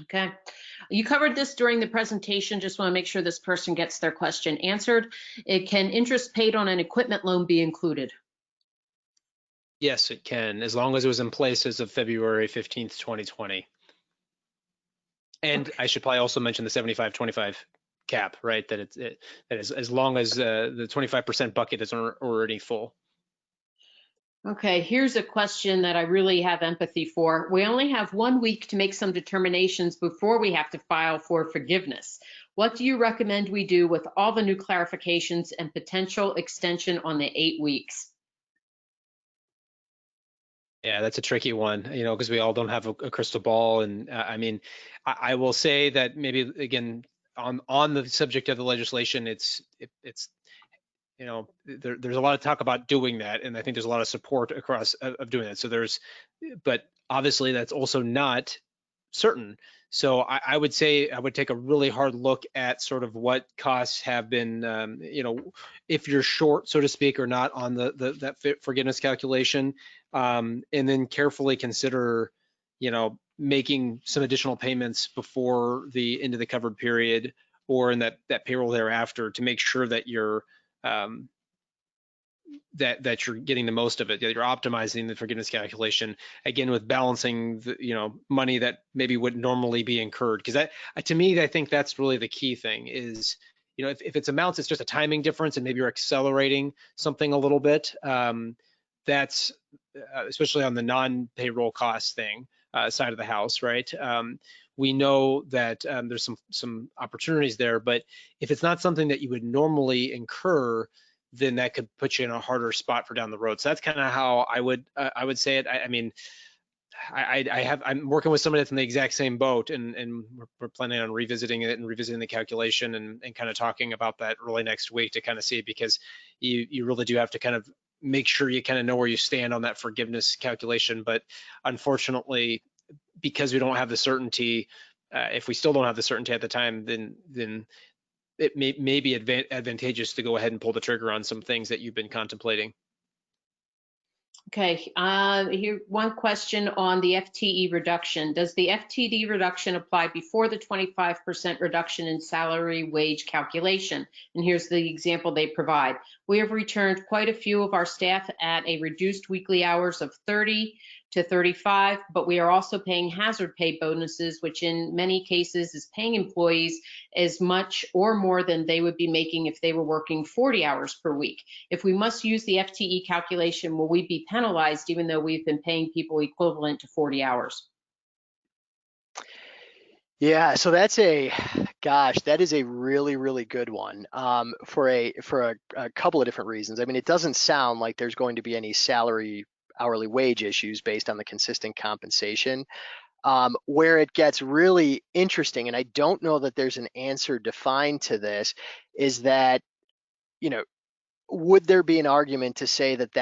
S1: Okay. You covered this during the presentation. Just want to make sure this person gets their question answered. Can interest paid on an equipment loan be included?
S2: Yes, it can, as long as it was in place as of February 15th, 2020. And okay. I should probably also mention the 75-25 cap, right? That is as long as the 25% bucket is already full.
S1: Okay, here's a question that I really have empathy for. We only have 1 week to make some determinations before we have to file for forgiveness. What do you recommend we do with all the new clarifications and potential extension on the 8 weeks?
S2: Yeah, that's a tricky one, because we all don't have a crystal ball. And I mean, I will say that maybe again on the subject of the legislation, it's there's a lot of talk about doing that, and I think there's a lot of support across of doing that. So but obviously that's also not certain. So I would say I would take a really hard look at sort of what costs have been, if you're short, so to speak, or not on that forgiveness calculation, and then carefully consider, making some additional payments before the end of the covered period or in that payroll thereafter to make sure that you're that you're getting the most of it, that you're optimizing the forgiveness calculation, again, with balancing the, money that maybe would normally be incurred. Because that, to me, I think that's really the key thing is, if it's amounts, it's just a timing difference and maybe you're accelerating something a little bit. That's especially on the non-payroll cost thing side of the house, right? We know that there's some opportunities there, but if it's not something that you would normally incur, then that could put you in a harder spot for down the road. So that's kind of how I would say it. I mean, I'm working with somebody that's in the exact same boat, and we're planning on revisiting it and revisiting the calculation and kind of talking about that early next week to kind of see, because you really do have to kind of make sure you kind of know where you stand on that forgiveness calculation. But unfortunately, because we don't have the certainty, if we still don't have the certainty at the time, then it may be advantageous to go ahead and pull the trigger on some things that you've been contemplating.
S1: Okay, here one question on the FTE reduction. Does the FTE reduction apply before the 25% reduction in salary wage calculation? And here's the example they provide. We have returned quite a few of our staff at a reduced weekly hours of 30 to 35, but we are also paying hazard pay bonuses, which in many cases is paying employees as much or more than they would be making if they were working 40 hours per week. If we must use the FTE calculation, will we be penalized even though we've been paying people equivalent to 40 hours?
S3: Yeah, so that is a really, really good one for a couple of different reasons. I mean, it doesn't sound like there's going to be any salary hourly wage issues based on the consistent compensation. Where it gets really interesting, and I don't know that there's an answer defined to this, is that, would there be an argument to say that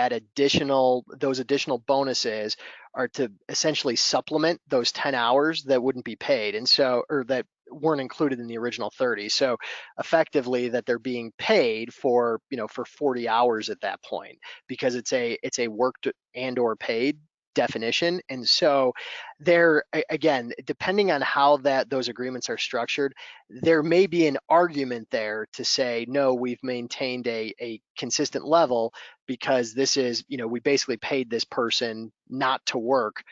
S3: those additional bonuses are to essentially supplement those 10 hours that wouldn't be paid, and so, or that weren't included in the original 30? So effectively that they're being paid for, for 40 hours at that point, because it's a worked and or paid definition. And so there, again, depending on how those agreements are structured, there may be an argument there to say, no, we've maintained a consistent level because this is, we basically paid this person not to work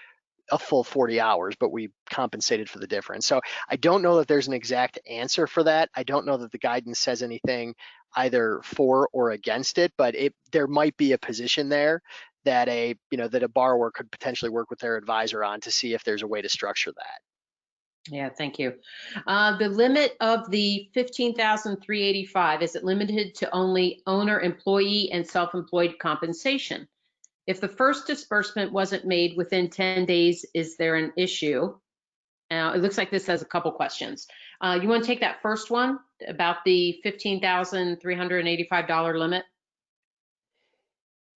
S3: a full 40 hours, but we compensated for the difference. So I don't know that there's an exact answer for that. I don't know that the guidance says anything either for or against it, but there might be a position there that a borrower could potentially work with their advisor on to see if there's a way to structure that.
S1: Yeah, thank you. The limit of the $15,385, is it limited to only owner, employee, and self-employed compensation? If the first disbursement wasn't made within 10 days, is there an issue? It looks like this has a couple questions. You want to take that first one about the $15,385 limit?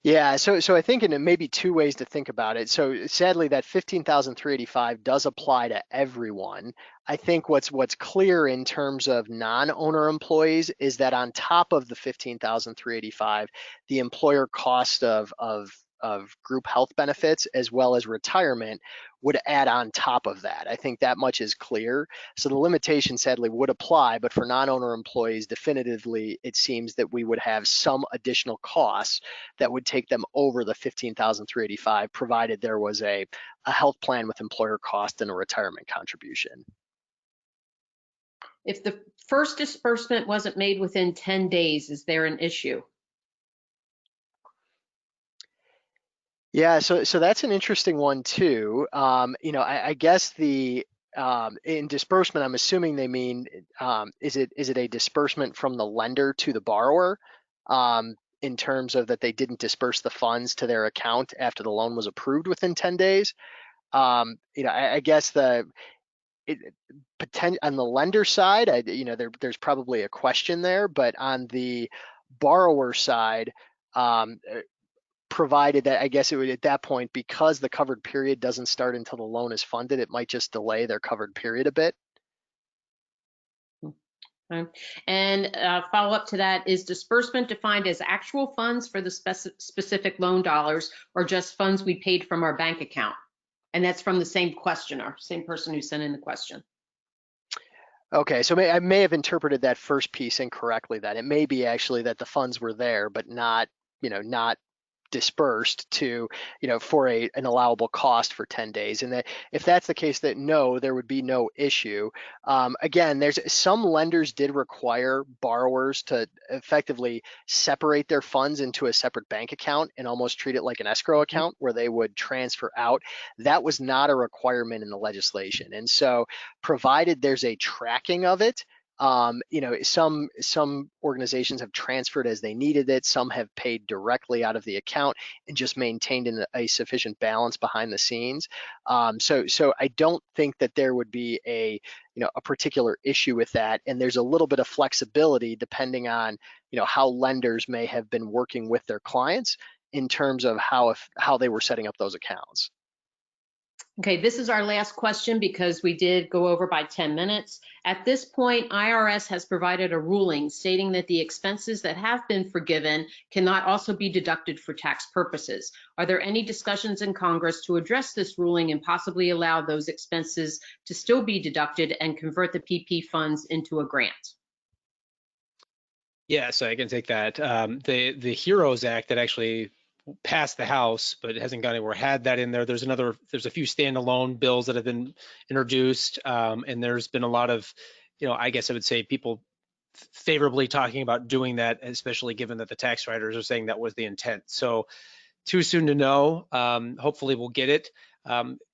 S3: Yeah, so I think in maybe two ways to think about it. So sadly, that 15,385 does apply to everyone. I think what's clear in terms of non-owner employees is that on top of the 15,385, the employer cost of group health benefits as well as retirement would add on top of that. I think that much is clear. So the limitation sadly would apply, but for non-owner employees, definitively, it seems that we would have some additional costs that would take them over the 15,385, provided there was a health plan with employer cost and a retirement contribution.
S1: If the first disbursement wasn't made within 10 days, is there an issue?
S3: Yeah, so that's an interesting one too. You know, I guess the in disbursement, I'm assuming they mean is it a disbursement from the lender to the borrower in terms of that they didn't disperse the funds to their account after the loan was approved within 10 days? You know, I guess on the lender side, you know, there's probably a question there, but on the borrower side, provided that I guess it would at that point, because the covered period doesn't start until the loan is funded, it might just delay their covered period a bit.
S1: Okay. And follow up to that, is disbursement defined as actual funds for the specific loan dollars or just funds we paid from our bank account? And that's from the same questioner, same person who sent in the question.
S3: Okay, so I may have interpreted that first piece incorrectly. That it may be actually that the funds were there, but not, you know, not dispersed to, you know, for an allowable cost for 10 days. And that if that's the case, that no, there would be no issue. Again, there's some lenders did require borrowers to effectively separate their funds into a separate bank account and almost treat it like an escrow account where they would transfer out. That was not a requirement in the legislation. And so provided there's a tracking of it, you know, some organizations have transferred as they needed it. Some have paid directly out of the account and just maintained a sufficient balance behind the scenes. So I don't think that there would be a particular issue with that. And there's a little bit of flexibility depending on, you know, how lenders may have been working with their clients in terms of how they were setting up those accounts.
S1: Okay, this is our last question because we did go over by 10 minutes. At this point, IRS has provided a ruling stating that the expenses that have been forgiven cannot also be deducted for tax purposes. Are there any discussions in Congress to address this ruling and possibly allow those expenses to still be deducted and convert the PP funds into a grant?
S2: Yeah, so I can take that. The HEROES Act that actually passed the House, but it hasn't gone anywhere, had that in there. There's a few standalone bills that have been introduced, and there's been a lot of, you know, I guess I would say people favorably talking about doing that, especially given that the tax writers are saying that was the intent. So too soon to know. Hopefully we'll get it,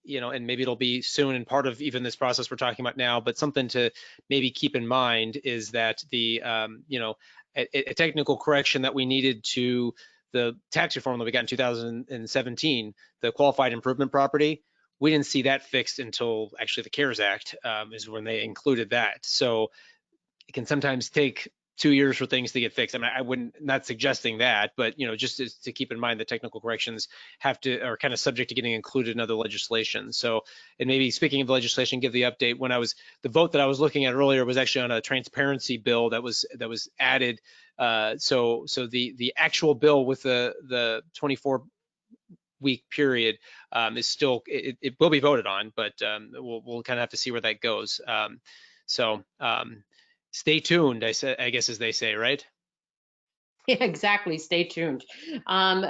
S2: you know, and maybe it'll be soon and part of even this process we're talking about now. But something to maybe keep in mind is that the, you know, a technical correction that we needed to the tax reform that we got in 2017, the qualified improvement property, we didn't see that fixed until actually the CARES Act is when they included that. So it can sometimes take 2 years for things to get fixed. I mean, I wouldn't, not suggesting that, but, you know, just to keep in mind that technical corrections are kind of subject to getting included in other legislation. So, and maybe speaking of legislation, give the update. The vote that I was looking at earlier was actually on a transparency bill that was added. So the actual bill with the 24-week period is still, it will be voted on, but we'll kind of have to see where that goes. Stay tuned, I guess, as they say, right?
S1: Yeah, exactly. Stay tuned.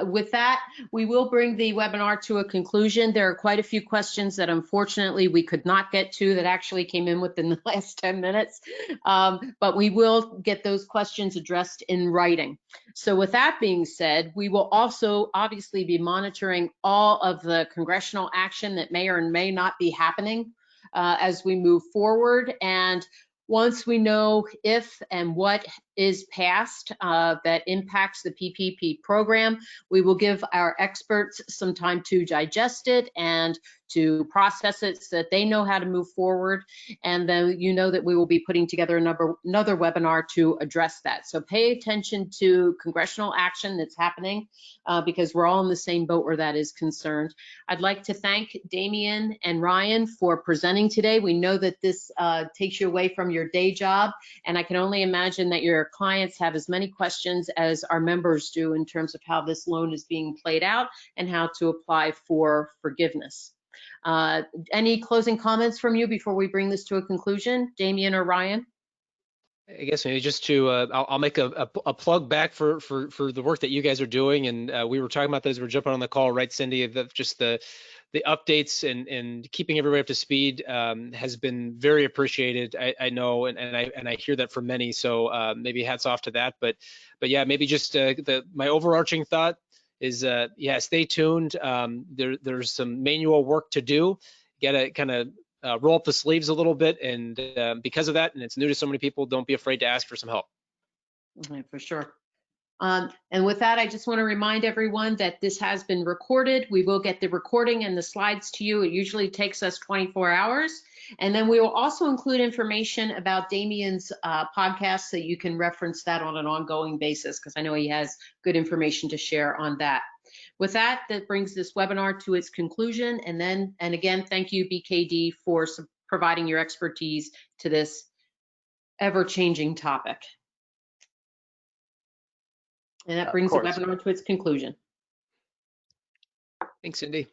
S1: With that, we will bring the webinar to a conclusion. There are quite a few questions that unfortunately we could not get to that actually came in within the last 10 minutes, but we will get those questions addressed in writing. So with that being said, we will also obviously be monitoring all of the congressional action that may or may not be happening as we move forward. And once we know if and what is passed that impacts the PPP program, we will give our experts some time to digest it and to process it so that they know how to move forward. And then you know that we will be putting together another webinar to address that. So pay attention to congressional action that's happening because we're all in the same boat where that is concerned. I'd like to thank Damien and Ryan for presenting today. We know that this takes you away from your day job, and I can only imagine that your clients have as many questions as our members do in terms of how this loan is being played out and how to apply for forgiveness. Any closing comments from you before we bring this to a conclusion, Damien or Ryan?
S2: I guess maybe just to, I'll make a plug back for the work that you guys are doing. And we were talking about that as we were jumping on the call, right, Cindy, just the updates and keeping everybody up to speed has been very appreciated. I know, and I hear that from many. So maybe hats off to that. But yeah, maybe just my overarching thought is yeah, stay tuned. There's some manual work to do. Got to kind of roll up the sleeves a little bit, and because of that, and it's new to so many people, don't be afraid to ask for some help.
S1: Okay, for sure. And with that, I just want to remind everyone that this has been recorded. We will get the recording and the slides to you. It usually takes us 24 hours. And then we will also include information about Damien's podcast, so you can reference that on an ongoing basis, because I know he has good information to share on that. With that, that brings this webinar to its conclusion. And again, thank you, BKD, for providing your expertise to this ever-changing topic. And that brings the webinar to its conclusion.
S2: Thanks, Cindy.